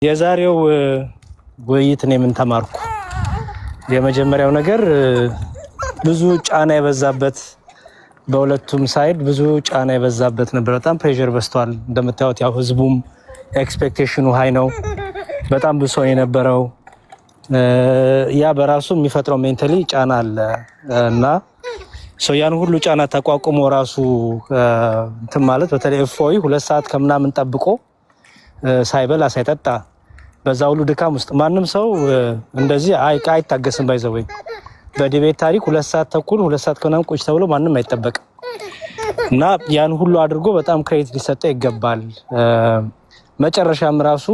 የዛሬው ውይይት እኔ ምን ተማርኩ? የመጀመሪያው ነገር ብዙ ጫና የበዛበት በሁለቱም ሳይድ ብዙ ጫና የበዛበት ነበር። በጣም ፕሬሸር በስቷል። እንደምታዩት ያው ህዝቡም ኤክስፔክቴሽኑ ሃይ ነው። በጣም ብሶ የነበረው ያ በራሱ የሚፈጥረው ሜንታሊ ጫና አለ እና ያን ሁሉ ጫና ተቋቁሞ ራሱ እንትን ማለት በተለይ እፎይ 2 ሰዓት ከምናምን ጠብቆ ሳይበላ ሳይጠጣ በዛ ሁሉ ድካም ውስጥ ማንም ሰው እንደዚህ አይታገስም። ባይዘወይ በዲቤት ታሪክ 2 ሰዓት ተኩል 2 ሰዓት ከምናምን ቁጭ ተብሎ ማንም አይጠበቅም እና ያን ሁሉ አድርጎ በጣም ክሬዲት ሊሰጠው ይገባል። መጨረሻም ራሱ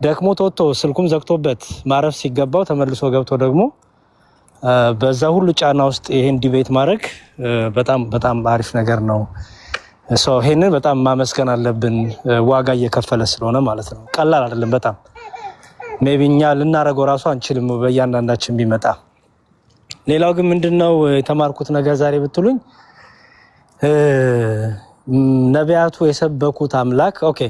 ደክሞ ተወጥቶ ስልኩም ዘግቶበት ማረፍ ሲገባው ተመልሶ ገብቶ ደግሞ በዛ ሁሉ ጫና ውስጥ ይሄን ዲቤት ማድረግ በጣም በጣም አሪፍ ነገር ነው። ይሄንን በጣም ማመስገን አለብን። ዋጋ እየከፈለ ስለሆነ ማለት ነው። ቀላል አይደለም በጣም ሜቢ እኛ ልናረገው ራሱ አንችልም በእያንዳንዳችን ቢመጣ። ሌላው ግን ምንድነው የተማርኩት ነገር ዛሬ ብትሉኝ ነቢያቱ የሰበኩት አምላክ ኦኬ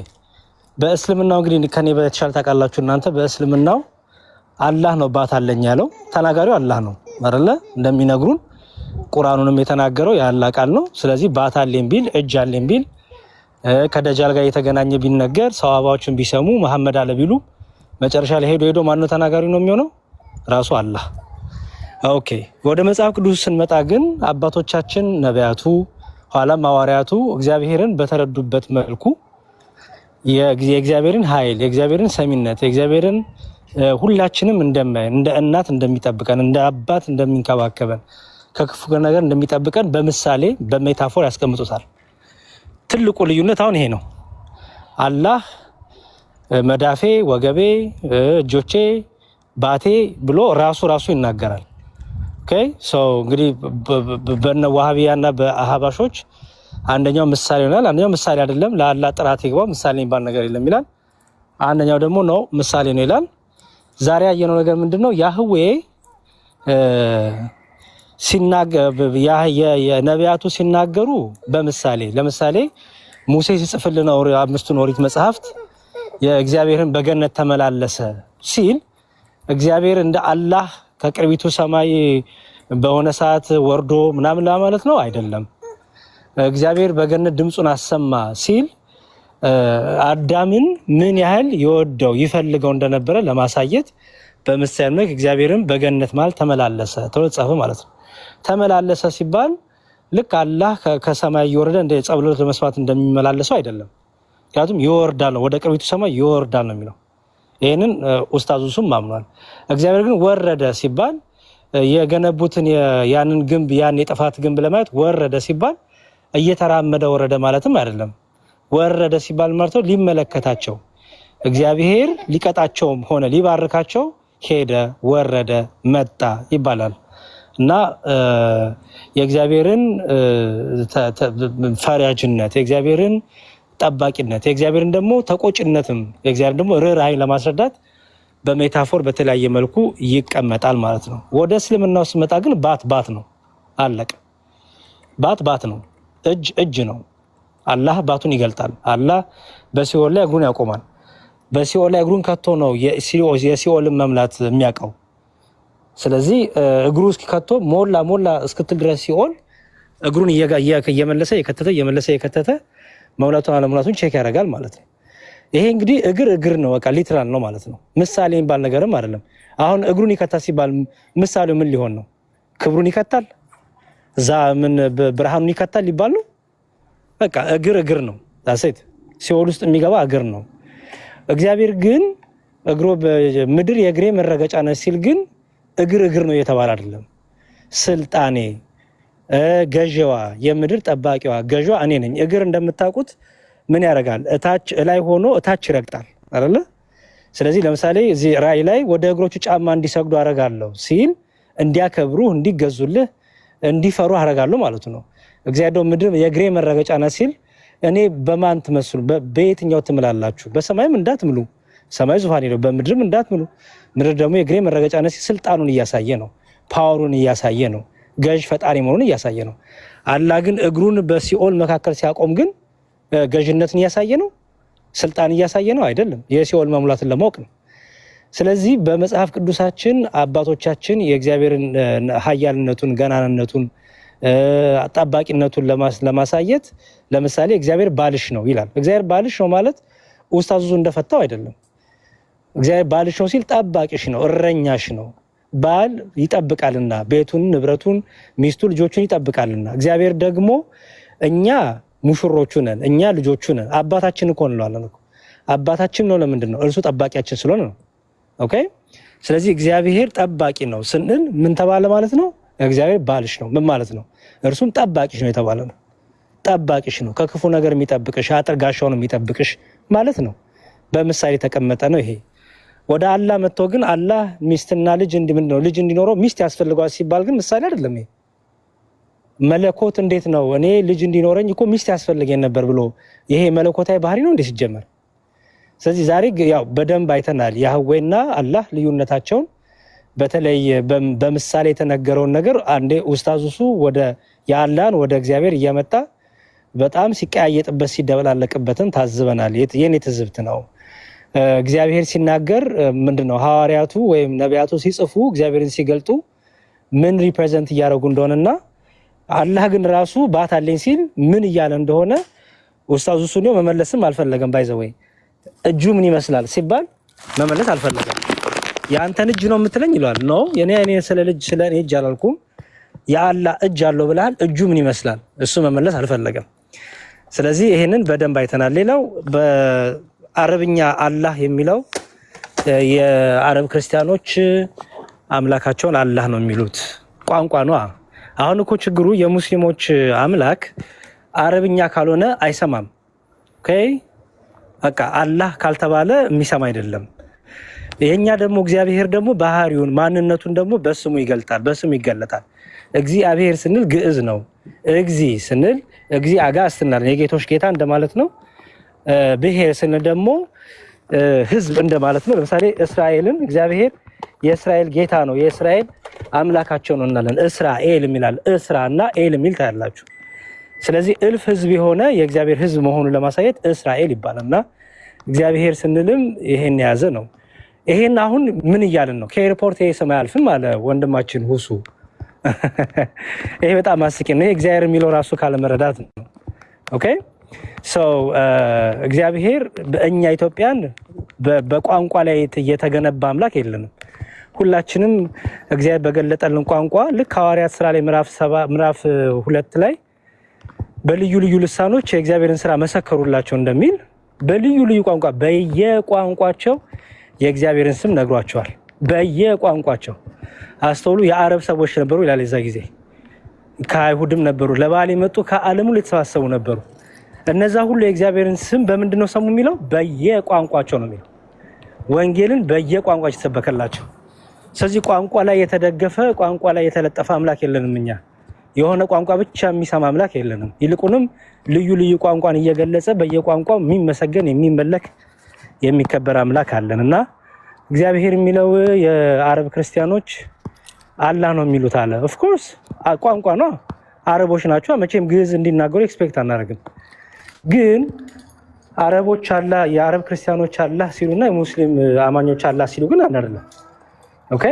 በእስልምናው እንግዲህ ከኔ በተሻለ ታውቃላችሁ እናንተ በእስልምናው አላህ ነው ባት አለኝ ያለው ተናጋሪው አላህ ነው አይደለ? እንደሚነግሩን ቁርአኑንም የተናገረው የአላህ ቃል ነው። ስለዚህ ባት አለኝ ቢል እጅ አለኝ ቢል ከደጃል ጋር የተገናኘ ቢነገር ሰዋባዎችን ቢሰሙ መሐመድ አለ ቢሉ መጨረሻ ላይ ሄዶ ማን ነው ተናጋሪው ነው የሚሆነው? ራሱ አላህ። ኦኬ ወደ መጽሐፍ ቅዱስ ስንመጣ ግን አባቶቻችን ነቢያቱ ኋላም ሐዋርያቱ እግዚአብሔርን በተረዱበት መልኩ የእግዚአብሔርን ኃይል የእግዚአብሔርን ሰሚነት የእግዚአብሔርን ሁላችንም እንደ እናት እንደሚጠብቀን እንደ አባት እንደሚንከባከበን ከክፉ ነገር እንደሚጠብቀን በምሳሌ በሜታፎር ያስቀምጡታል። ትልቁ ልዩነት አሁን ይሄ ነው። አላህ መዳፌ፣ ወገቤ፣ እጆቼ፣ ባቴ ብሎ ራሱ ይናገራል። ኦኬ እንግዲህ በነ ዋሃቢያና በአህባሾች አንደኛው ምሳሌ ይሆናል፣ አንደኛው ምሳሌ አይደለም። ለአላህ ጥራት ይግባው ምሳሌ የሚባል ነገር የለም ይላል። አንደኛው ደግሞ ነው ምሳሌ ነው ይላል። ዛሬ ያየነው ነገር ምንድነው? ያህዌ የነቢያቱ ሲናገሩ በምሳሌ ለምሳሌ ሙሴ ሲጽፍልን 5ቱን ኦሪት መጽሐፍት የእግዚአብሔርን በገነት ተመላለሰ ሲል እግዚአብሔር እንደ አላህ ከቅርቢቱ ሰማይ በሆነ ሰዓት ወርዶ ምናምን ማለት ነው አይደለም። እግዚአብሔር በገነት ድምጹን አሰማ ሲል አዳምን ምን ያህል ይወደው ይፈልገው እንደነበረ ለማሳየት በምሳሌ መልክ እግዚአብሔርን በገነት ማለት ተመላለሰ ተወጻፈ ማለት ነው። ተመላለሰ ሲባል ልክ አላህ ከሰማይ እየወረደ እንደ ጸሎት ለመስዋዕት እንደሚመላለሰው አይደለም። ምክንያቱም ይወርዳል ነው ወደ ቅርቢቱ ሰማይ ይወርዳል ነው የሚለው። ይሄንን ኡስታዙሱም ማምኗል። እግዚአብሔር ግን ወረደ ሲባል የገነቡትን ያንን ግንብ ያን የጥፋት ግንብ ለማየት ወረደ ሲባል እየተራመደ ወረደ ማለትም አይደለም። ወረደ ሲባል ማለት ሊመለከታቸው እግዚአብሔር ሊቀጣቸውም ሆነ ሊባርካቸው ሄደ፣ ወረደ፣ መጣ ይባላል እና የእግዚአብሔርን ፈሪያጅነት የእግዚአብሔርን ጠባቂነት የእግዚአብሔርን ደግሞ ተቆጭነትም የእግዚአብሔርን ደግሞ ርህራሄን ለማስረዳት በሜታፎር በተለያየ መልኩ ይቀመጣል ማለት ነው። ወደ እስልምናው ሲመጣ ግን ባት ነው፣ አለቀ። ባት ነው፣ እጅ ነው። አላህ ባቱን ይገልጣል። አላህ በሲኦል ላይ እግሩን ያቆማል። በሲኦል ላይ እግሩን ከቶ ነው የሲኦልን መምላት የሚያውቀው። ስለዚህ እግሩ እስኪከቶ ሞላ እስክትል ድረስ ሲኦል እግሩን እየመለሰ የከተተ መሙላቱን አለመሙላቱን ቼክ ያደርጋል ማለት ነው። ይሄ እንግዲህ እግር ነው፣ በቃ ሊትራል ነው ማለት ነው። ምሳሌ የሚባል ነገርም አይደለም። አሁን እግሩን ይከታል ሲባል ምሳሌው ምን ሊሆን ነው? ክብሩን ይከታል፣ ብርሃኑን ይከታል ሊባል ነው? በቃ እግር ነው። ዳሴት ሲኦል ውስጥ የሚገባ እግር ነው። እግዚአብሔር ግን ምድር የእግሬ መረገጫ ነው ሲል ግን እግር ነው እየተባለ አይደለም። ስልጣኔ ገዢዋ የምድር ጠባቂዋ ገዢዋ እኔ ነኝ። እግር እንደምታውቁት ምን ያደርጋል? ላይ ሆኖ እታች ይረግጣል አይደለ? ስለዚህ ለምሳሌ እዚህ ራእይ ላይ ወደ እግሮቹ ጫማ እንዲሰግዱ አደርጋለሁ ሲል እንዲያከብሩ፣ እንዲገዙልህ፣ እንዲፈሩ አደርጋለሁ ማለቱ ነው። እግዚአብሔር ምድር የእግሬ መረገጫ ናት ሲል እኔ በማን ትመስሉ በየትኛው ትምላላችሁ? በሰማይም እንዳትምሉ ሰማይ ዙፋኔ ነው፣ በምድርም እንዳትምሉ ምድር ደግሞ የእግሬ መረገጫ ናት ሲል ስልጣኑን እያሳየ ነው፣ ፓወሩን እያሳየ ነው፣ ገዥ ፈጣሪ መሆኑን እያሳየ ነው። አላህ ግን እግሩን በሲኦል መካከል ሲያቆም ግን ገዥነትን እያሳየ ነው ስልጣን እያሳየ ነው አይደለም፣ የሲኦል መሙላትን ለማወቅ ነው። ስለዚህ በመጽሐፍ ቅዱሳችን አባቶቻችን የእግዚአብሔርን ኃያልነቱን ገናንነቱን ጠባቂነቱን ለማሳየት ለምሳሌ እግዚአብሔር ባልሽ ነው ይላል። እግዚአብሔር ባልሽ ነው ማለት ኡስታዙ እንደፈታው አይደለም። እግዚአብሔር ባልሽ ነው ሲል ጠባቂሽ ነው፣ እረኛሽ ነው። ባል ይጠብቃልና ቤቱን፣ ንብረቱን፣ ሚስቱ፣ ልጆቹን ይጠብቃልና። እግዚአብሔር ደግሞ እኛ ሙሽሮቹ ነን፣ እኛ ልጆቹ ነን። አባታችን እኮ እንለዋለን እኮ አባታችን ነው። ለምንድን ነው? እርሱ ጠባቂያችን ስለሆነ ነው። ኦኬ። ስለዚህ እግዚአብሔር ጠባቂ ነው ስንል ምን ተባለ ማለት ነው? እግዚአብሔር ባልሽ ነው ምን ማለት ነው? እርሱም ጠባቂሽ ነው የተባለ ነው። ጠባቂሽ ነው፣ ከክፉ ነገር የሚጠብቅሽ፣ አጥር ጋሻውን የሚጠብቅሽ ማለት ነው። በምሳሌ የተቀመጠ ነው ይሄ። ወደ አላህ መጥቶ ግን አላህ ሚስትና ልጅ ምንድነው ልጅ እንዲኖረው ሚስት ያስፈልገዋል ሲባል ግን ምሳሌ አይደለም ይሄ። መለኮት እንዴት ነው እኔ ልጅ እንዲኖረኝ እኮ ሚስት ያስፈልገኝ ነበር ብሎ ይሄ መለኮታዊ ባህሪ ነው እንዴ ሲጀመር? ስለዚህ ዛሬ ያው በደንብ አይተናል ያህዌና አላህ ልዩነታቸውን። በተለይ በምሳሌ የተነገረውን ነገር አንዴ ኡስታዙሱ ወደ የአላህን ወደ እግዚአብሔር እየመጣ በጣም ሲቀያየጥበት ሲደበላለቅበትን ታዝበናል። የኔ ትዝብት ነው። እግዚአብሔር ሲናገር ምንድነው ሐዋርያቱ ወይም ነቢያቱ ሲጽፉ እግዚአብሔርን ሲገልጡ ምን ሪፕሬዘንት እያደረጉ እንደሆነና አላህ ግን ራሱ ባታለኝ ሲል ምን እያለ እንደሆነ ኡስታዙሱ ነው መመለስም አልፈለገም። ባይዘወይ እጁ ምን ይመስላል ሲባል መመለስ አልፈለገም። ያንተን እጅ ነው የምትለኝ ይላል። ነው የኔ ስለ ልጅ ስለ እኔ እጅ አላልኩም። የአላህ እጅ አለው ብለሃል። እጁ ምን ይመስላል? እሱ መመለስ አልፈለገም። ስለዚህ ይሄንን በደንብ አይተናል። ሌላው በአረብኛ አላህ የሚለው የአረብ ክርስቲያኖች አምላካቸውን አላህ ነው የሚሉት ቋንቋ ነው። አሁን እኮ ችግሩ የሙስሊሞች አምላክ አረብኛ ካልሆነ አይሰማም። ኦኬ በቃ አላህ ካልተባለ የሚሰማ አይደለም። የኛ ደግሞ እግዚአብሔር ደግሞ ባህሪውን ማንነቱን ደግሞ በስሙ ይገልጣል፣ በስሙ ይገለጣል። እግዚአብሔር ስንል ግዕዝ ነው። እግዚ ስንል እግዚ አጋዕዝት እንላለን፣ የጌቶች ጌታ እንደማለት ነው። ብሔር ስንል ደግሞ ህዝብ እንደማለት ነው። ለምሳሌ እስራኤልን እግዚአብሔር የእስራኤል ጌታ ነው፣ የእስራኤል አምላካቸው ነው እንላለን። እስራኤል የሚላል እስራ እና ኤል የሚል ታያላችሁ። ስለዚህ እልፍ ህዝብ የሆነ የእግዚአብሔር ህዝብ መሆኑን ለማሳየት እስራኤል ይባላልና እግዚአብሔር ስንልም ይሄን የያዘ ነው። ይሄን አሁን ምን እያልን ነው? ከኤርፖርት ይሄ ሰማይ አልፍም አለ ወንድማችን ሁሱ። ይሄ በጣም አስቂኝ ነው። እግዚአብሔር የሚለው ራሱ ካለመረዳት ነው። ኦኬ ሶ እግዚአብሔር በእኛ ኢትዮጵያን በቋንቋ ላይ የተገነባ አምላክ የለንም። ሁላችንም እግዚአብሔር በገለጠልን ቋንቋ ልክ ሐዋርያት ሥራ ላይ ምዕራፍ 2 ላይ በልዩ ልዩ ልሳኖች የእግዚአብሔርን ስራ መሰከሩላቸው እንደሚል በልዩ ልዩ ቋንቋ በየቋንቋቸው የእግዚአብሔርን ስም ነግሯቸዋል። በየቋንቋቸው አስተውሉ። የአረብ ሰዎች ነበሩ ይላል። የዛ ጊዜ ከአይሁድም ነበሩ፣ ለበዓል የመጡ ከዓለም ሁሉ የተሰባሰቡ ነበሩ። እነዛ ሁሉ የእግዚአብሔርን ስም በምንድን ነው ሰሙ የሚለው? በየቋንቋቸው ነው የሚለው። ወንጌልን በየቋንቋቸው የተሰበከላቸው። ስለዚህ ቋንቋ ላይ የተደገፈ ቋንቋ ላይ የተለጠፈ አምላክ የለንም እኛ። የሆነ ቋንቋ ብቻ የሚሰማ አምላክ የለንም። ይልቁንም ልዩ ልዩ ቋንቋን እየገለጸ በየቋንቋው የሚመሰገን የሚመለክ የሚከበር አምላክ አለን እና እግዚአብሔር የሚለው የአረብ ክርስቲያኖች አላህ ነው የሚሉት አለ። ኦፍ ኮርስ ቋንቋ ነው፣ አረቦች ናቸው። መቼም ግዕዝ እንዲናገሩ ኤክስፔክት አናደርግም። ግን አረቦች አላህ፣ የአረብ ክርስቲያኖች አላህ ሲሉና የሙስሊም አማኞች አላህ ሲሉ ግን አንድ አይደለም። ኦኬ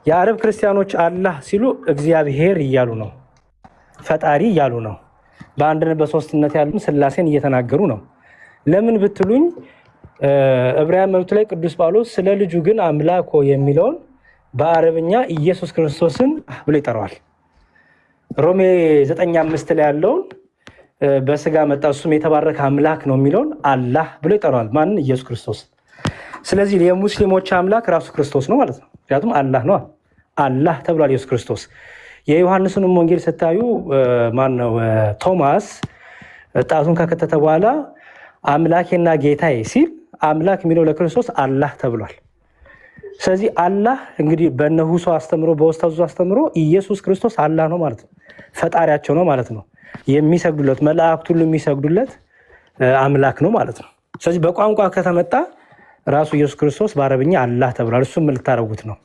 የአረብ ክርስቲያኖች አላህ ሲሉ እግዚአብሔር እያሉ ነው፣ ፈጣሪ እያሉ ነው። በአንድነት በሶስትነት ያሉ ስላሴን እየተናገሩ ነው። ለምን ብትሉኝ ዕብራውያን መልእክቱ ላይ ቅዱስ ጳውሎስ ስለ ልጁ ግን አምላኮ የሚለውን በአረብኛ ኢየሱስ ክርስቶስን ብሎ ይጠራዋል። ሮሜ 9:5 ላይ ያለውን በስጋ መጣ እሱም የተባረከ አምላክ ነው የሚለውን አላህ ብሎ ይጠራዋል። ማንን? ኢየሱስ ክርስቶስ። ስለዚህ የሙስሊሞች አምላክ ራሱ ክርስቶስ ነው ማለት ነው። ምክንያቱም አላህ ነው፣ አላህ ተብሏል ኢየሱስ ክርስቶስ። የዮሐንስንም ወንጌል ስታዩ ማነው ቶማስ ጣቱን ከከተተ በኋላ አምላኬና ጌታዬ ሲል አምላክ የሚለው ለክርስቶስ አላህ ተብሏል። ስለዚህ አላህ እንግዲህ በነሁሶ አስተምሮ በውስታዙ አስተምሮ ኢየሱስ ክርስቶስ አላህ ነው ማለት ነው፣ ፈጣሪያቸው ነው ማለት ነው። የሚሰግዱለት መላእክት ሁሉ የሚሰግዱለት አምላክ ነው ማለት ነው። ስለዚህ በቋንቋ ከተመጣ ራሱ ኢየሱስ ክርስቶስ በአረብኛ አላህ ተብሏል። እሱም ምን ልታረጉት ነው?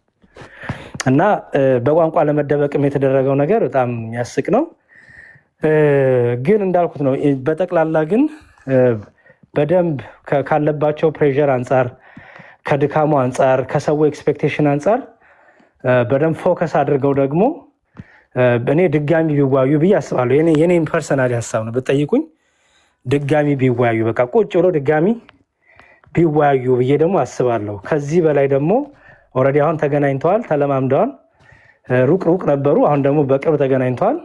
እና በቋንቋ ለመደበቅም የተደረገው ነገር በጣም የሚያስቅ ነው። ግን እንዳልኩት ነው። በጠቅላላ ግን በደንብ ካለባቸው ፕሬዠር አንጻር፣ ከድካሙ አንጻር፣ ከሰው ኤክስፔክቴሽን አንጻር በደንብ ፎከስ አድርገው ደግሞ እኔ ድጋሚ ቢዋዩ ብዬ አስባለሁ። የኔም ፐርሰናሊ ሀሳብ ነው ብትጠይቁኝ፣ ድጋሚ ቢዋዩ በቃ ቁጭ ብሎ ድጋሚ ቢዋዩ ብዬ ደግሞ አስባለሁ። ከዚህ በላይ ደግሞ ኦልሬዲ አሁን ተገናኝተዋል፣ ተለማምደዋል። ሩቅ ነበሩ፣ አሁን ደግሞ በቅርብ ተገናኝተዋል።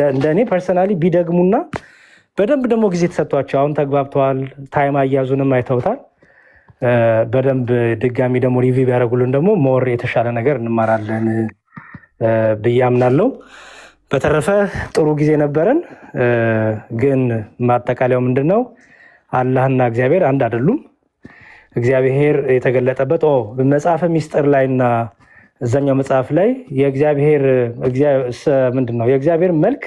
እንደ እኔ ፐርሰናሊ ቢደግሙና በደንብ ደግሞ ጊዜ ተሰጥቷቸው አሁን ተግባብተዋል፣ ታይም አያዙንም አይተውታል። በደንብ ድጋሚ ደግሞ ሪቪው ቢያደርጉልን ደግሞ ሞር የተሻለ ነገር እንማራለን ብዬ አምናለሁ። በተረፈ ጥሩ ጊዜ ነበረን። ግን ማጠቃለያው ምንድነው? አላህና እግዚአብሔር አንድ አይደሉም። እግዚአብሔር የተገለጠበት መጽሐፈ ሚስጥር ላይና እዛኛው መጽሐፍ ላይ የእግዚአብሔር ምንድነው የእግዚአብሔር መልክ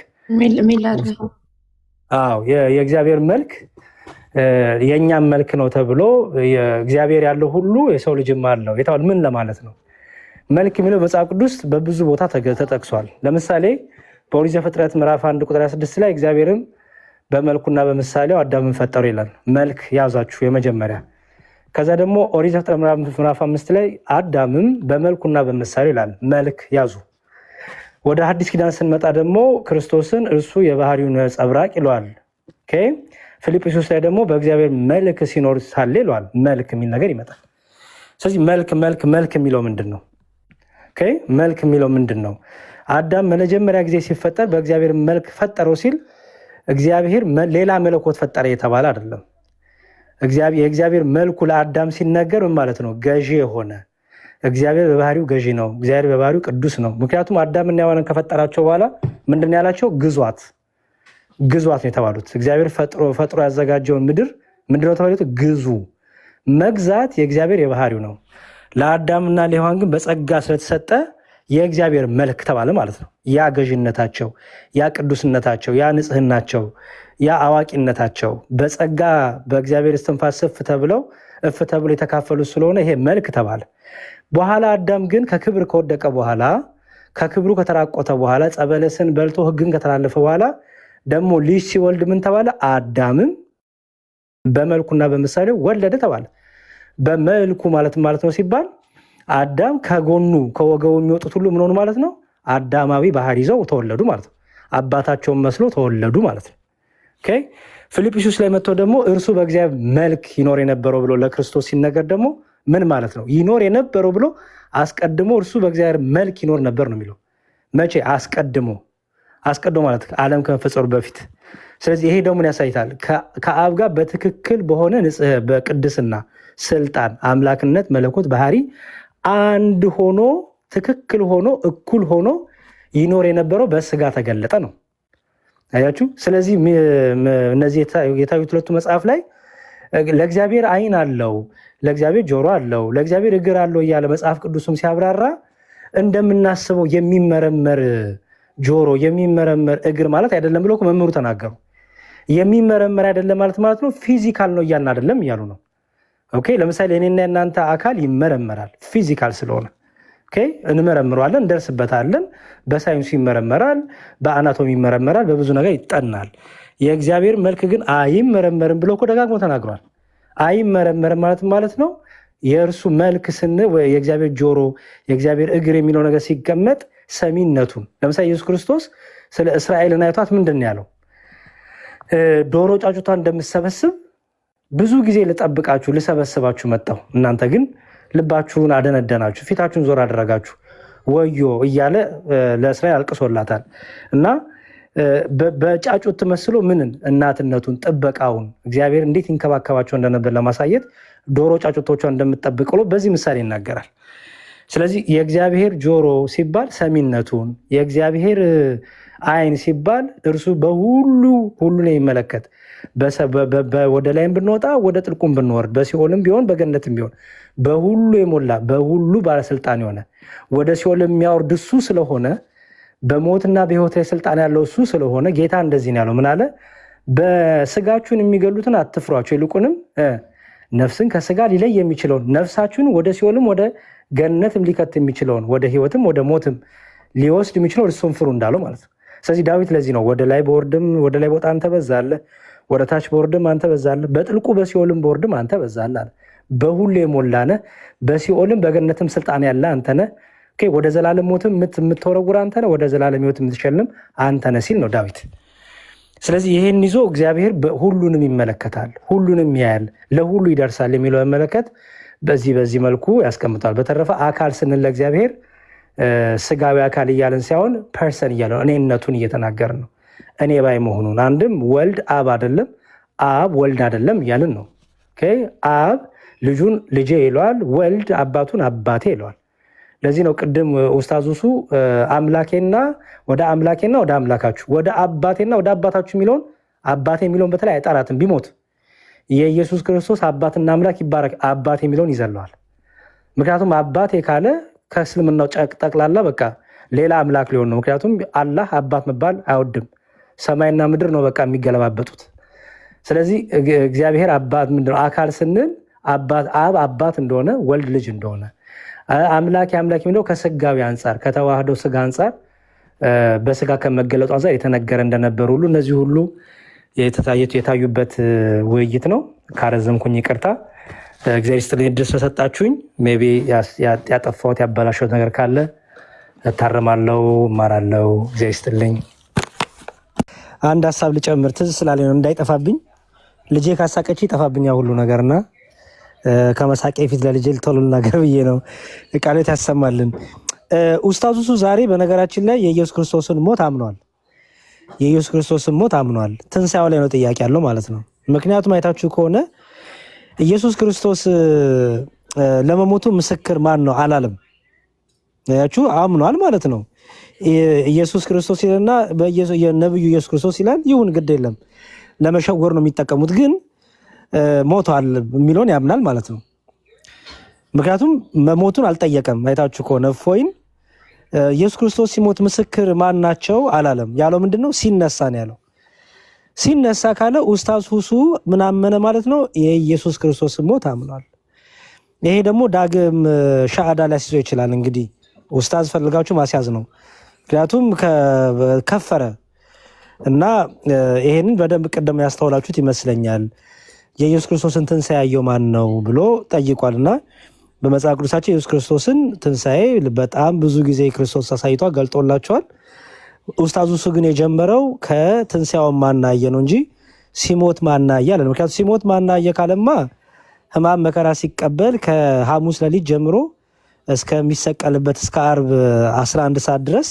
የእግዚአብሔር መልክ የእኛም መልክ ነው ተብሎ እግዚአብሔር ያለው ሁሉ የሰው ልጅም አለው የተባለ ምን ለማለት ነው? መልክ የሚለው መጽሐፍ ቅዱስ በብዙ ቦታ ተጠቅሷል። ለምሳሌ በኦሪት ዘፍጥረት ምዕራፍ 1 ቁጥር 26 ላይ እግዚአብሔርም በመልኩና በምሳሌው አዳምን ፈጠሩ ይላል። መልክ ያዛችሁ የመጀመሪያ። ከዛ ደግሞ ኦሪት ዘፍጥረት ምዕራፍ 5 ላይ አዳምም በመልኩና በምሳሌው ይላል። መልክ ያዙ። ወደ ሐዲስ ኪዳን ስንመጣ ደግሞ ክርስቶስን እርሱ የባህሪው ነጸብራቅ ይለዋል። ኦኬ ፊልጵስዩስ ላይ ደግሞ በእግዚአብሔር መልክ ሲኖር ሳለ ይለዋል። መልክ የሚል ነገር ይመጣል። ስለዚህ መልክ የሚለው ምንድን ነው? ኦኬ መልክ የሚለው ምንድን ነው? አዳም ለመጀመሪያ ጊዜ ሲፈጠር በእግዚአብሔር መልክ ፈጠረው ሲል እግዚአብሔር ሌላ መለኮት ፈጠረ የተባለ አይደለም። የእግዚአብሔር መልኩ ለአዳም ሲነገር ምን ማለት ነው? ገዢ የሆነ እግዚአብሔር በባህሪው ገዢ ነው። እግዚአብሔር በባህሪው ቅዱስ ነው። ምክንያቱም አዳምና ሔዋንን ከፈጠራቸው በኋላ ምንድን ያላቸው? ግዟት ነው የተባሉት። እግዚአብሔር ፈጥሮ ያዘጋጀውን ምድር ምንድነው ተባሉት? ግዙ። መግዛት የእግዚአብሔር የባህሪው ነው። ለአዳምና ለሔዋን ግን በጸጋ ስለተሰጠ የእግዚአብሔር መልክ ተባለ ማለት ነው። ያ ገዥነታቸው፣ ያ ቅዱስነታቸው፣ ያ ንጽህናቸው፣ ያ አዋቂነታቸው በጸጋ በእግዚአብሔር እስትንፋስ እፍ ተብለው የተካፈሉ ስለሆነ ይሄ መልክ ተባለ። በኋላ አዳም ግን ከክብር ከወደቀ በኋላ ከክብሩ ከተራቆተ በኋላ ጸበለስን በልቶ ሕግን ከተላለፈ በኋላ ደግሞ ልጅ ሲወልድ ምን ተባለ? አዳምም በመልኩና በምሳሌው ወለደ ተባለ። በመልኩ ማለት ነው ሲባል አዳም ከጎኑ ከወገቡ የሚወጡት ሁሉ ምን ሆኑ ማለት ነው? አዳማዊ ባህሪ ይዘው ተወለዱ ማለት ነው። አባታቸውን መስሎ ተወለዱ ማለት ነው። ኦኬ ፊልጵስዩስ ላይ መጥቶ ደግሞ እርሱ በእግዚአብሔር መልክ ይኖር የነበረው ብሎ ለክርስቶስ ሲነገር ደግሞ ምን ማለት ነው? ይኖር የነበረው ብሎ አስቀድሞ እርሱ በእግዚአብሔር መልክ ይኖር ነበር ነው የሚለው። መቼ? አስቀድሞ ማለት ዓለም ከመፈጠሩ በፊት። ስለዚህ ይሄ ደግሞ ያሳይታል ከአብ ጋር በትክክል በሆነ በቅድስና ስልጣን፣ አምላክነት፣ መለኮት ባህሪ አንድ ሆኖ ትክክል ሆኖ እኩል ሆኖ ይኖር የነበረው በስጋ ተገለጠ ነው። አያችሁ። ስለዚህ እነዚህ የታዩት ሁለቱ መጽሐፍ ላይ ለእግዚአብሔር ዓይን አለው፣ ለእግዚአብሔር ጆሮ አለው፣ ለእግዚአብሔር እግር አለው እያለ መጽሐፍ ቅዱስም ሲያብራራ እንደምናስበው የሚመረመር ጆሮ የሚመረመር እግር ማለት አይደለም ብለው መምህሩ ተናገሩ። የሚመረመር አይደለም ማለት ነው ፊዚካል ነው እያልን አይደለም እያሉ ነው። ኦኬ ለምሳሌ እኔና እናንተ አካል ይመረመራል ፊዚካል ስለሆነ ኦኬ እንመረምረዋለን፣ እንደርስበታለን። በሳይንሱ ይመረመራል፣ በአናቶሚ ይመረመራል፣ በብዙ ነገር ይጠናል። የእግዚአብሔር መልክ ግን አይመረመርም ብሎ ደጋግሞ ተናግሯል። አይመረመርም ማለት ነው የእርሱ መልክ የእግዚአብሔር ጆሮ የእግዚአብሔር እግር የሚለው ነገር ሲቀመጥ ሰሚነቱን ለምሳሌ ኢየሱስ ክርስቶስ ስለ እስራኤልን አይቷት ምንድን ያለው? ዶሮ ጫጩቷን እንደምትሰበስብ ብዙ ጊዜ ልሰበስባችሁ መጣሁ፣ እናንተ ግን ልባችሁን አደነደናችሁ፣ ፊታችሁን ዞር አደረጋችሁ፣ ወዮ እያለ ለእስራኤል አልቅሶላታል። እና በጫጩት መስሎ ምንን? እናትነቱን፣ ጥበቃውን እግዚአብሔር እንዴት ይንከባከባቸው እንደነበር ለማሳየት ዶሮ ጫጩቶቿን እንደምትጠብቅ ብሎ በዚህ ምሳሌ ይናገራል። ስለዚህ የእግዚአብሔር ጆሮ ሲባል ሰሚነቱን፣ የእግዚአብሔር ዓይን ሲባል እርሱ ሁሉን የሚመለከት ወደ ላይም ብንወጣ ወደ ጥልቁም ብንወርድ በሲኦልም ቢሆን በገነትም ቢሆን በሁሉ የሞላ በሁሉ ባለስልጣን የሆነ ወደ ሲኦል የሚያወርድ እሱ ስለሆነ በሞትና በሕይወት ላይ ስልጣን ያለው እሱ ስለሆነ ጌታ እንደዚህ ነው ያለው። ምን አለ? በስጋችሁን የሚገሉትን አትፍሯቸው፣ ይልቁንም ነፍስን ከስጋ ሊለይ የሚችለውን ነፍሳችሁን ወደ ሲኦልም ወደ ገነትም ሊከት የሚችለውን ወደ ሕይወትም ወደ ሞትም ሊወስድ የሚችለው እርሱን ፍሩ እንዳለው ማለት ነው። ስለዚህ ዳዊት ለዚህ ነው ወደ ላይ በወርድም ወደ ላይ በወጣም ተበዛለህ፣ ወደ ታች በወርድም አንተ በዛለህ፣ በጥልቁ በሲኦልም በወርድም አንተ በዛለህ አለ። በሁሉ የሞላነ በሲኦልም በገነትም ስልጣን ያለ አንተ ነህ። ወደ ዘላለም ሞትም የምትወረውር አንተ ነህ፣ ወደ ዘላለም ሕይወት የምትሸልም አንተ ነህ ሲል ነው ዳዊት። ስለዚህ ይህን ይዞ እግዚአብሔር ሁሉንም ይመለከታል፣ ሁሉንም ያያል፣ ለሁሉ ይደርሳል የሚለው መመለከት በዚህ መልኩ ያስቀምጣል። በተረፈ አካል ስንል ለእግዚአብሔር ስጋዊ አካል እያለን ሳይሆን ፐርሰን እያለ እኔነቱን እየተናገር ነው። እኔ ባይ መሆኑን አንድም ወልድ አብ አይደለም፣ አብ ወልድ አይደለም እያልን ነው። አብ ልጁን ልጄ ይለዋል፣ ወልድ አባቱን አባቴ ይለዋል። ለዚህ ነው ቅድም ኡስታዙሱ አምላኬና ወደ አምላካችሁ ወደ አባቴና ወደ አባታችሁ የሚለውን አባቴ የሚለውን በተለይ አይጠራትም። ቢሞት የኢየሱስ ክርስቶስ አባትና አምላክ ይባረክ አባቴ የሚለውን ይዘለዋል። ምክንያቱም አባቴ ካለ ከእስልምናው ጠቅላላ በቃ ሌላ አምላክ ሊሆን ነው። ምክንያቱም አላህ አባት መባል አይወድም። ሰማይና ምድር ነው በቃ የሚገለባበጡት። ስለዚህ እግዚአብሔር አባት ምንድን ነው? አካል ስንል አብ አባት እንደሆነ፣ ወልድ ልጅ እንደሆነ፣ አምላክ የሚለው ከስጋዊ አንጻር ከተዋህዶ ስጋ አንጻር በስጋ ከመገለጡ አንጻር የተነገረ እንደነበሩ ሁሉ እነዚህ ሁሉ የታዩበት ውይይት ነው። ካረዘምኩኝ ይቅርታ። እግዚአብሔር ይስጥልኝ እድል ስለሰጣችሁኝ። ሜይ ቢ ያጠፋሁት ያበላሸሁት ነገር ካለ እታረማለሁ፣ እማራለሁ። እግዚአብሔር ይስጥልኝ። አንድ ሀሳብ ልጨምር ትዝ ስላለኝ ነው እንዳይጠፋብኝ። ልጄ ካሳቀች ይጠፋብኛ ሁሉ ነገርና ከመሳቄ ፊት ለልጄ ልቶሎ ልናገር ብዬ ነው። ቃሎት ያሰማልን። ኡስታዙ ዛሬ በነገራችን ላይ የኢየሱስ ክርስቶስን ሞት አምኗል። የኢየሱስ ክርስቶስን ሞት አምኗል። ትንሣኤው ላይ ነው ጥያቄ ያለው ማለት ነው። ምክንያቱም አይታችሁ ከሆነ ኢየሱስ ክርስቶስ ለመሞቱ ምስክር ማን ነው አላለም። ያችሁ አምኗል ማለት ነው። ኢየሱስ ክርስቶስ ይላልና ነብዩ ኢየሱስ ክርስቶስ ይላል። ይሁን ግድ የለም ለመሸወር ነው የሚጠቀሙት፣ ግን ሞቷል የሚለውን ያምናል ማለት ነው። ምክንያቱም መሞቱን አልጠየቀም። አይታችሁ ከሆነ እፎይን ኢየሱስ ክርስቶስ ሲሞት ምስክር ማን ናቸው አላለም። ያለው ምንድነው? ሲነሳ ነው ያለው። ሲነሳ ካለ ኡስታዝ ሁሱ ምን አመነ ማለት ነው? የኢየሱስ ክርስቶስ ሞት አምኗል። ይሄ ደግሞ ዳግም ሻሃዳ ሊያስይዞ ይችላል። እንግዲህ ኡስታዝ ፈልጋችሁ ማስያዝ ነው። ምክንያቱም ከፈረ እና ይሄንን በደንብ ቀደም ያስተውላችሁት ይመስለኛል። የኢየሱስ ክርስቶስን ትንሣኤ ያየው ማን ነው ብሎ ጠይቋልና በመጽሐፍ ቅዱሳችን ኢየሱስ ክርስቶስን ትንሣኤ በጣም ብዙ ጊዜ ክርስቶስ አሳይቷል፣ ገልጦላቸዋል። ኡስታዙ እሱ ግን የጀመረው ከትንሣኤው ማናየ ነው እንጂ ሲሞት ማናየ አለ። ምክንያቱም ሲሞት ማናየ ካለማ ሕማም መከራ ሲቀበል ከሐሙስ ሌሊት ጀምሮ እስከሚሰቀልበት እስከ ዓርብ 11 ሰዓት ድረስ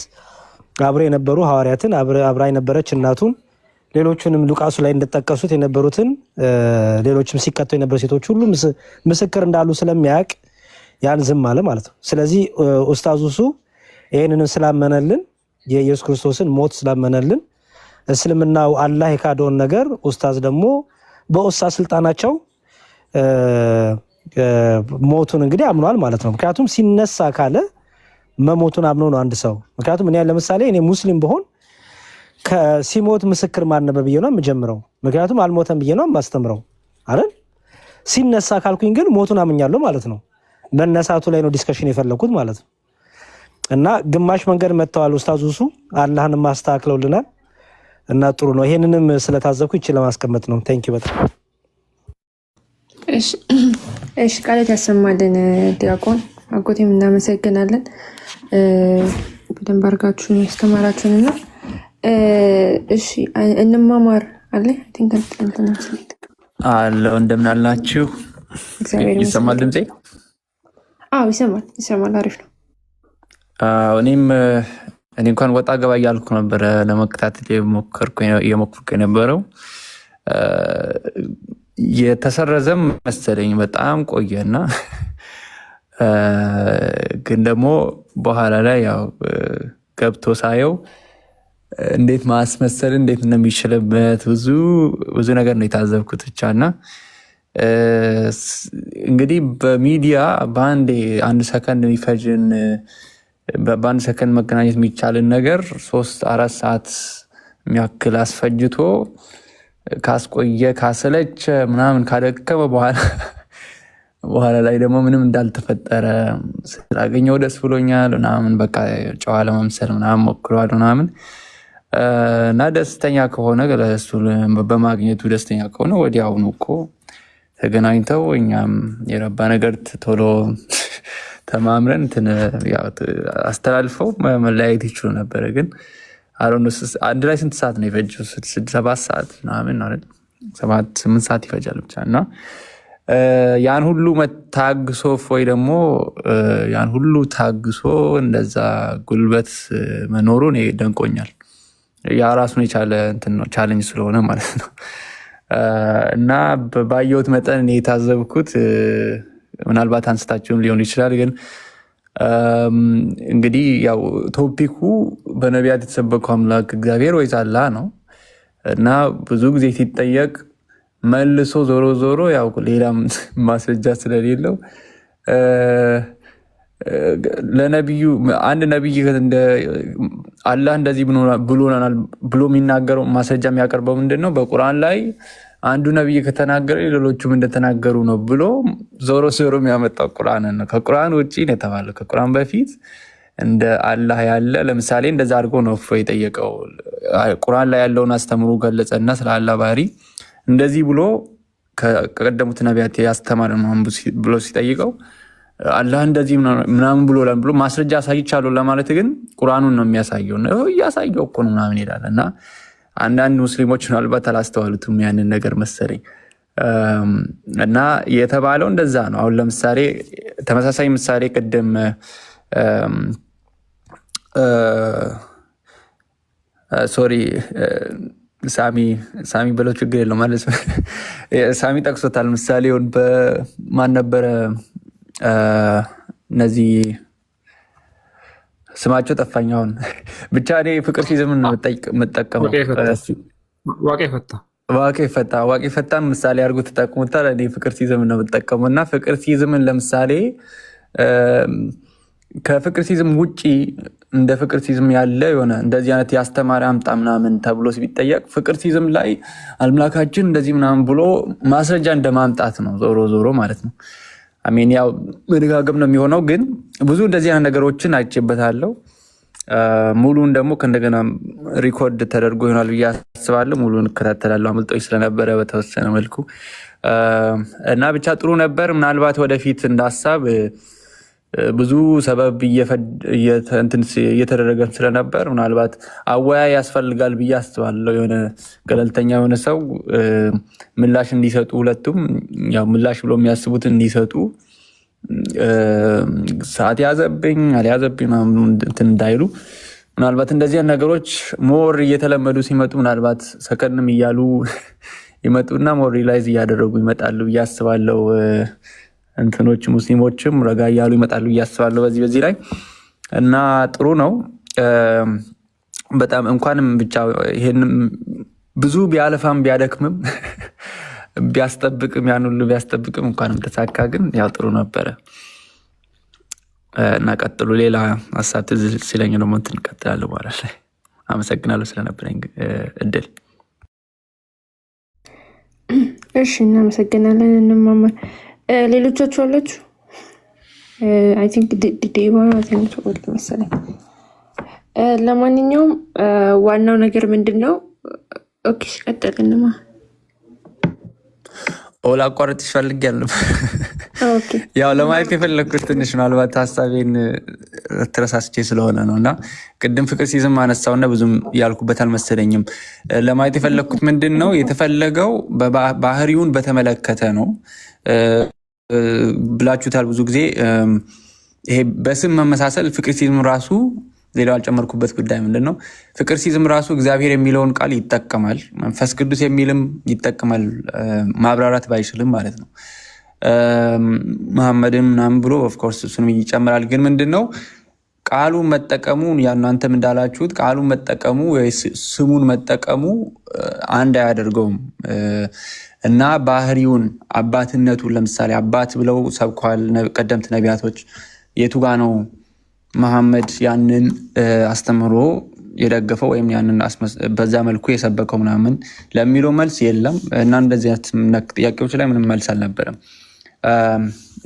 አብረ የነበሩ ሐዋርያትን አብራ የነበረች እናቱን ሌሎቹንም ሉቃሱ ላይ እንደተጠቀሱት የነበሩትን ሌሎችም ሲከተው የነበሩ ሴቶች ሁሉ ምስክር እንዳሉ ስለሚያውቅ ያን ዝም አለ ማለት ነው። ስለዚህ ኡስታዙ እሱ ይህንንም ስላመነልን የኢየሱስ ክርስቶስን ሞት ስላመነልን እስልምናው አላህ የካደውን ነገር ኡስታዝ ደግሞ በኡስታዝ ስልጣናቸው ሞቱን እንግዲህ አምኗል ማለት ነው። ምክንያቱም ሲነሳ ካለ መሞቱን አምኖ ነው አንድ ሰው። ምክንያቱም ለምሳሌ እኔ ሙስሊም ብሆን ሲሞት ምስክር ማን ነበር ብዬ ነው የምጀምረው። ምክንያቱም አልሞተም ብዬ ነው የማስተምረው አይደል? ሲነሳ ካልኩኝ ግን ሞቱን አምኛለሁ ማለት ነው። መነሳቱ ላይ ነው ዲስከሽን የፈለኩት ማለት ነው። እና ግማሽ መንገድ መጥተዋል ኡስታዙ እሱ አላህን ማስተካክለውልናል እና ጥሩ ነው። ይሄንንም ስለታዘብኩ ይችላል ለማስቀመጥ ነው። ቴንኪው በጣም እሺ። ቃላት ያሰማልን ዲያቆን አጎቴም እናመሰግናለን። በደንብ አድርጋችሁ ያስተማራችሁንና እሺ እንማማር አለ አለው። እንደምን አላችሁ? ይሰማል ድምጼ? አዎ ይሰማል። አሪፍ ነው። እኔ እንኳን ወጣ ገባ እያልኩ ነበረ ለመከታተል እየሞከርኩ የነበረው። የተሰረዘም መሰለኝ በጣም ቆየና ግን ደግሞ በኋላ ላይ ያው ገብቶ ሳየው እንዴት ማስመሰል እንዴት እንደሚችልበት ብዙ ነገር ነው የታዘብኩት ብቻና እንግዲህ በሚዲያ በአንድ ሰከንድ የሚፈጅን በአንድ ሰከንድ መገናኘት የሚቻልን ነገር 3-4 ሰዓት የሚያክል አስፈጅቶ ካስቆየ ካሰለች ምናምን ካደከመ በኋላ ላይ ደግሞ ምንም እንዳልተፈጠረ ስላገኘው ደስ ብሎኛል ምናምን በቃ ጨዋ ለመምሰል ምናምን ሞክሯል ምናምን እና ደስተኛ ከሆነ እሱ በማግኘቱ ደስተኛ ከሆነ ወዲያውኑ እኮ ተገናኝተው እኛም የረባ ነገር ቶሎ ተማምረን አስተላልፈው መለያየት ይችሉ ነበረ። ግን አንድ ላይ ስንት ሰዓት ነው የፈጀው? 7 ሰዓት ምናምን አይደል? 7-8 ሰዓት ይፈጃል ብቻ። እና ያን ሁሉ ታግሶ ወይ ደግሞ ያን ሁሉ ታግሶ እንደዛ ጉልበት መኖሩ እኔ ደንቆኛል። ያ ራሱን የቻለ እንትን ነው፣ ቻሌንጅ ስለሆነ ማለት ነው። እና ባየሁት መጠን እኔ የታዘብኩት ምናልባት አንስታችሁም ሊሆን ይችላል፣ ግን እንግዲህ ያው ቶፒኩ በነቢያት የተሰበከው አምላክ እግዚአብሔር ወይስ አላህ ነው። እና ብዙ ጊዜ ሲጠየቅ መልሶ ዞሮ ዞሮ ያው ሌላም ማስረጃ ስለሌለው ለነቢዩ አንድ ነቢይ አላህ እንደዚህ ብሎናል ብሎ የሚናገረው ማስረጃ የሚያቀርበው ምንድን ነው? በቁርአን ላይ አንዱ ነቢይ ከተናገረ ሌሎቹም እንደተናገሩ ነው ብሎ ዞሮ ዞሮ የሚያመጣው ቁርአንን ነው። ከቁርአን ውጭ ነው የተባለው። ከቁርአን በፊት እንደ አላህ ያለ ለምሳሌ እንደዛ አድርጎ ነው እፎይ የጠየቀው። ቁርአን ላይ ያለውን አስተምሮ ገለጸና ስለ አላህ ባህሪ እንደዚህ ብሎ ከቀደሙት ነቢያት ያስተማረ ብሎ ሲጠይቀው አላህ እንደዚህ ምናምን ብሎ ማስረጃ አሳይቻለሁ ለማለት ግን ቁርአኑን ነው የሚያሳየው። እያሳየው እኮ ነው ምናምን ይላል። እና አንዳንድ ሙስሊሞች ምናልባት አላስተዋሉትም ያንን ነገር መሰለኝ። እና የተባለው እንደዛ ነው። አሁን ለምሳሌ ተመሳሳይ ምሳሌ ቅድም ሶሪ ሳሚ ብለው ችግር የለው ማለት ሳሚ ጠቅሶታል። ምሳሌውን በማን ነበረ እነዚህ ስማቸው ጠፋኝ አሁን። ብቻ እኔ ፍቅር ሲዝምን ነው የምጠቀመው። ዋቄ ፈታን ምሳሌ አድርጎ ተጠቅሙታል። እኔ ፍቅር ሲዝምን ነው የምጠቀመው። እና ፍቅር ሲዝምን ለምሳሌ ከፍቅር ሲዝም ውጪ እንደ ፍቅር ሲዝም ያለ የሆነ እንደዚህ አይነት ያስተማሪ አምጣ ምናምን ተብሎ ቢጠየቅ ፍቅር ሲዝም ላይ አምላካችን እንደዚህ ምናምን ብሎ ማስረጃ እንደማምጣት ነው ዞሮ ዞሮ ማለት ነው። አሜን። ያው መደጋገም ነው የሚሆነው፣ ግን ብዙ እንደዚህ አይነት ነገሮችን አይቼበታለሁ። ሙሉን ደግሞ ከእንደገና ሪኮርድ ተደርጎ ይሆናል ብዬ አስባለሁ። ሙሉን እከታተላለሁ፣ አምልጦኝ ስለነበረ በተወሰነ መልኩ እና ብቻ ጥሩ ነበር። ምናልባት ወደፊት እንዳሳብ ብዙ ሰበብ እየተደረገ ስለነበር ምናልባት አወያይ ያስፈልጋል ብዬ አስባለሁ። የሆነ ገለልተኛ የሆነ ሰው ምላሽ እንዲሰጡ፣ ሁለቱም ያው ምላሽ ብሎ የሚያስቡት እንዲሰጡ፣ ሰዓት ያዘብኝ አልያዘብኝ እንትን እንዳይሉ ምናልባት እንደዚህ ነገሮች ሞር እየተለመዱ ሲመጡ ምናልባት ሰከንም እያሉ ይመጡና ሞር ሪላይዝ እያደረጉ ይመጣሉ ብዬ አስባለሁ። እንትኖች ሙስሊሞችም ረጋ እያሉ ይመጣሉ እያስባለሁ በዚህ ላይ እና ጥሩ ነው። በጣም እንኳንም ብቻ ይሄንም ብዙ ቢያለፋም ቢያደክምም ቢያስጠብቅም ያን ሁሉ ቢያስጠብቅም እንኳንም ተሳካ። ግን ያው ጥሩ ነበረ እና ቀጥሉ። ሌላ ሀሳብ ትዝ ሲለኝ ደግሞ እንትን እንቀጥላለሁ በኋላ ላይ። አመሰግናለሁ ስለነበረኝ እድል። እሺ፣ እናመሰግናለን እንማማር። ሌሎቻችሁ አላችሁ? አይ ቲንክ ዲዲባ ትንሽ ወልድ መሰለኝ። ለማንኛውም ዋናው ነገር ምንድን ነው? ኦኬ፣ ቀጥልንማ። ኦላ አቋርጥ ይፈልጋለሁ። ያው ለማለት የፈለግኩት ትንሽ ምናልባት ሀሳቤን ተረሳስቼ ስለሆነ ነው እና ቅድም ፍቅር ሲዝም አነሳውና ብዙም ያልኩበት አልመሰለኝም። ለማለት የፈለግኩት ምንድን ነው የተፈለገው ባህሪውን በተመለከተ ነው ብላችሁታል ብዙ ጊዜ። ይሄ በስም መመሳሰል ፍቅር ሲዝም ራሱ ሌላው ያልጨመርኩበት ጉዳይ ምንድን ነው? ፍቅር ሲዝም ራሱ እግዚአብሔር የሚለውን ቃል ይጠቀማል፣ መንፈስ ቅዱስ የሚልም ይጠቀማል፣ ማብራራት ባይችልም ማለት ነው። መሐመድም ምናምን ብሎ ኦፍኮርስ እሱንም ይጨምራል። ግን ምንድን ነው ቃሉ መጠቀሙ እናንተም እንዳላችሁት ቃሉ መጠቀሙ ወይ ስሙን መጠቀሙ አንድ አያደርገውም እና ባህሪውን አባትነቱን ለምሳሌ አባት ብለው ሰብኳል ቀደምት ነቢያቶች። የቱ ጋ ነው መሐመድ ያንን አስተምሮ የደገፈው ወይም ያንን በዛ መልኩ የሰበከው ምናምን ለሚለው መልስ የለም። እና እንደዚህ አይነት ጥያቄዎች ላይ ምንም መልስ አልነበረም።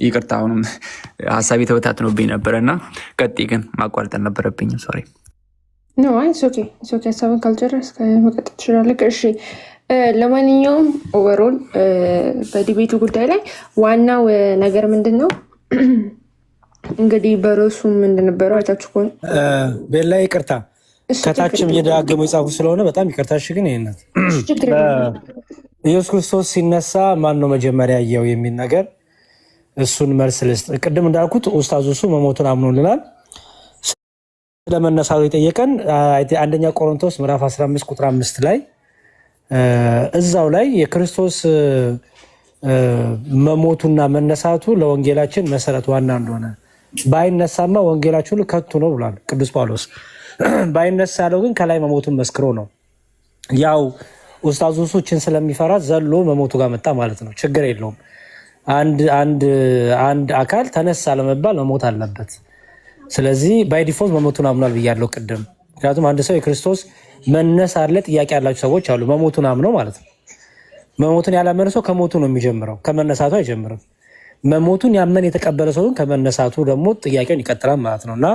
ይቅርታ አሁንም ሀሳቤ ተበታትኖብኝ ነበረ እና ቀጥይ፣ ግን ማቋረጥ አልነበረብኝም። ሶሪ። ኖ አይ ኦኬ ኦኬ። ሀሳብን ካልጨረስክ መቀጠል ትችላለህ። እሺ ለማንኛውም ኦቨሮል በዲቤቱ ጉዳይ ላይ ዋናው ነገር ምንድን ነው? እንግዲህ በርዕሱም እንደነበረው አይታችሁ ከሆነ ቤላ ይቅርታ ከታችም እየደጋገሙ የጻፉ ስለሆነ በጣም ይቅርታ። እሺ ግን ይሄን ኢየሱስ ክርስቶስ ሲነሳ ማን ነው መጀመሪያ ያየው የሚል ነገር እሱን መልስ ልስጥ። ቅድም እንዳልኩት ኡስታዝ እሱ መሞቱን አምኖልናል። ስለመነሳቱ የጠየቀን አንደኛ ቆሮንቶስ ምዕራፍ 15 ቁጥር 5 ላይ እዛው ላይ የክርስቶስ መሞቱና መነሳቱ ለወንጌላችን መሰረት ዋና እንደሆነ ባይነሳማ ወንጌላችን ከቱ ነው ብሏል ቅዱስ ጳውሎስ። ባይነሳ ያለው ግን ከላይ መሞቱን መስክሮ ነው። ያው ኡስታዙ እሱችን ስለሚፈራ ዘሎ መሞቱ ጋር መጣ ማለት ነው። ችግር የለውም። አንድ አካል ተነሳ ለመባል መሞት አለበት። ስለዚህ ባይ ዲፎልት መሞቱን አምኗል ብያለሁ ቅድም። ምክንያቱም አንድ ሰው የክርስቶስ መነሳት ላይ ጥያቄ ያላቸው ሰዎች አሉ። መሞቱን አምነው ማለት ነው። መሞቱን ያላመነ ሰው ከሞቱ ነው የሚጀምረው፣ ከመነሳቱ አይጀምርም። መሞቱን ያመን የተቀበለ ሰው ግን ከመነሳቱ ደግሞ ጥያቄውን ይቀጥላል ማለት ነው። እና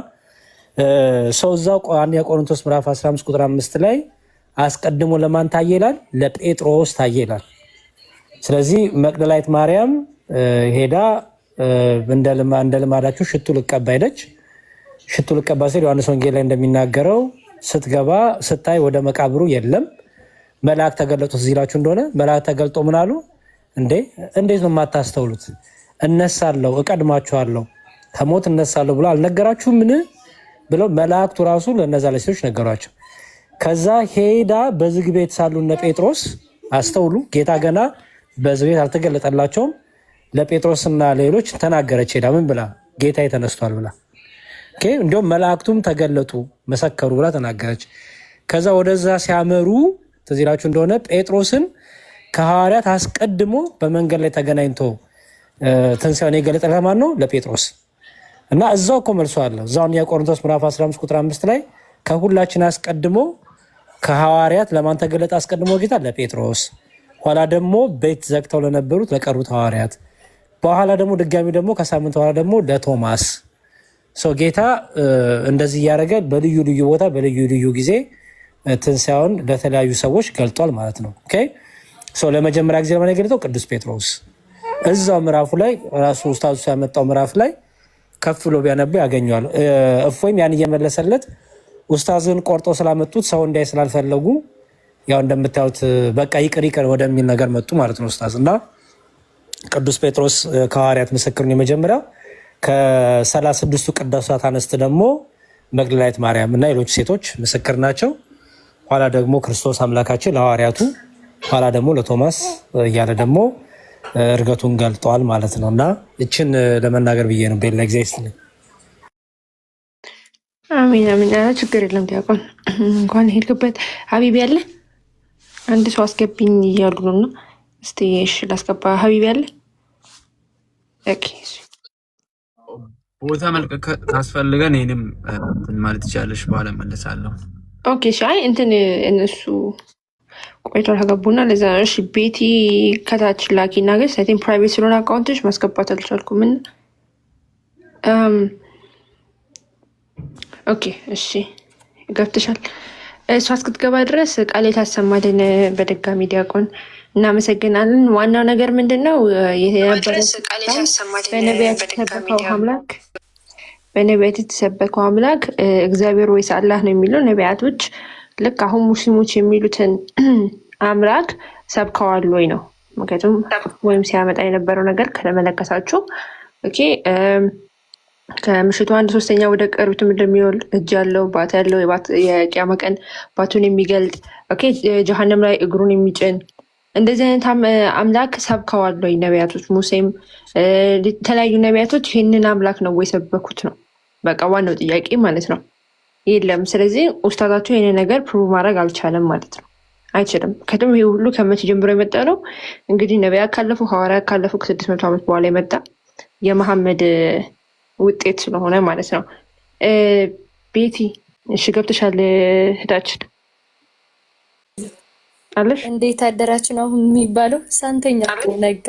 ሰው እዛው አንደኛ ቆሮንቶስ ምዕራፍ 15 ቁጥር 5 ላይ አስቀድሞ ለማን ታየ ይላል? ለጴጥሮስ ታየ ይላል። ስለዚህ መቅደላዊት ማርያም ሄዳ እንደ ልማዳችሁ ሽቱ ልቀባ ሄደች። ሽቱ ልቀባ ሲል ዮሐንስ ወንጌል ላይ እንደሚናገረው ስትገባ ስታይ ወደ መቃብሩ የለም። መልአክ ተገለጡ። እዚህ ይላችሁ እንደሆነ መልአክ ተገልጦ ምን አሉ? እንዴት ነው የማታስተውሉት? እነሳለሁ፣ እቀድማችኋለሁ፣ ከሞት እነሳለሁ ብሎ አልነገራችሁም? ምን ብለው መላእክቱ ራሱ ለነዛ ለሴቶች ነገሯቸው። ከዛ ሄዳ በዝግ ቤት ሳሉ እነ ጴጥሮስ አስተውሉ፣ ጌታ ገና በዝግ ቤት አልተገለጠላቸውም። ለጴጥሮስና ሌሎች ተናገረች። ሄዳ ምን ብላ? ጌታ ተነስቷል ብላ። እንዲሁም መላእክቱም ተገለጡ መሰከሩ ብላ ተናገረች። ከዛ ወደዛ ሲያመሩ ትዝ ይላችሁ እንደሆነ ጴጥሮስን ከሐዋርያት አስቀድሞ በመንገድ ላይ ተገናኝቶ ትንሣኤውን የገለጠለት ማን ነው? ለጴጥሮስ። እና እዛው እኮ መልሶ አለ። እዛው የቆሮንቶስ ምዕራፍ 15 ቁጥር 5 ላይ ከሁላችን አስቀድሞ ከሐዋርያት ለማን ተገለጠ? አስቀድሞ ጌታ ለጴጥሮስ፣ ኋላ ደግሞ ቤት ዘግተው ለነበሩት ለቀሩት ሐዋርያት፣ በኋላ ደግሞ ድጋሚ ደግሞ ከሳምንት በኋላ ደግሞ ለቶማስ። ጌታ እንደዚህ እያደረገ በልዩ ልዩ ቦታ በልዩ ልዩ ጊዜ ትንሣኤውን ለተለያዩ ሰዎች ገልጧል ማለት ነው። ለመጀመሪያ ጊዜ ለማን የገለጠው? ቅዱስ ጴጥሮስ። እዛው ምዕራፉ ላይ ራሱ ኡስታዙ ያመጣው ምዕራፍ ላይ ከፍ ብሎ ቢያነበው ያገኘዋል። እፎይም ያን እየመለሰለት ኡስታዝን ቆርጦ ስላመጡት ሰው እንዳይ ስላልፈለጉ ያው እንደምታዩት በቃ ይቅር ይቅር ወደሚል ነገር መጡ ማለት ነው ኡስታዝ። እና ቅዱስ ጴጥሮስ ከሐዋርያት ምስክሩን የመጀመሪያው ከ36ቱ ቅዱሳት አንስት ደግሞ መግደላዊት ማርያም እና ሌሎች ሴቶች ምስክር ናቸው። ኋላ ደግሞ ክርስቶስ አምላካችን ለሐዋርያቱ፣ ኋላ ደግሞ ለቶማስ እያለ ደግሞ እርገቱን ገልጠዋል ማለት ነው። እና እችን ለመናገር ብዬ ነው። ቤላ ጊዜ ይስጥልኝ። አሚን አሚን። ችግር የለም ዲያቆን፣ እንኳን ሄድክበት። ሀቢብ ያለ አንድ ሰው አስገቢኝ እያሉ ነው። እና እስቲ እሺ ላስገባ። ሀቢብ ያለ ቦታ መልቀቅ ካስፈልገን ይህንም ማለት ይቻለሽ፣ በኋላ መለሳለሁ። ኦኬ እሺ። አይ እንትን እነሱ ቆይቶ ከገቡና ለዛ እሺ። ቤቲ ከታች ላኪና ግን ሳይቲን ፕራይቬት ስለሆነ አካውንቶች ማስገባት አልቻልኩም። እና ኦኬ እሺ ገብተሻል። እሷ እስክትገባ ድረስ ቃል ታሰማልን በድጋሚ ዲያቆን። እናመሰግናለን። ዋናው ነገር ምንድን ነው? በነቢያት የተሰበከው አምላክ እግዚአብሔር ወይስ አላህ ነው የሚለው ነቢያቶች ልክ አሁን ሙስሊሞች የሚሉትን አምላክ ሰብከዋል ወይ ነው። ምክንያቱም ወይም ሲያመጣ የነበረው ነገር ከተመለከታችሁ ከምሽቱ 1/3 ወደ ቀሪቱም እንደሚወል እጅ ያለው ባት ያለው የቂያማ ቀን ባቱን የሚገልጥ ጀሃነም ላይ እግሩን የሚጭን እንደዚህ አይነት አምላክ ሰብከዋል ወይ ነቢያቶች? ሙሴም የተለያዩ ነቢያቶች ይህንን አምላክ ነው ወይ ሰበኩት ነው በቃ ዋናው ጥያቄ ማለት ነው። የለም። ስለዚህ ኡስታዛቸው ይህን ነገር ፕሩቭ ማድረግ አልቻለም ማለት ነው። አይችልም። ከደም ይሄ ሁሉ ከመቼ ጀምሮ የመጣ ነው? እንግዲህ ነቢያት ካለፉ ሐዋርያት ካለፉ ከ600 ዓመት በኋላ የመጣ የመሐመድ ውጤት ስለሆነ ማለት ነው። ቤቲ እሺ ገብተሻል? እህታችን አለሽ? እንዴት አደራችሁ ነው የሚባለው? ሳንተኛ ነጋ።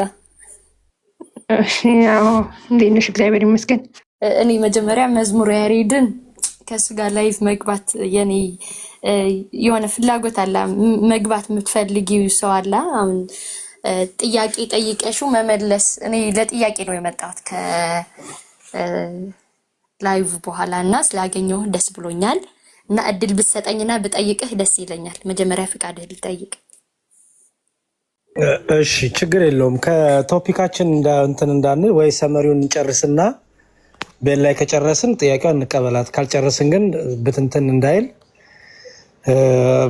እንዴት ነሽ? እግዚአብሔር ይመስገን። እኔ መጀመሪያ መዝሙር ያሬድን ከሱ ጋር ላይቭ መግባት የኔ የሆነ ፍላጎት አለ። መግባት የምትፈልጊው ሰው አለ? አሁን ጥያቄ ጠይቀሽው መመለስ። እኔ ለጥያቄ ነው የመጣሁት ከላይቭ በኋላ እና ስላገኘሁ ደስ ብሎኛል እና እድል ብትሰጠኝና ብጠይቅህ ደስ ይለኛል። መጀመሪያ ፍቃድህ ልጠይቅ። እሺ ችግር የለውም። ከቶፒካችን እንትን እንዳንል ወይ ሰመሪውን እንጨርስና ቤል ላይ ከጨረስን ጥያቄውን እንቀበላት፣ ካልጨረስን ግን ብትንትን እንዳይል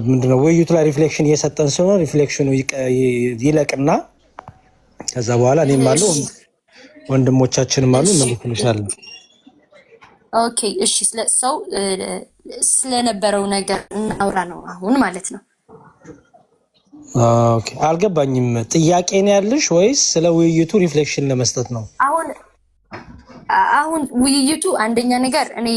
ምንድነው ውይይቱ ላይ ሪፍሌክሽን እየሰጠን ሲሆን ሪፍሌክሽኑ ይለቅና ከዛ በኋላ እኔም አሉ ወንድሞቻችንም አሉ እንልክልሻለን። ኦኬ እሺ። ሰው ስለነበረው ነገር እናውራ ነው አሁን ማለት ነው። ኦኬ አልገባኝም። ጥያቄ ነው ያለሽ ወይስ ስለ ውይይቱ ሪፍሌክሽን ለመስጠት ነው? አሁን ውይይቱ አንደኛ ነገር እኔ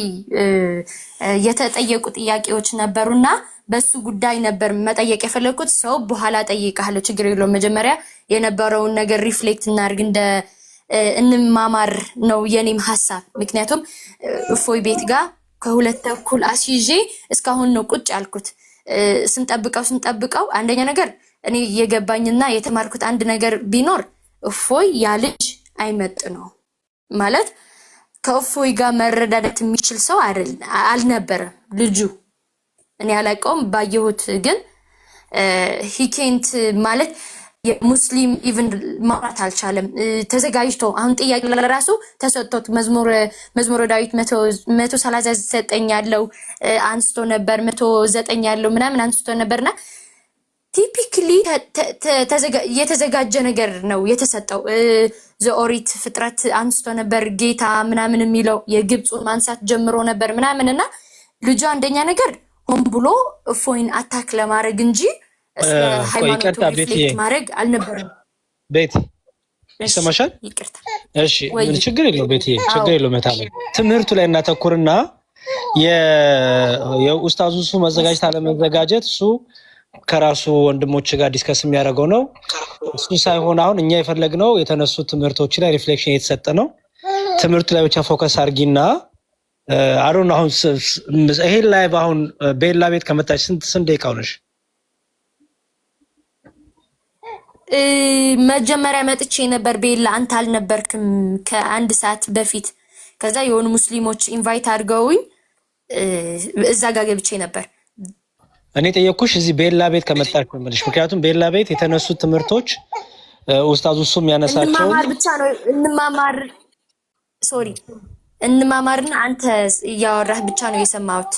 የተጠየቁ ጥያቄዎች ነበሩና በሱ ጉዳይ ነበር መጠየቅ የፈለኩት። ሰው በኋላ ጠይቃለሁ፣ ችግር የለውም። መጀመሪያ የነበረውን ነገር ሪፍሌክት እናድርግ፣ እንደ እንማማር ነው የኔም ሐሳብ። ምክንያቱም እፎይ ቤት ጋር ከሁለት ተኩል አስይዤ እስካሁን ነው ቁጭ ያልኩት። ስንጠብቀው አንደኛ ነገር እኔ የገባኝና የተማርኩት አንድ ነገር ቢኖር እፎይ ያ ልጅ አይመጥ ነው ማለት ከእፎይ ጋር መረዳዳት የሚችል ሰው አልነበረም ልጁ። እኔ አላውቀውም፣ ባየሁት ግን ሂኬንት ማለት የሙስሊም ኢቭን ማውራት አልቻለም። ተዘጋጅቶ አሁን ጥያቄ ለራሱ ተሰጥቶት መዝሙረ ዳዊት 139 ያለው አንስቶ ነበር፣ 109 ያለው ምናምን አንስቶ ነበርና ቲፒክሊ የተዘጋጀ ነገር ነው የተሰጠው። ዘኦሪት ፍጥረት አንስቶ ነበር ጌታ ምናምን የሚለው የግብፁን ማንሳት ጀምሮ ነበር ምናምንና ልጁ አንደኛ ነገር ሆን ብሎ እፎይን አታክ ለማድረግ እንጂ ሃይማኖቱ ሪፍሌክት ማድረግ አልነበረም። ቤት ይሰማሻል? ይቅርታ። እሺ ችግር የለው ቤት ችግር የለው። መታለ ትምህርቱ ላይ እናተኩርና የኡስታዙ እሱ መዘጋጀት አለመዘጋጀት እሱ ከራሱ ወንድሞች ጋር ዲስከስ የሚያደርገው ነው። እሱ ሳይሆን አሁን እኛ የፈለግነው የተነሱ ትምህርቶች ላይ ሪፍሌክሽን የተሰጠ ነው። ትምህርቱ ላይ ብቻ ፎከስ አድርጊና አሁን ይሄን ላይ አሁን ቤላ ቤት ከመጣች ስንት ደቂቃ ሆነሽ? መጀመሪያ መጥቼ ነበር ቤላ፣ አንተ አልነበርክም ከአንድ ሰዓት በፊት። ከዛ የሆኑ ሙስሊሞች ኢንቫይት አድርገውኝ እዛ ጋር ገብቼ ነበር። እኔ ጠየቅኩሽ እዚህ ቤላ ቤት ከመጣች መልሽ። ምክንያቱም ቤላ ቤት የተነሱት ትምህርቶች ኡስታዙ እሱም ያነሳቸው እንማማር ብቻ ነው እንማማርና አንተ እያወራህ ብቻ ነው የሰማሁት።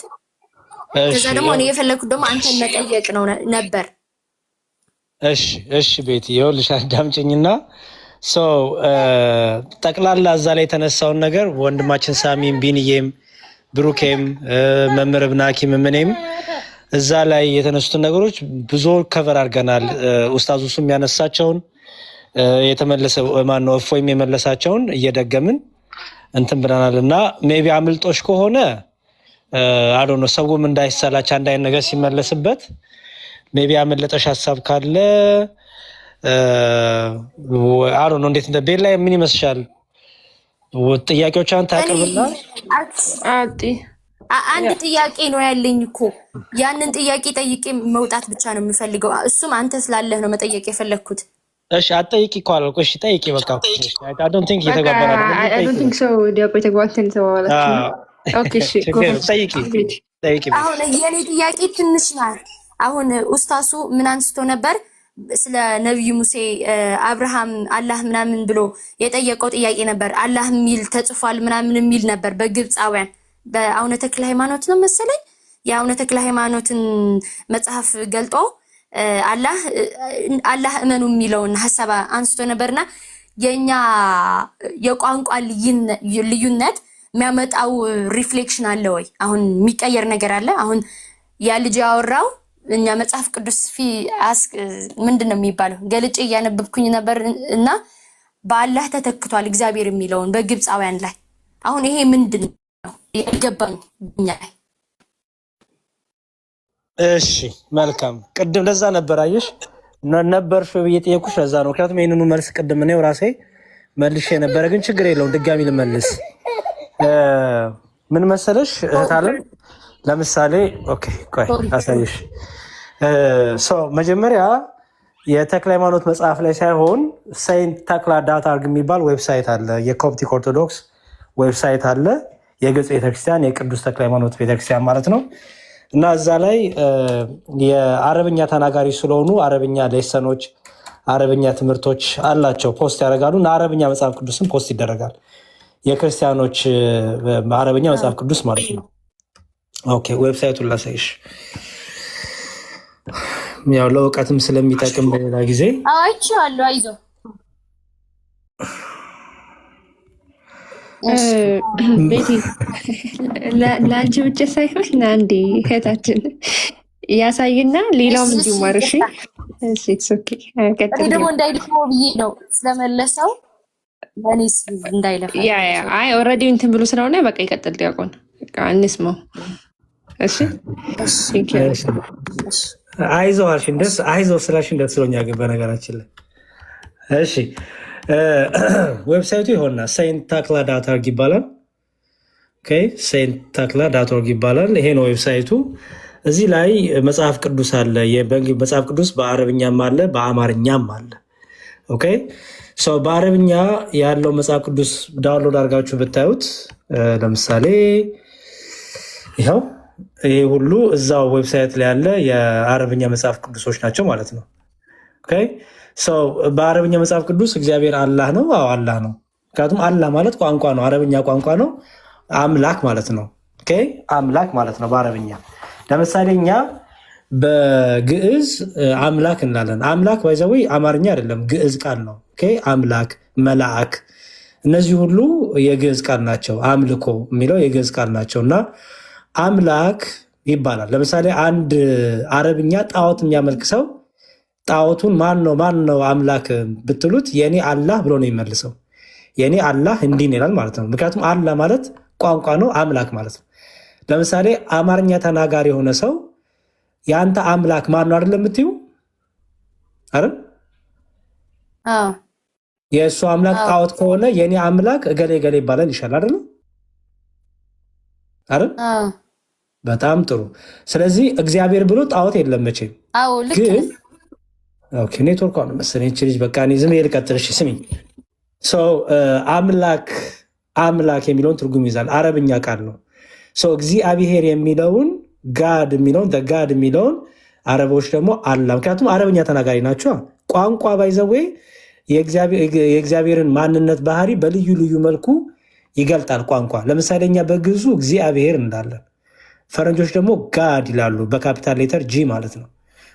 ከዛ ደግሞ እኔ የፈለኩት ደግሞ አንተን መጠየቅ ነው ነበር። እሺ ቤት ይኸውልሽ አዳምጪኝና ጠቅላላ እዛ ላይ የተነሳውን ነገር ወንድማችን ሳሚም ቢንዬም ብሩኬም መምህር ብን ሐኪም ምንም እዛ ላይ የተነሱትን ነገሮች ብዙ ከቨር አድርገናል። ኡስታዙ እሱም ያነሳቸውን የተመለሰ ማን ነው እፎይም የመለሳቸውን እየደገምን እንትን ብለናል እና ሜቢ አምልጦሽ ከሆነ አዶ ነው ሰውም እንዳይሰላች አንድ አይነት ነገር ሲመለስበት ሜቢ አመለጠሽ ሀሳብ ካለ አዶ ነው። እንዴት እንደ ቤላ ምን ይመስልሻል? ጥያቄዎቿን ታቀርብና አንድ ጥያቄ ነው ያለኝ እኮ ያንን ጥያቄ ጠይቄ መውጣት ብቻ ነው የምፈልገው። እሱም አንተ ስላለህ ነው መጠየቅ የፈለግኩት። እሺ አትጠይቂ እኮ አልኩ። እሺ ጠይቂ በቃ። I don't think የተጋባራ ነው። I don't think so ዲያቆ የተግባባን ተባባላችሁ። ኦኬ እሺ ጠይቂ። አሁን የኔ ጥያቄ ትንሽ ናት። አሁን ኡስታሱ ምን አንስቶ ነበር ስለ ነብዩ ሙሴ አብርሃም አላህ ምናምን ብሎ የጠየቀው ጥያቄ ነበር። አላህ የሚል ተጽፏል ምናምን የሚል ነበር በግብፃውያን በአቡነ ተክለ ሃይማኖት ነው መሰለኝ። የአቡነ ተክለ ሃይማኖትን መጽሐፍ ገልጦ አላህ እመኑ የሚለውን ሐሳብ አንስቶ ነበርና የኛ የቋንቋ ልዩነት የሚያመጣው ሪፍሌክሽን አለ ወይ? አሁን የሚቀየር ነገር አለ? አሁን ያ ልጅ ያወራው እኛ መጽሐፍ ቅዱስ ምንድነው የሚባለው ገልጬ እያነበብኩኝ ነበር እና በአላህ ተተክቷል እግዚአብሔር የሚለውን በግብፃውያን ላይ። አሁን ይሄ ምንድን ነው ይገባኝ ላይ? እሺ መልካም። ቅድም ለዛ ነበር አየሽ ነበርሽ ብዬ ጠየኩሽ። ለዛ ነው ምክንያቱም ይሄንኑ መልስ ቅድም እኔው ራሴ መልሼ ነበረ፣ ግን ችግር የለውም ድጋሚ ልመልስ። ምን መሰለሽ እህት አለም ለምሳሌ ኦኬ ቆይ አሳይሽ መጀመሪያ የተክለ ሃይማኖት መጽሐፍ ላይ ሳይሆን ሴንት ተክላ ዳት ኦርግ የሚባል ዌብሳይት አለ። የኮፕቲክ ኦርቶዶክስ ዌብሳይት አለ። የግብፅ ቤተክርስቲያን የቅዱስ ተክለ ሃይማኖት ቤተክርስቲያን ማለት ነው። እና እዛ ላይ የአረብኛ ተናጋሪ ስለሆኑ አረብኛ ሌሰኖች፣ አረብኛ ትምህርቶች አላቸው ፖስት ያደርጋሉ። እና አረብኛ መጽሐፍ ቅዱስም ፖስት ይደረጋል። የክርስቲያኖች አረብኛ መጽሐፍ ቅዱስ ማለት ነው። ኦኬ ዌብሳይቱን ላሳይሽ፣ ያው ለእውቀትም ስለሚጠቅም በሌላ ጊዜ አይቼዋለሁ። አይዞህ ቤቲ ለአንቺ ብቻ ሳይሆን አንዴ እህታችን ያሳይና ሌላውም እንዲማር። እሺ እኔ ደግሞ እንዳይደክመው ብዬ ነው ስለመለሰው ለእኔስ እንዳይለፋ። አይ ኦልሬዲ እንትን ብሎ ስለሆነ በቃ ይቀጥል። ዲያቆን እንስማው። እሺ አይዞህ አልሽኝ፣ ደስ አይዞህ ስላልሽኝ ደስ ብሎኛል። ግን በነገራችን ላይ እሺ ዌብሳይቱ ይሆንና ሴንት ተክላ ዳት ኦርግ ይባላል። ሴንት ተክላ ዳት ኦርግ ይባላል። ይሄ ነው ዌብሳይቱ። እዚህ ላይ መጽሐፍ ቅዱስ አለ። መጽሐፍ ቅዱስ በአረብኛም አለ በአማርኛም አለ። ኦኬ በአረብኛ ያለው መጽሐፍ ቅዱስ ዳውንሎድ አድርጋችሁ ብታዩት ለምሳሌ ይኸው ይሄ ሁሉ እዛው ዌብሳይት ላይ ያለ የአረብኛ መጽሐፍ ቅዱሶች ናቸው ማለት ነው። በአረብኛ መጽሐፍ ቅዱስ እግዚአብሔር አላህ ነው። አዎ አላህ ነው። ምክንያቱም አላህ ማለት ቋንቋ ነው፣ አረብኛ ቋንቋ ነው። አምላክ ማለት ነው። አምላክ ማለት ነው በአረብኛ። ለምሳሌ እኛ በግዕዝ አምላክ እንላለን። አምላክ ባይዘዊ አማርኛ አይደለም፣ ግዕዝ ቃል ነው። አምላክ፣ መልአክ፣ እነዚህ ሁሉ የግዕዝ ቃል ናቸው። አምልኮ የሚለው የግዕዝ ቃል ናቸው እና አምላክ ይባላል። ለምሳሌ አንድ አረብኛ ጣዖት የሚያመልክ ሰው ጣዖቱን ማን ነው አምላክ ብትሉት የኔ አላህ ብሎ ነው የሚመልሰው። የኔ አላህ እንዲህ ይላል ማለት ነው። ምክንያቱም አላህ ማለት ቋንቋ ነው፣ አምላክ ማለት ነው። ለምሳሌ አማርኛ ተናጋሪ የሆነ ሰው የአንተ አምላክ ማን ነው አይደለም የምትዩ አይደል? የእሱ አምላክ ጣዖት ከሆነ የኔ አምላክ እገሌ እገሌ ይባላል ይሻል አይደል? በጣም ጥሩ። ስለዚህ እግዚአብሔር ብሎ ጣዖት የለም መቼም። ግን ኔትወርክ ነው መሰለኝ ይህች ልጅ። በቃ ዝም ልቀጥል። እሺ ስሚ፣ አምላክ የሚለውን ትርጉም ይዛል። አረብኛ ቃል ነው። እግዚአብሔር የሚለውን ጋድ የሚለውን አረቦች ደግሞ አላ፣ ምክንያቱም አረብኛ ተናጋሪ ናቸው። ቋንቋ ባይዘዌ የእግዚአብሔርን ማንነት ባህሪ በልዩ ልዩ መልኩ ይገልጣል ቋንቋ። ለምሳሌ እኛ በግዙ እግዚአብሔር እንዳለን፣ ፈረንጆች ደግሞ ጋድ ይላሉ በካፒታል ሌተር ጂ ማለት ነው።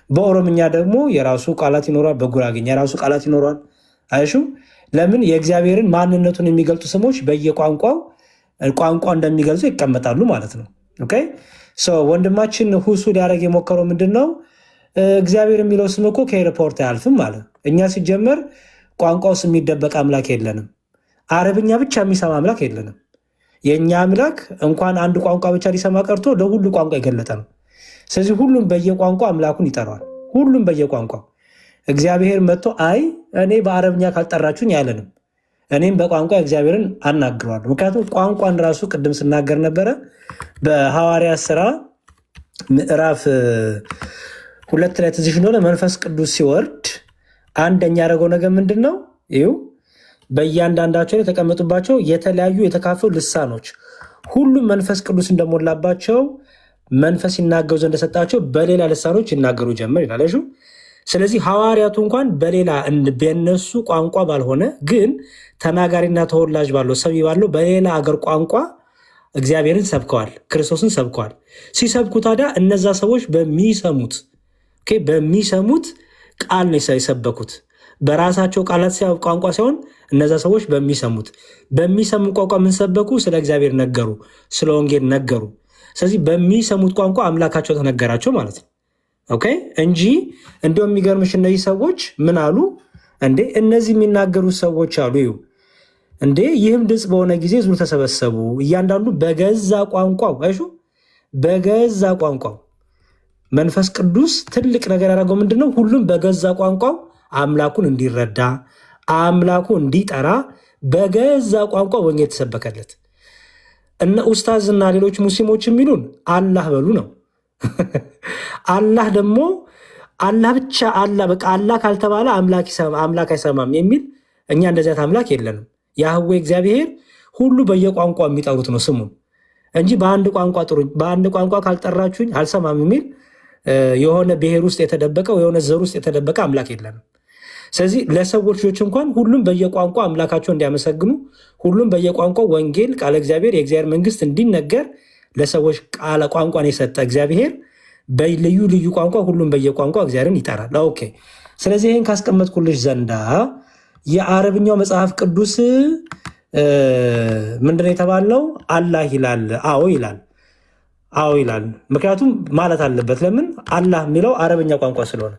በኦሮምኛ ደግሞ የራሱ ቃላት ይኖራል፣ በጉራግኛ የራሱ ቃላት ይኖራል። አይሹ ለምን የእግዚአብሔርን ማንነቱን የሚገልጡ ስሞች በየቋንቋው ቋንቋ እንደሚገልጹ ይቀመጣሉ ማለት ነው። ወንድማችን ሁሱ ሊያደርግ የሞከረው ምንድን ነው? እግዚአብሔር የሚለው ስም እኮ ከኤርፖርት አያልፍም ማለት። እኛ ሲጀመር ቋንቋ ውስጥ የሚደበቅ አምላክ የለንም። አረብኛ ብቻ የሚሰማ አምላክ የለንም። የእኛ አምላክ እንኳን አንድ ቋንቋ ብቻ ሊሰማ ቀርቶ ለሁሉ ቋንቋ የገለጠ ነው። ስለዚህ ሁሉም በየቋንቋ አምላኩን ይጠራዋል። ሁሉም በየቋንቋው እግዚአብሔር መጥቶ አይ እኔ በአረብኛ ካልጠራችሁኝ ያለንም እኔም በቋንቋ እግዚአብሔርን አናግረዋለሁ። ምክንያቱም ቋንቋን ራሱ ቅድም ስናገር ነበረ በሐዋርያት ሥራ ምዕራፍ 2 ላይ ትዝሽ እንደሆነ መንፈስ ቅዱስ ሲወርድ አንደኛ ያደረገው ነገር ምንድን ነው? ይኸው በእያንዳንዳቸው ላይ የተቀመጡባቸው የተለያዩ የተካፈሉ ልሳኖች ሁሉም መንፈስ ቅዱስ እንደሞላባቸው መንፈስ ይናገሩ ዘንድ እንደሰጣቸው በሌላ ልሳኖች ይናገሩ ጀመር ይላል። ስለዚህ ሐዋርያቱ እንኳን በሌላ በነሱ ቋንቋ ባልሆነ ግን ተናጋሪና ተወላጅ ባለው ሰሚ ባለው በሌላ አገር ቋንቋ እግዚአብሔርን ሰብከዋል፣ ክርስቶስን ሰብከዋል። ሲሰብኩ ታዲያ እነዛ ሰዎች በሚሰሙት ቃል ነው የሰበኩት። በራሳቸው ቃላት ቋንቋ ሳይሆን እነዛ ሰዎች በሚሰሙ ቋንቋ ምን ሰበኩ? ስለ እግዚአብሔር ነገሩ፣ ስለ ወንጌል ነገሩ። ስለዚህ በሚሰሙት ቋንቋ አምላካቸው ተነገራቸው ማለት ነው። እንጂ እንዲሁም የሚገርምሽ እነዚህ ሰዎች ምን አሉ እንዴ? እነዚህ የሚናገሩ ሰዎች አሉ እንዴ ይህም ድምፅ በሆነ ጊዜ ህዝቡ ተሰበሰቡ፣ እያንዳንዱ በገዛ ቋንቋው። በገዛ ቋንቋው መንፈስ ቅዱስ ትልቅ ነገር ያደረገው ምንድነው? ሁሉም በገዛ ቋንቋው አምላኩን እንዲረዳ አምላኩ እንዲጠራ በገዛ ቋንቋ ወንጌል የተሰበከለት። እነ ኡስታዝና ሌሎች ሙስሊሞች የሚሉን አላህ በሉ ነው። አላህ ደግሞ አላህ ብቻ አላህ በቃ አላህ ካልተባለ አምላክ አይሰማም የሚል እኛ እንደዚህ አይነት አምላክ የለንም። ያህዌ እግዚአብሔር ሁሉ በየቋንቋ የሚጠሩት ነው ስሙን እንጂ በአንድ ቋንቋ ጥሩኝ፣ በአንድ ቋንቋ ካልጠራችሁኝ አልሰማም የሚል የሆነ ብሔር ውስጥ የተደበቀ የሆነ ዘር ውስጥ የተደበቀ አምላክ የለንም። ስለዚህ ለሰዎች ልጆች እንኳን ሁሉም በየቋንቋ አምላካቸው እንዲያመሰግኑ፣ ሁሉም በየቋንቋ ወንጌል ቃለ እግዚአብሔር የእግዚአብሔር መንግስት እንዲነገር ለሰዎች ቃለ ቋንቋን የሰጠ እግዚአብሔር በልዩ ልዩ ቋንቋ ሁሉም በየቋንቋ እግዚአብሔርን ይጠራል። ኦኬ። ስለዚህ ይህን ካስቀመጥኩልሽ ዘንዳ የአረብኛው መጽሐፍ ቅዱስ ምንድነው የተባለው? አላህ ይላል። አዎ ይላል። አዎ ይላል። ምክንያቱም ማለት አለበት። ለምን? አላህ የሚለው አረብኛ ቋንቋ ስለሆነ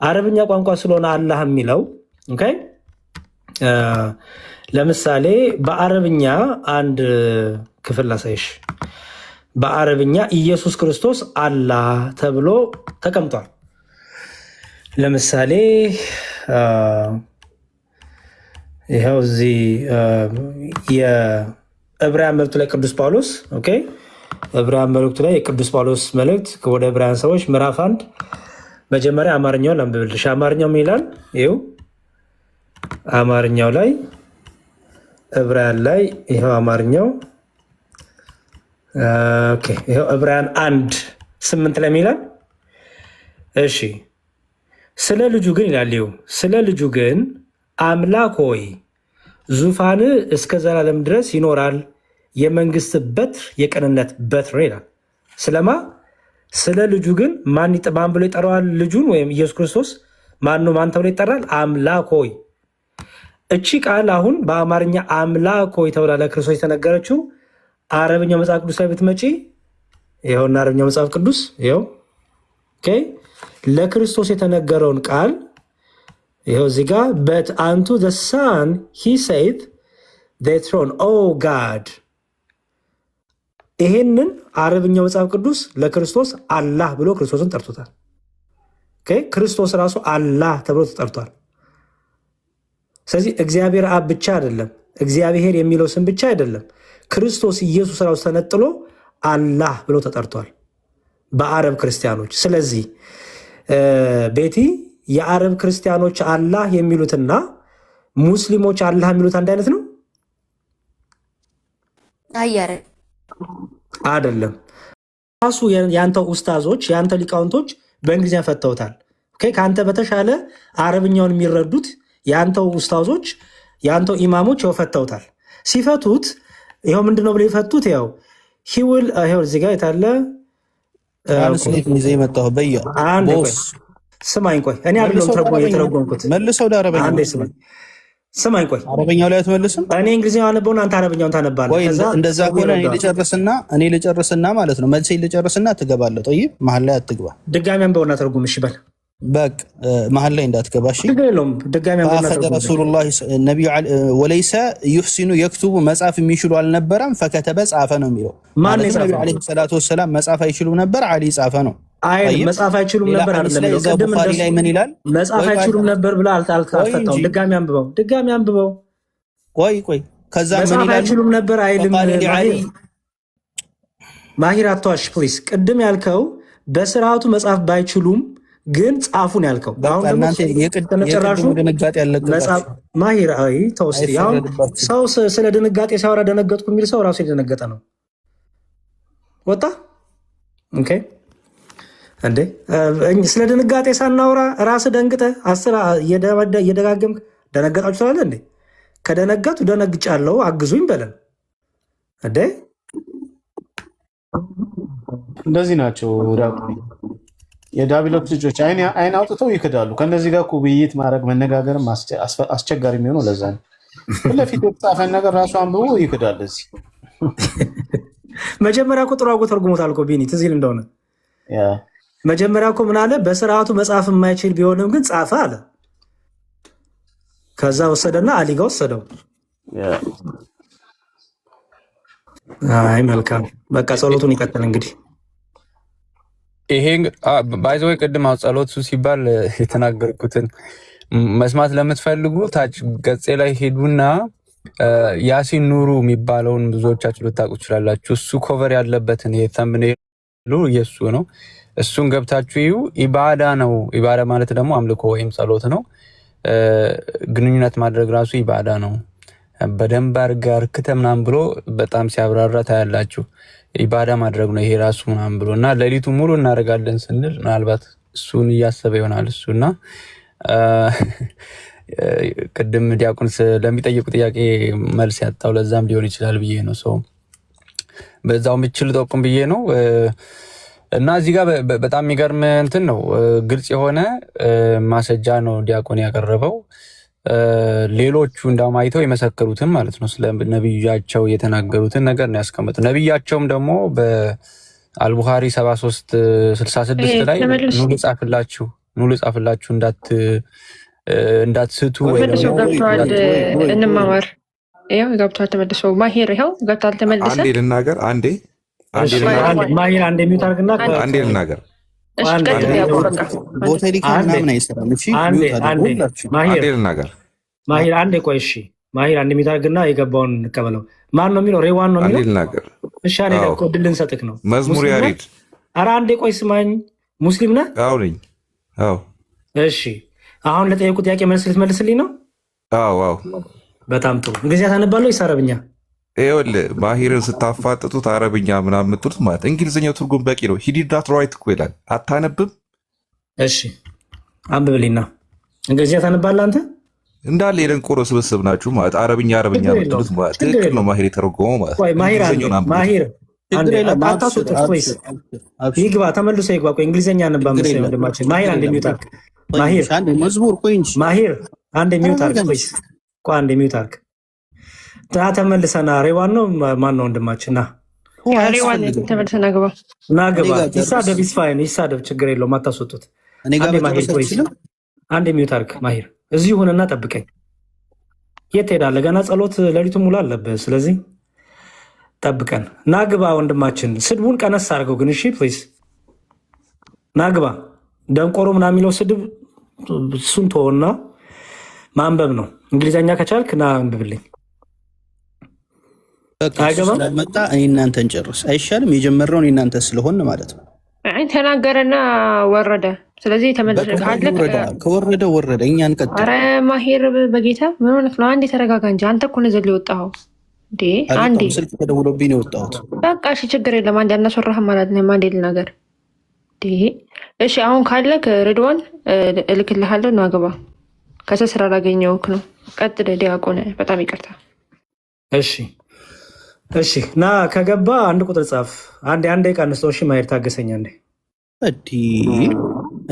አረብኛ ቋንቋ ስለሆነ አላህ የሚለው ኦኬ። ለምሳሌ በአረብኛ አንድ ክፍል ላሳይሽ። በአረብኛ ኢየሱስ ክርስቶስ አላህ ተብሎ ተቀምጧል። ለምሳሌ ይኸው እዚህ የዕብራውያን መልእክቱ ላይ ቅዱስ ጳውሎስ ኦኬ፣ ዕብራውያን መልእክቱ ላይ የቅዱስ ጳውሎስ መልእክት ወደ ዕብራውያን ሰዎች ምዕራፍ 1 መጀመሪያ አማርኛውን ላንብብልሽ። አማርኛው ምን ይላል? ይኸው አማርኛው ላይ ዕብራውያን ላይ ይኸው አማርኛው ኦኬ፣ ይኸው ዕብራውያን 1:8 ላይ ይላል። እሺ ስለ ልጁ ግን ይላል። ይኸው ስለ ልጁ ግን አምላክ ሆይ ዙፋን እስከ ዘላለም ድረስ ይኖራል፣ የመንግስት በትር የቅንነት በትር ይላል። ስለማ ስለ ልጁ ግን ማን ብሎ ይጠራዋል? ልጁን ወይም ኢየሱስ ክርስቶስ ማን ተብሎ ይጠራል? አምላክ ሆይ። እቺ ቃል አሁን በአማርኛ አምላክ ሆይ ተብላ ለክርስቶስ የተነገረችው አረብኛው መጽሐፍ ቅዱስ ላይ ብትመጪ ይኸውና አረብኛው መጽሐፍ ቅዱስ ይኸው ለክርስቶስ የተነገረውን ቃል ይኸው እዚህ ጋር በት አንቱ ዘ ሳን ሂ ሴድ ዘ ትሮን ኦ ጋድ። ይሄንን አረብኛው መጽሐፍ ቅዱስ ለክርስቶስ አላህ ብሎ ክርስቶስን ጠርቶታል። ክርስቶስ ራሱ አላህ ተብሎ ተጠርቷል። ስለዚህ እግዚአብሔር አብ ብቻ አይደለም፣ እግዚአብሔር የሚለው ስም ብቻ አይደለም፣ ክርስቶስ ኢየሱስ ራሱ ተነጥሎ አላህ ብሎ ተጠርቷል በአረብ ክርስቲያኖች። ስለዚህ ቤቲ የአረብ ክርስቲያኖች አላህ የሚሉትና ሙስሊሞች አላህ የሚሉት አንድ አይነት ነው አይደለም። ራሱ የአንተው ኡስታዞች የአንተ ሊቃውንቶች በእንግሊዝኛ ፈተውታል። ከአንተ በተሻለ አረብኛውን የሚረዱት የአንተው ኡስታዞች የአንተው ኢማሞች ይኸው ፈተውታል። ሲፈቱት ይኸው ምንድነው ብለው የፈቱት? ያው ሂውል ይኸው እዚህ ጋር የታለ ስማኝ ቆይ፣ እኔ አይደለም የተረጎምኩት መልሰው ለአረበኛ ስማኝ ቆይ፣ አረበኛው ላይ አትመልስም? እኔ እንግሊዝኛው አነበውና አንተ አረበኛውን ታነባለህ። እንደዛ ከሆነ እኔ ልጨርስና ማለት ነው መልሴ ልጨርስና ትገባለህ። ጠይብ መሀል ላይ አትግባ። ድጋሚ አንበውና ተርጉም። እሺ በል በቃ መሀል ላይ እንዳትገባ። እሺ ድጋሚ አንበውና ተርጉም። ረሱሉላህ ነብዩ ወለይሰ ይህሲኑ የክቱቡ መጻፍ የሚችሉ አልነበረም፣ ፈከተበ ጻፈ ነው የሚለው። ማን ነው ነብዩ አለይሂ ሰላቱ ወሰላም መጻፍ አይችሉም ነበር፣ አሊ ጻፈ ነው። አይ መጻፍ አይችሉም ነበር አይደለም። ቅድም ቡኻሪ ላይ ምን ይላል? መጻፍ አይችሉም ነበር ብለህ አልፈታው። ድጋሚ አንብበው። ቆይ ከዛ ምን ይላል? መጻፍ አይችሉም ነበር አይልም። ማሂር አትዋሽ ፕሊስ። ቅድም ያልከው በስርዓቱ መጻፍ ባይችሉም ግን ጻፉን ያልከው። አሁን ደግሞ ተጨራሹ ድንጋጤ ያለበት ማሂር አይ ተውስቲ። አሁን ሰው ስለ ድንጋጤ ሲያወራ ደነገጥኩ የሚል ሰው ራሱ የደነገጠ ነው። ወጣ ኦኬ እንዴ ስለ ድንጋጤ ሳናወራ ራስ ደንግጠ እየደጋገምክ ደነገጣችሁ ትላለህ እንዴ? ከደነገጡ ደነግጫለሁ አግዙኝ በለን እንዴ። እንደዚህ ናቸው የዳቢሎስ ልጆች፣ አይን አውጥተው ይክዳሉ። ከነዚህ ጋር ውይይት ማድረግ መነጋገርም አስቸጋሪ የሚሆነው ለዛ ነው። ለፊት የተጻፈን ነገር ራሱ አንብቦ ይክዳል። እዚህ መጀመሪያ እኮ ጥሩ አድርጎ ተርጉሞታል እኮ ቢኒ ትዝ ይል እንደሆነ መጀመሪያ እኮ ምን አለ? በስርዓቱ መጻፍ የማይችል ቢሆንም ግን ጻፈ አለ። ከዛ ወሰደና አሊ ጋ ወሰደው። አይ መልካም በቃ ጸሎቱን ይቀጥል እንግዲህ። ይሄ ባይዘው ቅድም ጸሎቱ ሲባል የተናገርኩትን መስማት ለምትፈልጉ ታች ገጼ ላይ ሄዱና ያሲን ኑሩ የሚባለውን ብዙዎቻችሁ ልታውቁ ትችላላችሁ። እሱ ኮቨር ያለበትን ተምኔሉ የሱ ነው። እሱን ገብታችሁ ይዩ። ኢባዳ ነው። ኢባዳ ማለት ደግሞ አምልኮ ወይም ጸሎት ነው። ግንኙነት ማድረግ ራሱ ኢባዳ ነው። በደንብ አድርገህ አርክተህ ምናምን ብሎ በጣም ሲያብራራ ታያላችሁ። ኢባዳ ማድረግ ነው ይሄ ራሱ ምናምን ብሎ እና ሌሊቱ ሙሉ እናደርጋለን ስንል ምናልባት እሱን እያሰበ ይሆናል እሱና ቅድም ዲያቆን ለሚጠይቁ ጥያቄ መልስ ያጣው ለዛም ሊሆን ይችላል ብዬ ነው። ሰው በዛው ምችል ጠቁም ብዬ ነው። እና እዚህ ጋር በጣም የሚገርም እንትን ነው፣ ግልጽ የሆነ ማስረጃ ነው ዲያቆን ያቀረበው። ሌሎቹ እንዳውም አይተው የመሰከሩትን ማለት ነው ስለ ነብያቸው የተናገሩትን ነገር ነው ያስቀመጡት። ነብያቸውም ደግሞ በአልቡኻሪ 7366 ላይ ኑ ልጻፍላችሁ እንዳትስቱ ወይ ደግሞ እንማማር። ይኸው ገብቷል ተመልሶ። ማሂር ይኸው ገብቷል ተመልሶ። አንዴ ልናገር ማሂር አንዴ ሚውት አድርግና አንዴ ልናገር። ቦታ ሊካ ምናምን አይሰራም። እሺ አንዴ ልናገር። ማሂር አንዴ ቆይ። እሺ ማሂር አንዴ ሚውት አድርግና የገባውን እንቀበለው። ማን ነው የሚለው? ሬዋን ነው የሚለው። አንዴ ልናገር። እሺ አንዴ እኮ ድል ልንሰጥክ ነው። መዝሙር ያሬድ። ኧረ አንዴ ቆይ ስማኝ። ሙስሊም ነህ? አዎ ነኝ። አዎ እሺ አሁን ለጠየቁ ጥያቄ መልስ ልትመልስልኝ ነው? አዎ አዎ። በጣም ጥሩ። እንግሊዝኛ ታነባለህ ወይስ አረብኛ? ይኸውልህ ማሂርን ስታፋጥጡት አረብኛ ምናምን የምትሉት ማለት እንግሊዝኛው ትርጉም በቂ ነው። ሂ ዲድ ናት ራይት እኮ ይላል። አታነብም? እሺ አንብብልኝና። እንግሊዝኛ ታነባለህ አንተ? እንዳለ የደንቆሮ ስብስብ ናችሁ ማለት አረብኛ የምትሉት ማለት ትክክል ነው። ማሂር የተረጎመው ማለት ማሂር ይግባ ተመልሶ ይግባ። ቆይ እንግሊዝኛ አነባ መሰለኝ ወንድማችን። ማሂር አንድ ሚውት አድርግ። ማሂር አንድ ሚውት አድርግ። ቆይ አንድ ሚውት አድርግ። ተመልሰና ሬዋን ነው ማን ነው ወንድማችን? ተመልሰና ግባ ና ግባ። ይሳደብ ይስፋይን ይሳደብ፣ ችግር የለውም አታስወጡት። አንድ ሚውት አድርግ ማሂር። እዚሁ ሁንና ጠብቀኝ። የት ሄዳለህ? ገና ጸሎት ሌሊቱ ሙሉ አለብህ። ስለዚህ ጠብቀን ናግባ ወንድማችን። ስድቡን ቀነስ አድርገው ግን እሺ ፕሊዝ ናግባ። ደንቆሮ ምናምን የሚለው ስድብ እሱን ተወና ማንበብ ነው። እንግሊዝኛ ከቻልክ ና አንብብልኝ። መጣ እኔ እናንተን ጨርስ አይሻልም? የጀመርነውን እናንተ ስለሆን ማለት ነው። ተናገረና ወረደ። ስለዚህ ከወረደ ወረደ፣ እኛ እንቀጥል። ኧረ ማሂር በጌታ ምን ሆነህ ነው? አንዴ ተረጋጋ እንጂ አንተ እኮ ነው ዘል የወጣኸው። አንዴ ስልክ ተደውሎብኝ ነው የወጣሁት። በቃ እሺ ችግር የለም። አንዴ አናስወራህም ማለት ነው። አንዴ ልናገር። እሺ አሁን ካለክ ሬድዋን እልክልሃለሁ። ና ግባ። ከሰ ስራ ላገኘውክ ነው። ቀጥል ዲያቆን። በጣም ይቅርታ። እሺ ና ከገባ አንድ ቁጥር ጻፍ። አንዴ ቀንስ። እሺ ማሂር ታገሰኛ እንዴ።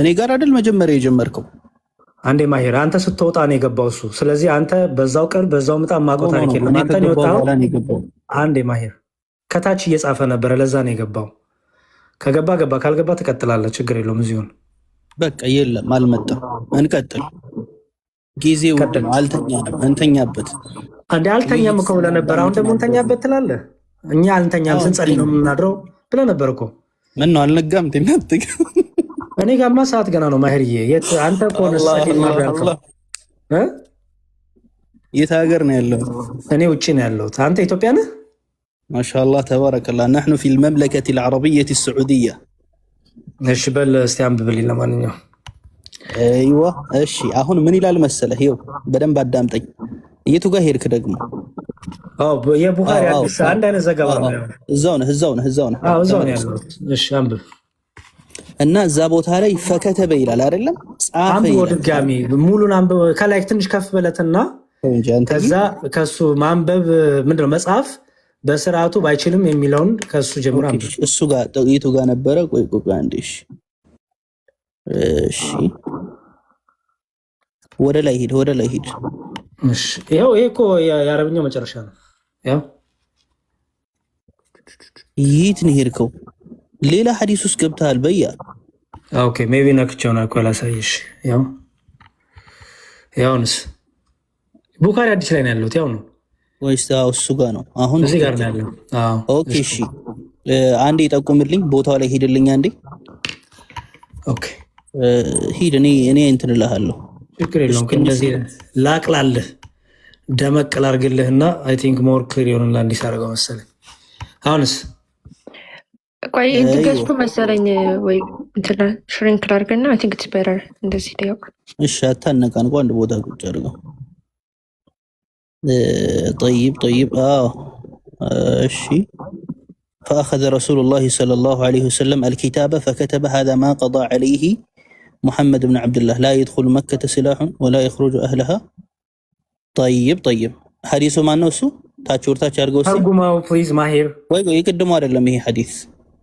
እኔ ጋር አይደል መጀመሪያ የጀመርከው? አንዴ ማሂር አንተ ስትወጣ ነው የገባው እሱ። ስለዚህ አንተ በዛው ቀን በዛው ምጣ ማቆ ታሪክ የለም። አንተ ነው የወጣው። አንዴ ማሂር ከታች እየጻፈ ነበረ፣ ለዛ ነው የገባው። ከገባ ገባ፣ ካልገባ ትቀጥላለህ። ችግር የለውም። እዚሁን በቃ የለም አልመጣም። እንቀጥል። ጊዜው አልተኛም። እንተኛበት። አንዴ አልተኛም እኮ ብለህ ነበር። አሁን ደግሞ እንተኛበት ትላለህ። እኛ አልተኛም ስንጸልይ ነው የምናድረው ብለህ ነበር እኮ። ምን ነው አልነጋም? እኔ ጋማ ሰዓት ገና ነው ማሂርዬ። አንተ እኮ የት ሀገር ነው ያለው? እኔ ውጭ ነው ያለሁት። አንተ ኢትዮጵያ ነህ? ማሻአላህ ተባረከላህ። نحن في المملكة العربية السعودية። እሺ በል እስቲ አንብብልኝ። ለማንኛውም አይዋ እሺ። አሁን ምን ይላል መሰለህ? ይኸው በደንብ አዳምጠኝ። የቱ ጋር ሄድክ ደግሞ? የቡኻሪ አዲስ አንድ አይነት ዘገባ ነው። እዛው ነህ ያለው። እሺ አንብብ። እና እዛ ቦታ ላይ ፈከተበ ይላል አይደለም? ጻፈ ይላል። ድጋሚ ሙሉን አንብብ። ከላይ ትንሽ ከፍ በለትና ከዛ ከሱ ማንበብ ምንድነው መጽሐፍ በስርዓቱ ባይችልም የሚለውን ከሱ ጀምሮ አንብብ። እሱ ጋር የቱ ጋር ነበረ? ቆይ አንዴ። እሺ ወደ ላይ ሂድ። እሺ ይሄ እኮ የአረብኛው መጨረሻ ነው። ያው የት ነው ሄድከው? ሌላ ሐዲስ ውስጥ ገብተሃል በያ። ኦኬ ሜቢ ነክቼው ነው እኮ ላሳይሽ። ያውንስ ቡኻሪ አዲስ ላይ ነው ያለሁት። ያው ነው ወይስ እሱ ጋር ነው? አሁን እዚህ ጋር ነው ያለው። ኦኬ እሺ አንዴ ጠቁምልኝ፣ ቦታው ላይ ሂድልኝ አንዴ። ኦኬ ሂድ። እኔ እንትን እልሃለሁ። ችግር የለውም። እንደዚህ ላቅላልህ ደመቅ ላድርግልህና አይ ቲንክ ሞር ክሊር ይሆንላ እንዲሳረገው መሰለኝ። አሁንስ ቆይ እንትገስቱ መሰለኝ ወይ እንትና ሽሪንክ ላድርግና አይ ቲንክ ኢትስ ቤተር እንደዚህ ሊያው። እሺ አታነቃንቁ፣ አንድ ቦታ ቁጭ አድርገው። طيب እሺ فأخذ رسول الله صلى الله عليه وسلم الكتاب فكتب هذا ما قضى عليه محمد بن عبد الله لا يدخل مكة سلاح ولا يخرج أهلها. طيب حديث ما نوسو ታቹር ታች አድርገው ተርጉማው ፕሊዝ ማሂር። ወይ ይቅድሙ አይደለም ይሄ ሐዲስ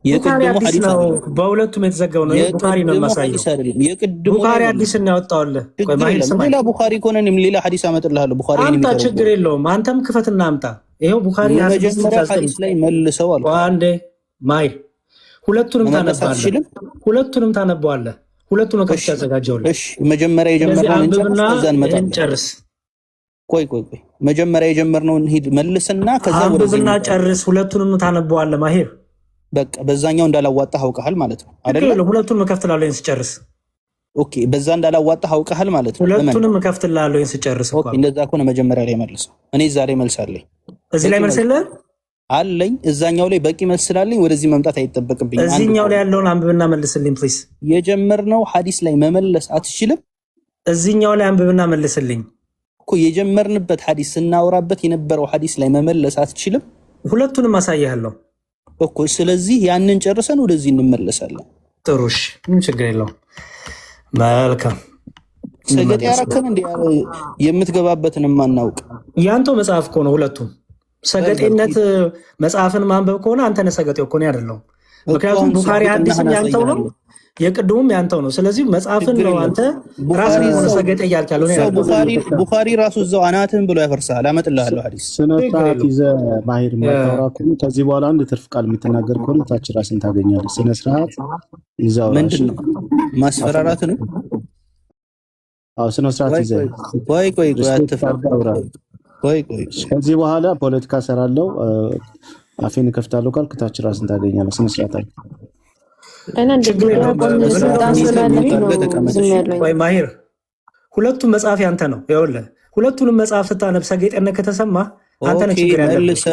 የቅድሙ ሐዲስ ነው። በሁለቱም የተዘገበው ነው። የቡኻሪ ነው ማሳየው። የቅድሙ ቡኻሪ ሐዲስ ነው ያወጣውለ። ቆይ ማሂር ስማ፣ ሌላ ቡኻሪ ኮነንም ሌላ ሐዲስ አመጣልሃለሁ። ቡኻሪ ነው የሚቀርበው። ችግር የለውም። አንተም ክፈትና አምጣ። ይሄው ቡኻሪ ሐዲስ ላይ መልሰው አልኩ። አንዴ ማሂር ሁለቱንም ታነባለህ። ሁለቱንም ከፍተህ ያዘጋጀውልህ። እሺ መጀመሪያ የጀመርነውን ከዛን መጣን ጨርስ። ቆይ መጀመሪያ የጀመርነውን ሂድ መልስና ከዛ ወደዚህና ጨርስ። ሁለቱንም ታነባዋለህ ማሂር። በቃ በዛኛው እንዳላዋጣህ አውቀሃል ማለት ነው አይደል? ሁለቱንም እከፍትልሃለሁ ስጨርስ። ኦኬ በዛ እንዳላዋጣህ አውቀሃል ማለት ነው። ሁለቱንም እከፍትልሃለሁ ስጨርስ። ኦኬ እንደዛ ከሆነ መጀመሪያ ላይ መልሰው። እኔ ዛሬ መልሳለኝ። እዚህ ላይ መልሰልህ አለኝ። እዛኛው ላይ በቂ መልስ ስላለኝ ወደዚህ መምጣት አይጠበቅብኝ። እዚህኛው ላይ ያለውን አንብብና መልስልኝ ፕሊዝ። የጀመርነው ሐዲስ ላይ መመለስ አትችልም? እዚህኛው ላይ አንብብና መልስልኝ እኮ የጀመርንበት ሐዲስ ስናወራበት የነበረው ሐዲስ ላይ መመለስ አትችልም? ሁለቱንም አሳያለሁ እኮ። ስለዚህ ያንን ጨርሰን ወደዚህ እንመለሳለን። ጥሩ እሺ፣ ምን ችግር የለውም። መልካም ሰገጤ ያረከን እንዴ የምትገባበትን ማናውቅ ያንተው መጽሐፍ እኮ ነው። ሁለቱም ሰገጤነት መጽሐፍን ማንበብ ከሆነ አንተ ነህ ሰገጤው እኮ ነው አይደለም። ምክንያቱም ቡኻሪ ሐዲስም ያንተው ነው የቅድሙም ያንተው ነው። ስለዚህ መጽሐፍን ነው አንተ ራስህ ነው ሰገጤ እያልክ ያለው ነው። ቡኻሪ ራሱ እዛው አናትህን ብሎ ያፈርሳል። አመጥልሃለሁ ሐዲስ ስነ ስርዓት ይዘህ ማሂር ማታወራ ከሆነ ከዚህ በኋላ አንድ ትርፍ ቃል የምትናገር ከሆነ ታች ራስን ታገኛለህ። ስነ ስርዓት ይዘው ምንድን ነው ማስፈራራት ነው? አዎ ስነ ስርዓት ይዘህ ቆይ አትፈራ። ቆይ ከዚህ በኋላ ፖለቲካ ሰራለው አፌን ከፍታለሁ ካልክ ታች ራስን ታገኛለህ። ስነ ስርዓት አለ። ወይ ማሂር ሁለቱም መጽሐፍ ያንተ ነው። ይኸውልህ ሁለቱንም መጽሐፍ ስታነብ ሰገጤነት ከተሰማ አንተ ነህ ችግር ያለብህ።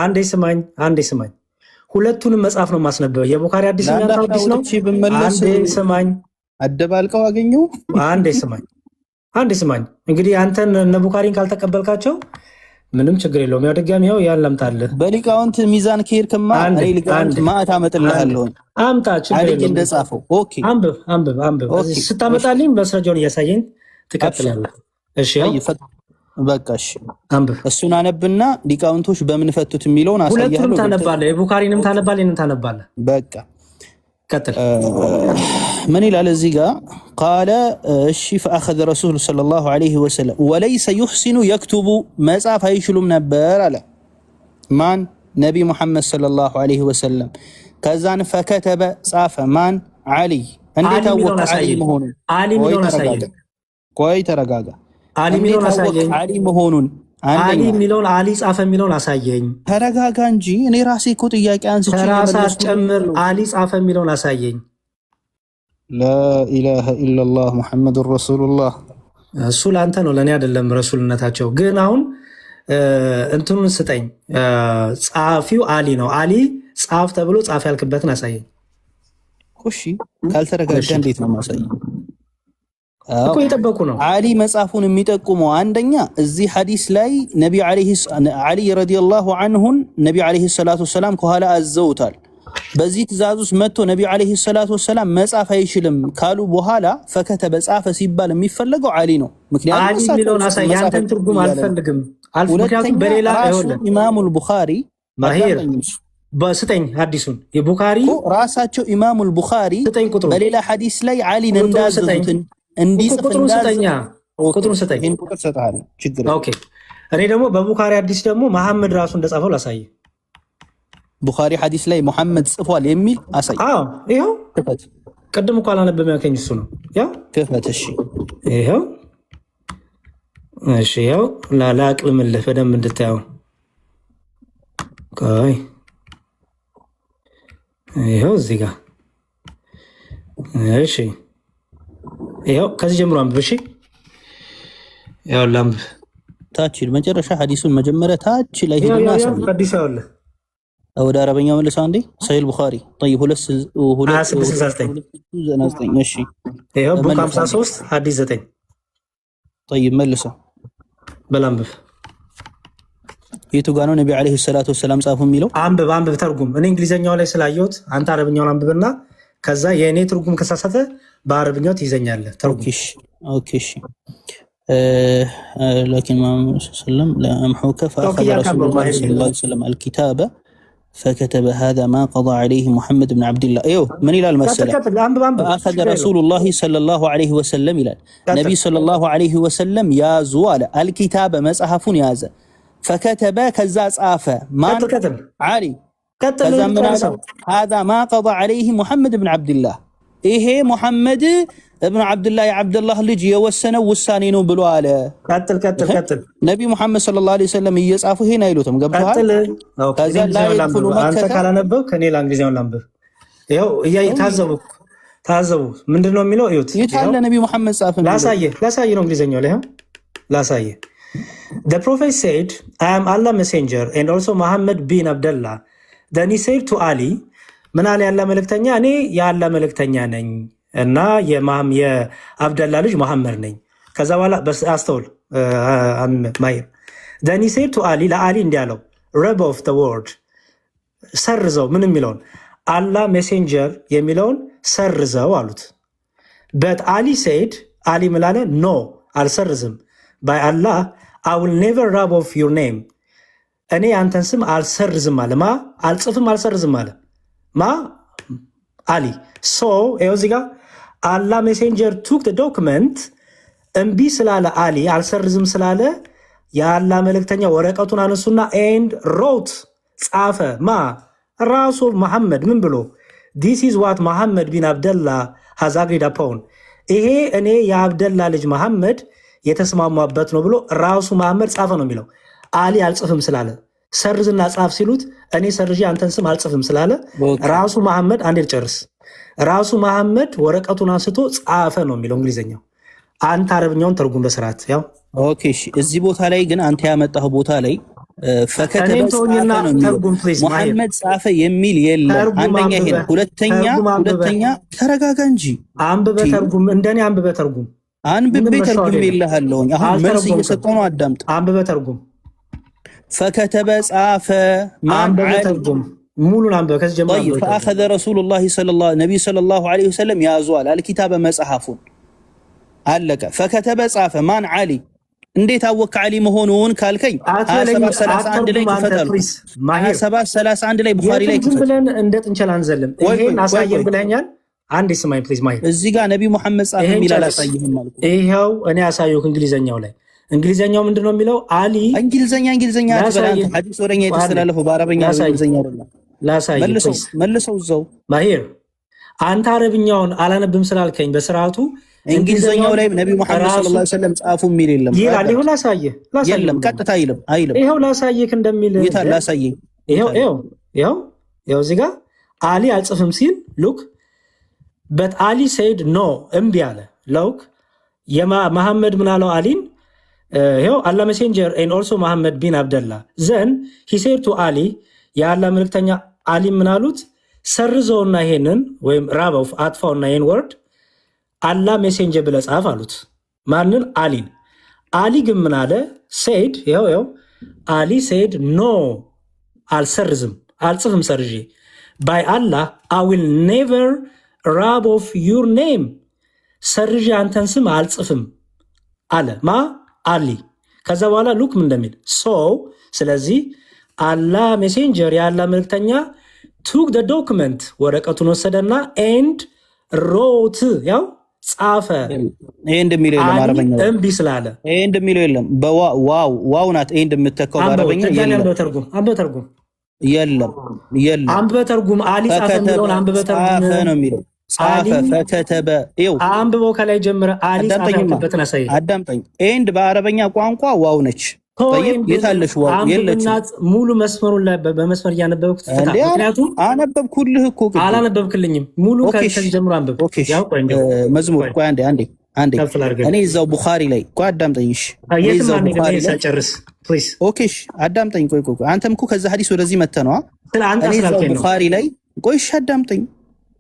አንዴ ስማኝ። ሁለቱንም መጽሐፍ ነው የማስነበው። የቡኻሪ ሐዲስ ያንተ ሐዲስ ነው። አንዴ ስማኝ። አደባልቀው አገኘው። አንዴ ስማኝ። እንግዲህ አንተን እነ ቡኻሪን ካልተቀበልካቸው ምንም ችግር የለውም። ያው ድጋሚ ያው ያለምታለህ በሊቃውንት ሚዛን ከሄድክማ እኔ ሊቃውንት ማታ አመጥልሃለሁ። አምጣ ችግር የለውም እንደጻፈው። ኦኬ አንብብ። ስታመጣልኝ መስረጃውን እያሳየኝ ትቀጥላለህ። እሺ በቃ እሺ አንብብ። እሱን አነብና ሊቃውንቶች በምን ፈቱት የሚለውን አሳያለሁ። ሁለቱንም ታነባለህ። የቡኻሪንም ታነባለህ፣ ይሄንን ታነባለህ። በቃ ቀጥል። من إلى لزيقا قال الشي فأخذ رسول صلى الله عليه وسلم وليس يحسن يكتب ما صاف هيشلو منبر على مان نبي محمد صلى الله عليه وسلم كذان فكتب صاف مان علي عندي توقع علي مهون علي ميلون أسايا كوي ترقاقا علي مهون علي ميلون علي صاف ميلون أسايا ترقاقا انجي اني راسي كوت إياك أنسي تراسات جمر علي صاف ميلون أسايا لا إله إلا الله محمد رسول الله እሱ ለአንተ ነው ለእኔ አይደለም ረሱልነታቸው። ግን አሁን እንትኑን ስጠኝ። ጻፊው አሊ ነው። አሊ ጻፍ ተብሎ ጻፍ ያልክበትን አሳየኝ። እሺ ካልተረጋጋ እንዴት ነው ማሳየኝ? እኮ እየጠበቁ ነው። አሊ መጽሐፉን የሚጠቁመው አንደኛ እዚህ ሐዲስ ላይ አሊ ረዲየላሁ ዐንሁን ነቢ ዓለይሂ ሰላቱ ወሰላም ከኋላ አዘውታል። በዚህ ትእዛዝ ውስጥ መጥቶ ነቢ ዓለይሂ ሰላቱ ወሰላም መጻፍ አይችልም ካሉ በኋላ ፈከተበ ጻፈ ሲባል የሚፈለገው አሊ ነው። ምክንያቱም አሊ ሚለውን አሳይ። ያንተን ትርጉም አልፈልግም። ምክንያቱም በሌላ ኢማሙል ቡኻሪ ማሂር በስጠኝ ሐዲሱን የቡኻሪ ራሳቸው ኢማሙል ቡኻሪ በሌላ ሐዲስ ላይ አሊን እንዳዘዙት እንዲጽፍ ቁጥሩን ስጠኝ። ቁጥር ሰጥሃለሁ። ችግር ኦኬ። እኔ ደግሞ በቡኻሪ ሐዲስ ደግሞ መሐመድ ራሱ እንደጻፈው ላሳይ። ቡኻሪ ሐዲስ ላይ ሙሐመድ ጽፏል የሚል አሳይ። አዎ ይሄው ክፈት። ቅድም እኮ አላነበበም ያልከኝ እሱ ነው። ያው ክፈት። እሺ ይሄው ይሄው ላቅልምልህ በደንብ እንድታየው። ቆይ ይሄው እዚህ ጋር እሺ፣ ይሄው ከዚህ ጀምሮ አንብብ። እሺ ያው ላምብ ታች መጨረሻ ሐዲሱን መጀመሪያ ታች ላይ ሄድና አዲስ ያውለ ወደ አረበኛው መልሰው አንዴ ሰሂህ ቡኻሪ طيب 2669 እሺ ይሄው ቡክ 53 ሐዲስ 9 طيب መልሰው በላምብ የቱ ጋር ነው ነብዩ አለይሂ ሰላቱ ወሰለም ጻፉ የሚለው? አንብብ ተርጉም። እኔ እንግሊዘኛው ላይ ስላየሁት አንተ አረብኛውን አንብብና ከዛ የእኔ ትርጉም ከሳሳተ በአረብኛው ትይዘኛለህ። ተርጉም። ኦኬ እሺ لكن ما سلم لا أمحوك فأخذ رسول الله صلى الله عليه وسلم الكتاب فكتب هذا ما قضى عليه محمد بن عبد الله ايوه من الى المسألة فأخذ رسول الله صلى الله عليه وسلم الى النبي صلى الله عليه وسلم يا زوال الكتاب مصحف يازه فكتب كذا صافه ما كتب علي كذا هذا ما قضى عليه محمد بن عبد الله ይሄ ሙሐመድ እብኑ አብዱላህ የአብዱላህ ልጅ የወሰነው ውሳኔ ነው ብሎ አለ። ቀጥል ነቢ ሙሐመድ ሰለላሁ ዐለይሂ ወሰለም እየጻፉ ይሄን አይሉትም። ገብቶሃል? ከዛ ላይ አንተ ካላነበብክ እኔ ለእንግሊዝኛው ላንብብ። ይኸው ታዘቡ ምንድነው የሚለው? እዩት። የታለ ነቢ ሙሐመድ ጻፈ? ላሳየ ነው እንግሊዝኛው ላይ ላሳየ። The prophet said, I am Allah messenger and also Muhammad bin Abdullah. Then he said to Ali, ምን አለ ያለ መልእክተኛ? እኔ የአላህ መልእክተኛ ነኝ እና የአብደላ ልጅ መሐመድ ነኝ። ከዛ በኋላ አስተውል ማየር then he said to Ali, ለአሊ እንዲህ አለው rub of the word ሰርዘው ምን የሚለውን አላህ ሜሴንጀር የሚለውን ሰርዘው አሉት። but Ali said አሊ ምን አለ? no አልሰርዝም by Allah I will never rub off your name እኔ አንተን ስም አልሰርዝም አለ። ማ አልጽፍም አልሰርዝም አለ ማ አሊ ሶ ይኸው እዚህ ጋር አላህ ሜሴንጀር ቱክ ዶክመንት እምቢ ስላለ አሊ አልሰርዝም ስላለ የአላህ መልእክተኛ ወረቀቱን አነሱና ኤንድ ሮት ጻፈ። ማ ራሱ መሐመድ ምን ብሎ ዲስ ኢዝ ዋት መሐመድ ቢን አብደላ ሃዝ አግሪድ አፖን ይሄ እኔ የአብደላ ልጅ መሐመድ የተስማማበት ነው ብሎ ራሱ መሐመድ ጻፈ ነው የሚለው። አሊ አልጽፍም ስላለ ሰርዝና ጻፍ ሲሉት እኔ ሰርዤ አንተን ስም አልጽፍም ስላለ ራሱ መሐመድ አንዴ ልጨርስ ራሱ መሐመድ ወረቀቱን አንስቶ ጻፈ ነው የሚለው እንግሊዘኛው። አንተ አረብኛውን ተርጉም በስርዓት ያው ኦኬ እሺ። እዚህ ቦታ ላይ ግን አንተ ያመጣው ቦታ ላይ ፈከተበ መሐመድ ጻፈ የሚል የለም። አንደኛ ይሄ ሁለተኛ ተረጋጋ እንጂ አንብበ ተርጉም እንደኔ አንብበ ተርጉም አንብቤ ተርጉም ይልሃለሁ። አሁን መልስ እየሰጠው ነው። አዳምጥ። አንብበ ተርጉም ፈከተበ ጻፈ አንብበ ተርጉም ሙሉን አንብበ ከዚህ ጀምሮ طيب فاخذ رسول الله ነብዩ ሰለላሁ ዐለይሂ ወሰለም ያዟል አልኪታበ መጽሐፉን አለቀ። ፈከተበ ጻፈ ማን አሊ እንዴት አወቅ አሊ መሆኑን ካልከኝ 2731 ላይ ተፈታሉ። 2731 ላይ ቡኻሪ ላይ ተፈታሉ ብለን እንደ ጥንቸል አንዘልም። ይሄን አሳየን ብለኛል። አንዴ ስማኝ ፕሊዝ ማይ እዚህ ጋር ነብዩ መሐመድ ጻፈ የሚል አላሳየህም ማለት ነው። ይሄው እኔ አሳየሁህ እንግሊዘኛው ላይ እንግሊዘኛው ምንድነው የሚለው? አሊ እንግሊዘኛ አትበላንተ ሐዲስ ወደኛ የተስተላለፈው በአረበኛ እንግሊዘኛ አይደለም። ላሳይ መልሰው እዛው ማሂር አንተ አረብኛውን አላነብም ስላልከኝ በስርዓቱ እንግሊዘኛው ላይ ነብዩ መሐመድ ሰለላሁ ዐለይሂ ወሰለም ጻፉ የሚል የለም። ይላል ይሁን ላሳየህ የለም ቀጥታ አይልም። ይሄው ላሳየህ እንደሚል ይታ ላሳየኝ ይሄው እዚህ ጋር አሊ አልጽፍም ሲል ሉክ but Ali said no እምቢ አለ። ሉክ የመሐመድ ምን አለው አሊን ይሄው አላህ ሜሴንጀር and also Muhammad bin Abdullah then he said to Ali የአላህ መልእክተኛ አሊ ምን አሉት? ሰርዘውና ይሄንን ወይም ራበው አጥፋውና ይሄን ወርድ አላህ ሜሴንጀር ብለህ ጻፍ አሉት። ማንን? አሊን። አሊ ግን ምን አለ? said ይሄው አሊ said no አልሰርዝም አልጽፍም ሰርዤ by Allah I will never rub off your name ሰርዤ አንተን ስም አልጽፍም አለ ማ አሊ። ከዛ በኋላ ሉክ ምን እንደሚል ስለዚህ አላህ ሜሴንጀር የአላህ መልእክተኛ ቱክ ደ ዶክመንት ወረቀቱን ወሰደና ኤንድ ሮት ያው ጻፈ። ኤንድ የሚለው የለም አረበኛ እምቢ ስላለ ኤንድ የሚለው የለም። ዋው ናት ኤንድ የምትተካው በአረበኛ የለም። አንበ ተርጉም የለም አንበ ተርጉም አሊ ጻፈ የሚለውን አንበ ተርጉም ነው የሚለው ጻፈ ፈከተበ ይው አንብበው ከላይ ጀምረ አሊ ጻፈበትን አሳይ። አዳምጠኝ። ኤንድ በአረበኛ ቋንቋ ዋው ነች። የታለሽ ዋው የለች። ሙሉ መስመሩን ላይ በመስመር እያነበብኩት ምክንያቱም አነበብኩልህ እኮ አላነበብክልኝም። ሙሉ ከዚህ ጀምሮ አንብብ። መዝሙር ቆይ አንዴ አንዴ እኔ እዛው ቡኻሪ ላይ ቆይ አዳምጠኝ። እሺ የትም አንሄድም ሳጨርስ ፕሊዝ። ኦኬ እሺ አዳምጠኝ። ቆይ አንተም እኮ ከዛ ሐዲስ ወደዚህ መተህ ነዋ። እኔ እዛው ቡኻሪ ላይ ቆይ እሺ አዳምጠኝ።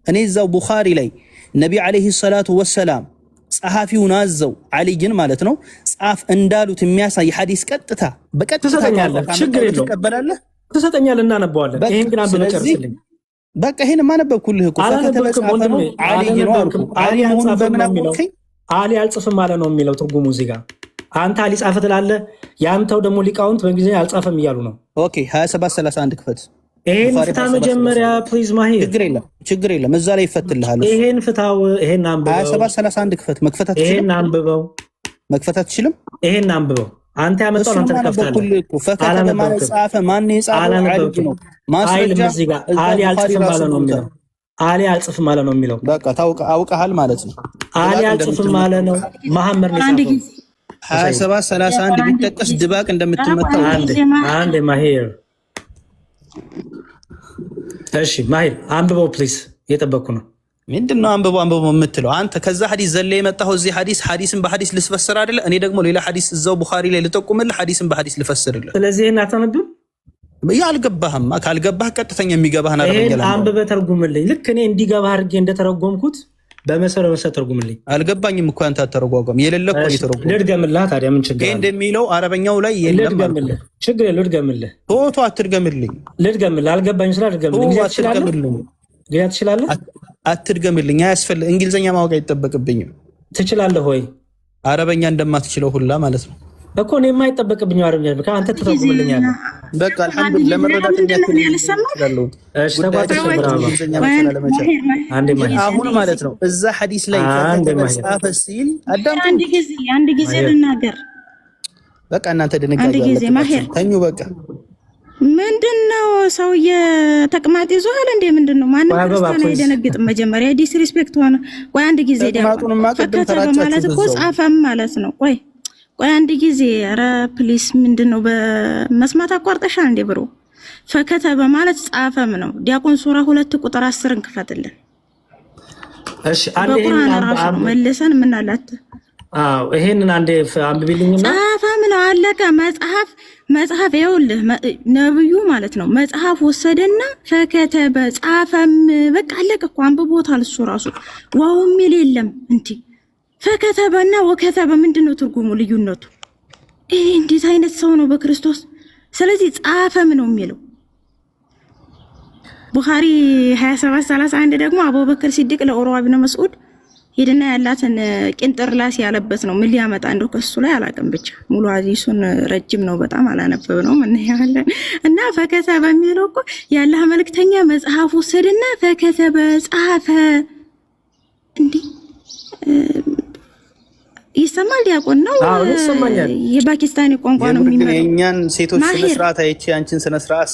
እኔ እዛው ቡኻሪ ላይ ነቢ ዓለይሂ ሰላቱ ወሰላም ጸሐፊውን አዘው አልይን ማለት ነው ጻፍ እንዳሉት የሚያሳይ ሐዲስ ቀጥታ በቀጥታ ትቀበላለህ? ትሰጠኛለህ፣ እናነበዋለን። ይሄን ግን አንብበህ ጨርስልኝ። በቃ ይሄን ማነበብኩልህ እኮ ፈከተበጻፈ ነው አልይ ነው አልኩ። አልይ ሆነ በመናቆኝ አሊ አልጽፍም ማለት ነው የሚለው ትርጉሙ እዚህ ጋር። አንተ አሊ ጻፈ ትላለህ፣ ያንተው ደግሞ ሊቃውንት በእንግሊዝኛ አልጻፈም እያሉ ነው። ኦኬ 2731 ክፈት። ይሄን ፍታ መጀመሪያ ፕሊዝ ማሂር። ችግር የለም እዛ ላይ ይፈትልሃል። ይሄን ፍታው፣ ይሄን አንብበው። 2731 ክፈት። መክፈት አትችልም? ይሄን አንብበው። መክፈት አትችልም? ይሄን አንብበው። አንተ ያመጣው አንተ ተከፍታለህ። ፈከተ በማለት ጻፈ። ማን ነው የጻፈው? አልይ ነው። ማስረጃ እዚህ ጋር አሊ አልጽፍም ማለት ነው የሚለው። አሊ አልጽፍም ማለት ነው የሚለው። በቃ አውቀሃል ማለት ነው። አሊ አልጽፍም ማለት ነው። መሐመድ ነው የጻፈው። 2731 ቢጠቀስ ድባቅ እንደምትመታው አንድ ማሂር። እሺ ማሂር አንብበው ፕሊዝ፣ እየጠበቅኩ ነው። ምንድነው አንብበው የምትለው አንተ? ከዛ ሐዲስ ዘለ የመጣው እዚህ ሐዲስን በሐዲስ ልስፈስር አይደለ? እኔ ደግሞ ሌላ ሐዲስ እዛው ቡኻሪ ላይ ልጠቁምልህ፣ ሐዲስን በሐዲስ ልፈስርልህ። ስለዚህ እና አታነብም? ያልገባህም ካልገባህ ቀጥተኛ የሚገባህ ነው። ይሄን አንብበህ ተርጉምልኝ። ልክ እኔ እንዲገባህ አድርጌ እንደተረጎምኩት በመሰረተ ተርጉምልኝ። አልገባኝም እኮ አንተ አተረጓጓም የሌለ እኮ የተረጎም። ልድገምልህ ታዲያ ምን ችግር አለ? እንደሚለው አረበኛው ላይ የለም። ልድገምልህ፣ ችግር የለም። ልድገምልህ። ቶቶ አትድገምልኝ። ልድገምልህ። አልገባኝ ስላ ልድገምልህ። እንግሊዝኛ ትችላለህ? አትድገምልኝ። አያስፈልግ እንግሊዝኛ ማወቅ አይጠበቅብኝም። ትችላለህ ወይ? አረበኛ እንደማትችለው ሁላ ማለት ነው እኮ እኔ የማይጠበቅብኝ አረበኛ በቃ አንተ ትተረጉምልኛለህ። በቃ አልሐምዱሊላህ ለመረዳት እንዲያክል ይችላል። እሺ ተባተሽ አሁን ማለት ነው እዛ ሐዲስ ላይ ተጻፈ ሲል አንድ ጊዜ ልናገር። በቃ እናንተ ድንጋጌ ተኙ። በቃ ምንድነው ሰውዬ ተቅማጥ ይዞሃል እንዴ? ምንድነው? ማንም ክርስቲያን አይደነግጥም። መጀመሪያ ዲስሪስፔክት ሆነ። ቆይ አንድ ጊዜ ደግሞ ፈከተ ማለት እኮ ጻፈም ማለት ነው። ቆይ አንድ ጊዜ ኧረ ፕሊስ ምንድነው? በመስማት አቋርጠሻል እንዴ ብሮ? ፈከተ በማለት ጻፈም ነው። ዲያቆን ሱራ 2 ቁጥር 10 እንክፈትልን። እሺ አንዴ መልሰን ምን አላት? አዎ ይሄንን አንዴ አንብቢልኝና ጻፈም ነው። አለቀ። መጽሐፍ ይኸውልህ ነብዩ ማለት ነው መጽሐፍ ወሰደና ፈከተበ ጻፈም። በቃ አለቀ እኮ አንብቦታል እሱ ራሱ። ዋው የሚል የለም እንዴ? ፈከተበና ወከተበ ምንድነው ትርጉሙ? ልዩነቱ ይሄ እንዴት አይነት ሰው ነው በክርስቶስ? ስለዚህ ጻፈም ነው የሚለው። ቡኻሪ 2731 ደግሞ አቡበክር ሲዲቅ ለዑርዋ ኢብኑ መስዑድ ሄድና ያላትን ቂንጥር ላስ ያለበት ነው። ምን ሊያመጣ እንደው ከሱ ላይ አላውቅም። ብቻ ሙሉ ሐዲሱን ረጅም ነው በጣም አላነበብ ነው ምን ያለን እና ፈከተበ የሚለው እኮ ያላህ መልእክተኛ መጽሐፍ ወሰደና ፈከተበ ጻፈ እንዴ? ይሰማል? ዲያቆን ነው የፓኪስታኒ ቋንቋ ነው የሚመጣው። የኛን ሴቶች ስነ ስርዓት አይቼ አንቺን ስነ ስርዓት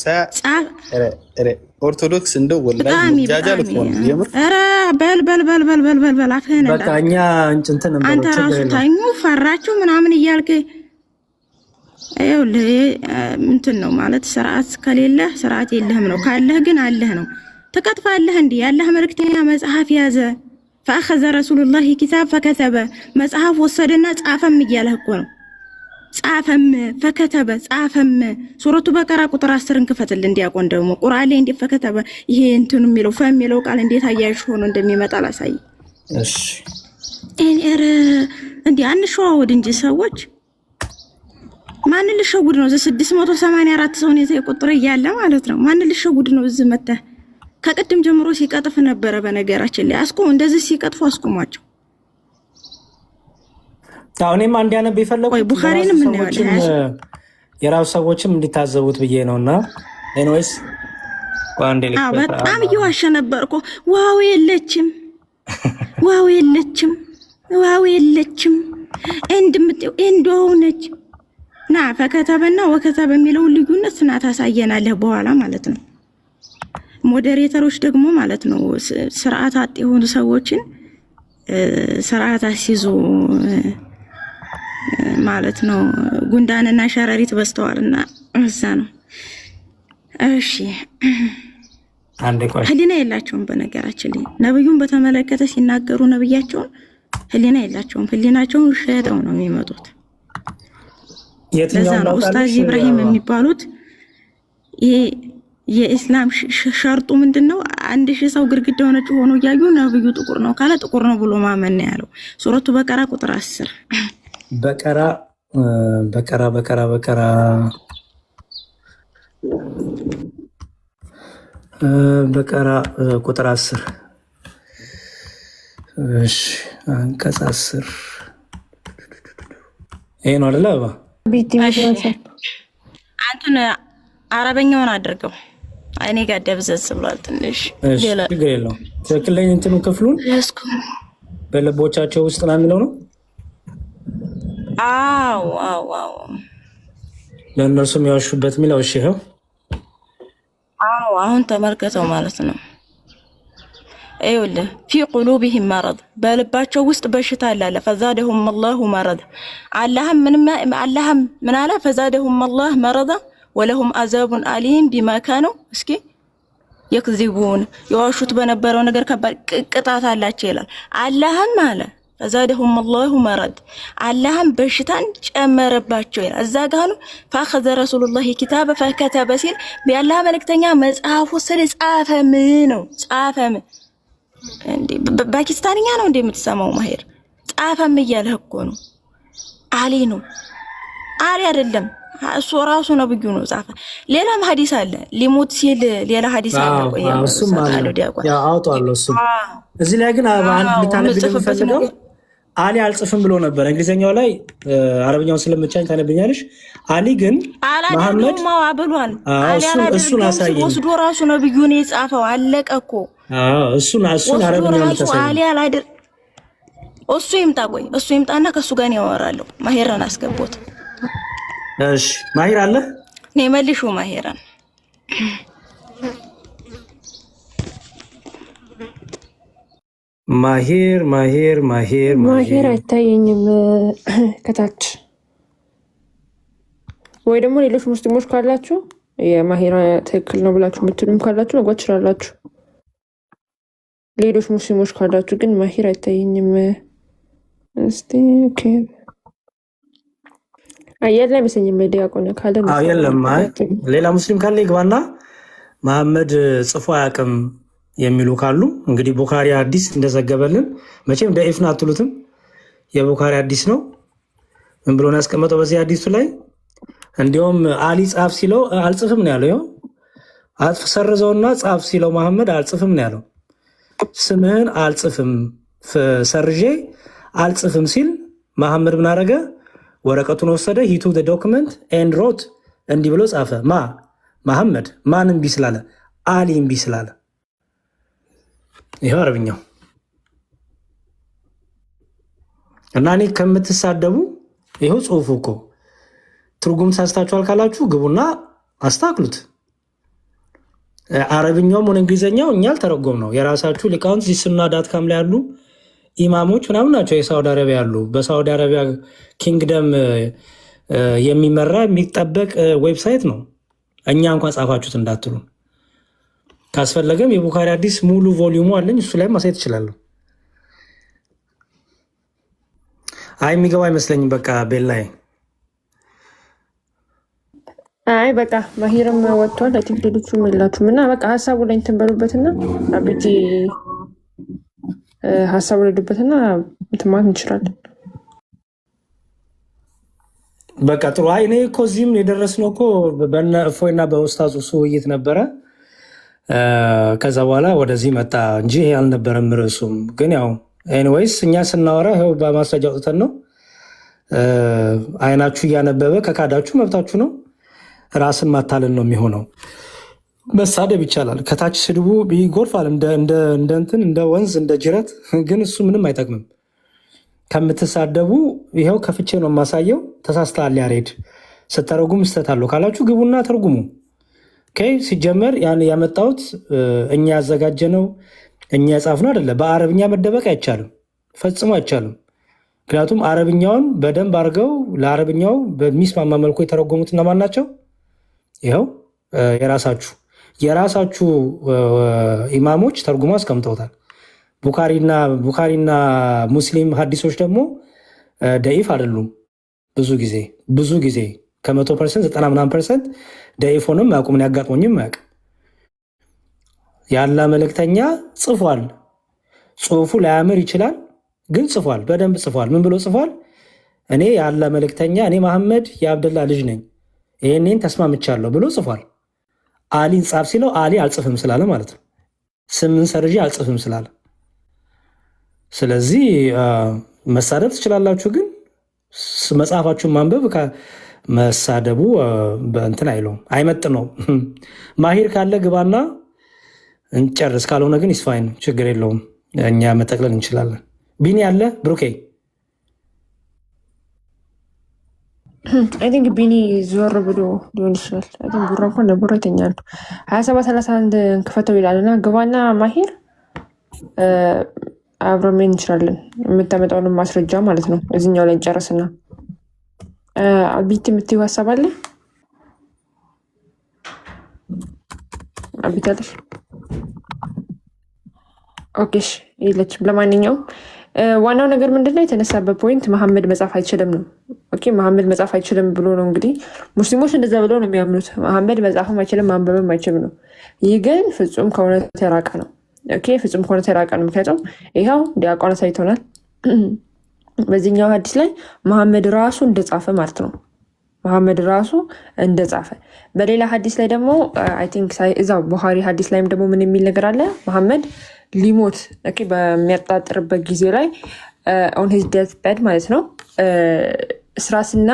ኦርቶዶክስ እንደው ወላሂ ጃጃል እኮ ነው የምር። ኧረ በል አፈነ በቃ እኛ እንትን ነው አንተ ራሱ ታኙ ፈራችሁ ምናምን እያልክ ይኸውልህ እንትን ነው ማለት ስርዓት ከሌለ ስርዓት የለህም ነው፣ ካለህ ግን አለህ ነው። ትቀጥፋለህ እንዴ? ያለህ መልእክተኛ መጽሐፍ ያዘ فأخذ رسول الله كتاب فكتب مصحف وصدنا ጻፈም እያለህ እኮ ነው። ጻፈም ፈከተበ ጻፈም ሱረቱ በቀራ ቁጥር 10 እንክፈትልን። እንዲያቆን ደግሞ ቁርአን ላይ እንዴት ፈከተበ ይሄ እንትኑ የሚለው ፈሚለው ቃል እንዴት አያይሽ ሆኖ እንደሚመጣ ላሳይ። እሺ እኔ እንዴ አንሸዋወድ እንጂ ሰዎች ማን ልሸውድ ነው? 684 ሰው ነው ቁጥር እያለ ማለት ነው። ማን ልሸውድ ነው? እዚህ መተህ ከቅድም ጀምሮ ሲቀጥፍ ነበረ። በነገራችን ላይ እንደዚህ ሲቀጥፉ አስቆሟቸው። እኔም አንድ ያነብ የፈለኩት ቡኻሪንም የራሱ ሰዎችም እንዲታዘቡት ብዬ ነውና ኤኒዌይስ በጣም እየዋሸ ነበር እኮ። ዋው የለችም እንደሆነች ና ፈከተበና ወከተበ የሚለውን ልዩነት ና ታሳየናለህ በኋላ ማለት ነው። ሞዴሬተሮች ደግሞ ማለት ነው ስርዓት አጥ የሆኑ ሰዎችን ስርዓት አስይዙ ማለት ነው። ጉንዳንና ሸረሪት በስተዋልና እዛ ነው። እሺ አንዴ ቆይ ህሊና የላቸውም። በነገራችን ላይ ነብዩን በተመለከተ ሲናገሩ ነብያቸውን ህሊና የላቸውም። ህሊናቸውን ሸጠው ነው የሚመጡት። ለዛ ነው ኡስታዝ ኢብራሂም የሚባሉት ይሄ የኢስላም ሸርጡ ምንድነው? 1000 ሰው ግድግዳው ነጭ ሆኖ እያዩ ነብዩ ጥቁር ነው ካለ ጥቁር ነው ብሎ ማመን ነው ያለው። ሱረቱ በቀራ ቁጥር 10 በቀራ ቁጥር 10 እሺ አንቀጽ 10 ይሄ ነው አይደል? አባ አንተን አረበኛውን አድርገው እኔ ጋር ደብዘዝ ብሏል ትንሽ። ሌላ ችግር የለውም። ትክክለኛ እንትኑ ክፍሉን በልቦቻቸው ውስጥ ነው የሚለው ነው። አዎ ለእነርሱም ያዋሹበት የሚለው እሺ ይኸው። አሁን ተመልከተው ማለት ነው። ይኸውልህ ፊ ቁሉብህም መረድ በልባቸው ውስጥ በሽታ አለ። ፈዛደሁም አላሁ መረድ አላህም ምን አለ? ፈዛደሁም አላህ መረዳ ወለሁም አዛቡን አሊም ቢማ ካኑ እስኪ የክዚቡን የዋሹት በነበረው ነገር ከባድ ቅጣት አላቸው ይላል። አላህም አለ ፈዛደሁም አላሁ መረድ አላህም በሽታን ጨመረባቸው ይላል። እዛ ጋር ነው ፈአኸዘ ረሱሉላሂ ኪታበ ፈከተበ ሲል በአላህ መልእክተኛ መጽሐፉ ስለጻፈም ነው። ጻፈም እንዴ ፓኪስታንኛ ነው እንዴ የምትሰማው? ማሄር ጻፈም እያለህ እኮ ነው። አሊ ነው አሊ አይደለም እሱ ራሱ ነብዩ ነው ጻፈ። ሌላም ሐዲስ አለ ሊሞት ሲል ሌላ ሐዲስ አለ። ቆይ እሱም አለ ያው አውጣለሁ። እሱ እዚህ ላይ ግን አንድ ልታነብልኝ የምፈልገው አሊ አልጽፍም ብሎ ነበር እንግሊዘኛው ላይ። አረብኛውን ስለምቻኝ ታነብኛለሽ። አሊ ግን መሐመድ ብሏል። እሱን አሳየኝ። ወስዶ ራሱ ነብዩ ነው የጻፈው። አለቀ እኮ። እሱን አረብኛውን ተሰጠኝ። አሊ አላደር እሱ ይምጣ። ቆይ እሱ ይምጣና ከሱ ጋር ያወራለሁ። ማሄራን አስገቦት። እሺ ማሄር አለ ነይ መልሹ ማሄራን ማሄር አይታየኝም ከታች። ወይ ደግሞ ሌሎች ሙስሊሞች ካላችሁ የማሄር ትክክል ነው ብላችሁ የምትሉም ካላችሁ መግባት ትችላላችሁ። ሌሎች ሙስሊሞች ካላችሁ ግን ማሄር አይታየኝም። እስቲ ኦኬ አየለ አይመስለኝም። ዲያቆን ካለ ነው የለም። ሌላ ሙስሊም ካለ ይግባና መሐመድ ጽፎ አያውቅም የሚሉ ካሉ እንግዲህ ቡኻሪ አዲስ እንደዘገበልን መቼም ደኢፍ ነው አትሉትም። የቡኻሪ አዲስ ነው። ምን ብሎ ነው ያስቀመጠው በዚህ አዲሱ ላይ? እንዲያውም አሊ ጻፍ ሲለው አልጽፍም ነው ያለው። አጥፍ ሰርዘውና ጻፍ ሲለው መሐመድ አልጽፍም ነው ያለው። ስምህን አልጽፍም ሰርዤ አልጽፍም ሲል መሐመድ ምን አደረገ? ወረቀቱን ወሰደ። ሂቱ ዘ ዶክመንት ኤንድ ሮት እንዲህ ብሎ ጻፈ። መሐመድ ማን እምቢ ስላለ? አሊ እምቢ ስላለ። ይሄው አረብኛው እና እኔ ከምትሳደቡ ይሄው ጽሁፉ እኮ ትርጉም ሳስታችኋል ካላችሁ ግቡና አስተካክሉት። አረብኛውም ሆነ እንግሊዘኛው እኛ አልተረጎም ነው። የራሳችሁ ሊቃውንት ዚስና ዳትካም ላይ ያሉ ኢማሞች ምናምን ናቸው። የሳውዲ አረቢያ ያሉ በሳውዲ አረቢያ ኪንግደም የሚመራ የሚጠበቅ ዌብሳይት ነው። እኛ እንኳን ጻፋችሁት እንዳትሉ። ካስፈለገም የቡኻሪ አዲስ ሙሉ ቮሊዩሙ አለኝ፣ እሱ ላይ ማሳየት እችላለሁ። አይ የሚገባ አይመስለኝም። በቃ ቤላይ አይ በቃ ማሂርም ወጥቷል። አይ ቲንክ ሌሎቹም የላችሁም እና በቃ ሀሳቡ ላይ እንትን በሉበትና አብጂ ሀሳቡ ላይ ሄዱበትና እንትን ማለት እንችላለን። በቃ ጥሩ። አይ እኔ እኮ እዚህም የደረስነው እኮ በእነ እፎይና በኡስታዝ እሱ ውይይት ነበረ። ከዛ በኋላ ወደዚህ መጣ እንጂ ይሄ አልነበረም ርዕሱም። ግን ያው ኤኒዌይስ እኛ ስናወራ ይኸው በማስረጃ አውጥተን ነው። አይናችሁ እያነበበ ከካዳችሁ መብታችሁ ነው። ራስን ማታለን ነው የሚሆነው። መሳደብ ይቻላል። ከታች ስድቡ ይጎርፋል እንደ ወንዝ እንደ ጅረት። ግን እሱ ምንም አይጠቅምም። ከምትሳደቡ ይኸው ከፍቼ ነው የማሳየው። ተሳስተሃል ያሬድ ስተረጉም ስተት አለው ካላችሁ ግቡና ተርጉሙ። ሲጀመር ያን ያመጣሁት እኛ ያዘጋጀነው እኛ የጻፍነው አይደለ። በአረብኛ መደበቅ አይቻልም፣ ፈጽሞ አይቻልም። ምክንያቱም አረብኛውን በደንብ አድርገው ለአረብኛው በሚስማማ መልኩ የተረጎሙት እነማን ናቸው? ይኸው የራሳችሁ ኢማሞች ተርጉሞ አስቀምጠውታል። ቡኻሪና ሙስሊም ሀዲሶች ደግሞ ደኢፍ አይደሉም። ብዙ ጊዜ ከ100% 90% ደኢፍ ሆኖም አያውቁም። ምን ያጋጥሞኝም አያውቅም። የአላህ መልእክተኛ ጽፏል። ጽሁፉ ላያምር ይችላል፣ ግን ጽፏል፣ በደንብ ጽፏል። ምን ብሎ ጽፏል? እኔ የአላህ መልእክተኛ እኔ መሐመድ የአብደላ ልጅ ነኝ፣ ይህኔን ተስማምቻለሁ ብሎ ጽፏል። አሊን ጻፍ ሲለው አሊ አልጽፍም ስላለ ማለት ነው። ስምን ሰርዤ አልጽፍም ስላለ። ስለዚህ መሳደብ ትችላላችሁ፣ ግን መጽሐፋችሁን ማንበብ መሳደቡ በእንትን አይለውም፣ አይመጥነውም። ማሂር ካለ ግባና እንጨርስ፣ ካልሆነ ግን ይስፋይን ችግር የለውም፣ እኛ መጠቅለል እንችላለን። ቢኒ ያለ ብሩኬ አይ ቲንክ ቢኒ ዞር ብሎ ሊሆን ይችላል። አይ ቲንክ ቡራ እንኳን ለቡራ ይተኛሉ። 2731 ክፈተው ይላል እና ግባና ማሂር አብረን መሄድ እንችላለን። የምታመጣውንም ማስረጃ ማለት ነው። እዚኛው ላይ እንጨርስና አቢት የምትይው ሀሳብ አለ? አቢት አለሽ? ኦኬሽ የለችም። ለማንኛውም ዋናው ነገር ምንድነው የተነሳበት ፖይንት መሐመድ መጻፍ አይችልም ነው። ኦኬ መሐመድ መጻፍ አይችልም ብሎ ነው እንግዲህ ሙስሊሞች እንደዛ ብሎ ነው የሚያምኑት። መሐመድ መጻፍም አይችልም ማንበብም አይችልም ነው። ይህ ግን ፍጹም ከእውነት የራቀ ነው። ኦኬ ፍጹም ከእውነት የራቀ ነው። ምክንያቱም ይኸው ዲያቆን አሳይቶናል። በዚህኛው ሀዲስ ላይ መሐመድ ራሱ እንደጻፈ ማለት ነው። መሐመድ ራሱ እንደጻፈ። በሌላ ሀዲስ ላይ ደግሞ አይ ቲንክ እዛው ቡኻሪ ሀዲስ ላይም ደግሞ ምን የሚል ነገር አለ? መሐመድ ሊሞት በሚያጣጥርበት ጊዜ ላይ ኦን ሂዝ ዴት ቤድ ማለት ነው እስራስና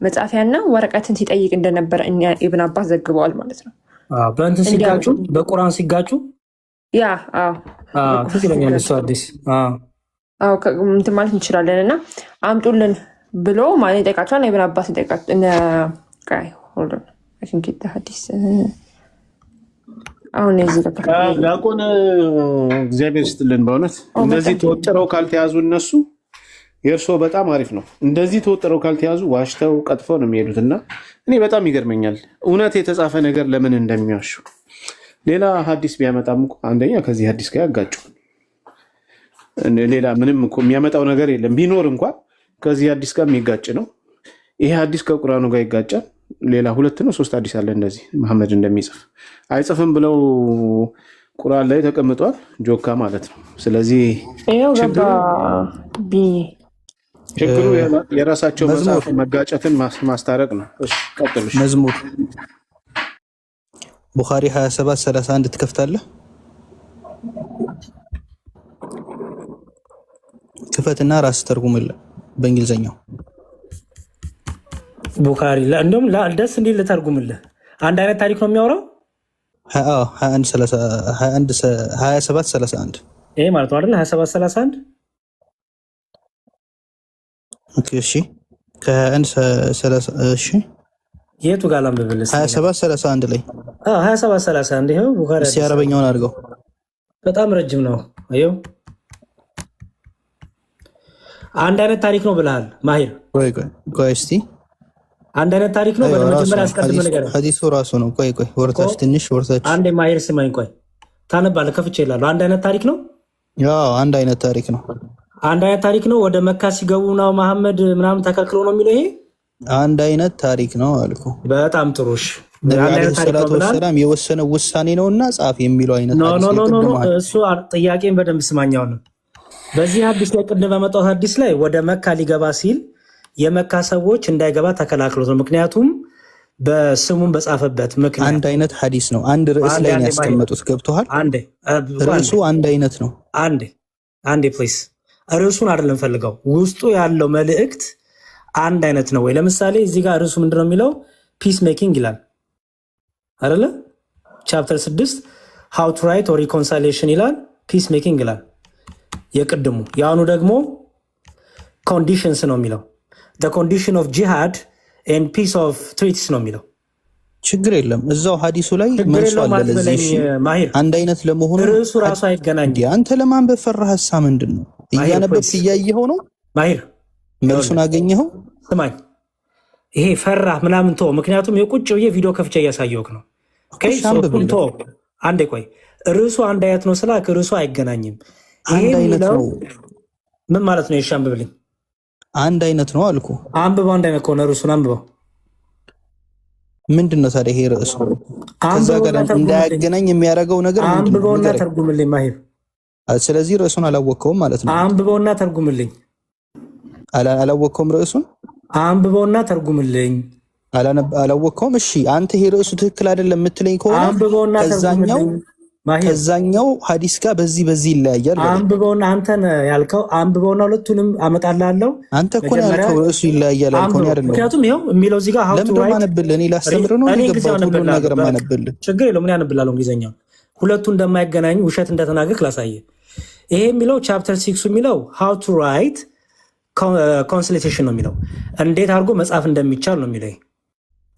መጻፊያና ወረቀትን ሲጠይቅ እንደነበረ ኢብን አባስ ዘግበዋል ማለት ነው። በእንትን ሲጋጩ በቁርአን ሲጋጩ ያ ይለኛል እሱ አዲስ እንትን ማለት እንችላለን። እና አምጡልን ብሎ ማለት ይጠይቃቸዋል። ኢብን አባስ ሀዲስ አሁን ዲያቆን እግዚአብሔር ይስጥልን። በእውነት እንደዚህ ተወጥረው ካልተያዙ እነሱ የእርስዎ በጣም አሪፍ ነው። እንደዚህ ተወጥረው ካልተያዙ ዋሽተው ቀጥፈው ነው የሚሄዱት። እና እኔ በጣም ይገርመኛል እውነት የተጻፈ ነገር ለምን እንደሚዋሹ። ሌላ ሀዲስ ቢያመጣም እኮ አንደኛ ከዚህ ሀዲስ ጋር ያጋጩ፣ ሌላ ምንም እኮ የሚያመጣው ነገር የለም። ቢኖር እንኳን ከዚህ ሀዲስ ጋር የሚጋጭ ነው። ይሄ ሀዲስ ከቁርአኑ ጋር ይጋጫል። ሌላ 2 ነው 3 ሀዲስ አለ እንደዚህ መሐመድ እንደሚጽፍ አይጽፍም ብለው ቁርአን ላይ ተቀምጧል። ጆካ ማለት ነው። ስለዚህ ችግሩ የራሳቸው መጽሐፍ መጋጨትን ማስታረቅ ነው። ቀጥሉሽ። መዝሙር ቡኻሪ 2731 ትከፍታለህ? ክፈትና ራስ ተርጉምልህ በእንግሊዝኛው ቡኻሪ እንደውም ደስ እንዲል ልተርጉምልህ። አንድ አይነት ታሪክ ነው የሚያወራው። 2731 ይሄ ማለት ነው አይደል? 2731 ኦኬ። እሺ ከ21 እሺ የቱ ጋር ላንብብልህ? 2731 ላይ 2731 ይሄው ቡኻሪ። እስኪ አረበኛውን አድርገው። በጣም ረጅም ነው። ይሄው አንድ አይነት ታሪክ ነው ብለሃል ማሂር። ቆይ እስቲ አንድ አይነት ታሪክ ነው። በመጀመሪያ አስቀድመ ነገር ሐዲሱ ራሱ ነው። ቆይ ወርታች ትንሽ ወርታች አንዴ ማሂር ስማኝ። ቆይ ታነባለህ፣ ከፍቼ እላለሁ። አንድ አይነት ታሪክ ነው። ያው አንድ አይነት ታሪክ ነው። አንድ አይነት ታሪክ ነው። ወደ መካ ሲገቡ ነው መሐመድ ምናምን ተከልክሎ ነው የሚለው። ይሄ አንድ አይነት ታሪክ ነው አልኩ። በጣም ጥሩሽ። አንድ አይነት ታሪክ ነው። ሰላም የወሰነው ውሳኔ ነውና ጻፍ የሚለው አይነት ታሪክ ነው። እሱ ጥያቄን በደንብ ስማኛው ነው። በዚህ ሐዲስ ላይ ቅድም በመጣው ሐዲስ ላይ ወደ መካ ሊገባ ሲል የመካ ሰዎች እንዳይገባ ተከላክሎት ነው። ምክንያቱም በስሙን በጻፈበት ምክንያት አንድ አይነት ሐዲስ ነው። አንድ ርዕስ ላይ ነው ያስቀመጡት። ገብቶሃል? ርዕሱ አንድ አይነት ነው። አንዴ ፕሊስ፣ ርዕሱን አይደለም ፈልገው፣ ውስጡ ያለው መልእክት አንድ አይነት ነው ወይ? ለምሳሌ እዚህ ጋር ርዕሱ ምንድነው የሚለው? ፒስ ሜኪንግ ይላል አይደለ? ቻፕተር 6 ሃው ቱ ራይት ኦር ሪኮንሳይሌሽን ይላል። ፒስ ሜኪንግ ይላል የቅድሙ። የአሁኑ ደግሞ ኮንዲሽንስ ነው የሚለው the condition of jihad and peace of treaties ነው የሚለው። ችግር የለም እዛው ሐዲሱ ላይ መልሶ አለ። ለዚህ አንድ አይነት ለመሆኑ ርዕሱ ራሱ አይገናኝም። አንተ ለማንበብ ፈራህሳ ምንድነው? እያነበብክ እያየኸው ነው ማሂር። መልሱን አገኘኸው? ስማኝ፣ ይሄ ፈራህ ምናምን ተው። ምክንያቱም የቁጭ ብዬ ቪዲዮ ከፍቼ እያሳየሁህ ነው። አንዴ ቆይ፣ ርዕሱ አንድ አይነት ነው ስላልክ ርዕሱ አይገናኝም። አንድ አይነት ነው። ምን ማለት ነው? እሺ አንብብልኝ። አንድ አይነት ነው አልኩ። አንብበው። አንድ አይነት ከሆነ ርዕሱን አንብበው። ምንድነው ታዲያ ይሄ ርዕሱ? ከዛ ጋር እንዳያገናኝ የሚያደርገው ነገር ምንድነው? አንብበውና ተርጉምልኝ ማሂር። ስለዚህ ርዕሱን አላወቅከውም ማለት ነው። አንብበውና ተርጉምልኝ። አላወቅከውም ርዕሱን? አንብበውና ተርጉምልኝ። አላወቅከውም? እሺ አንተ ይሄ ርዕሱ ትክክል አይደለም የምትለኝ ከሆነ አንብበውና ተርጉምልኝ። ከዛኛው ሐዲስ ጋር በዚህ ይለያያል። አንብበውና አንተን ያልከው አንብበውና ሁለቱንም አመጣልሃለሁ። አንተ እኮ ነው ያልከው ርዕሱ ይለያያል ያልከው አይደለም። ምክንያቱም ይኸው የሚለው እዚህ ጋር ለምን ደማ ነብልህ? እኔ ላስተምር ነው የገባሁት ሁሉ ነገር ማነብልህ። ችግር የለውም። ምን ያነብላለሁ? እንግሊዘኛው ሁለቱ እንደማይገናኙ ውሸት እንደተናገርክ ላሳየ። ይሄ የሚለው ቻፕተር 6 የሚለው how to write consultation ነው የሚለው እንዴት አድርጎ መጻፍ እንደሚቻል ነው የሚለው።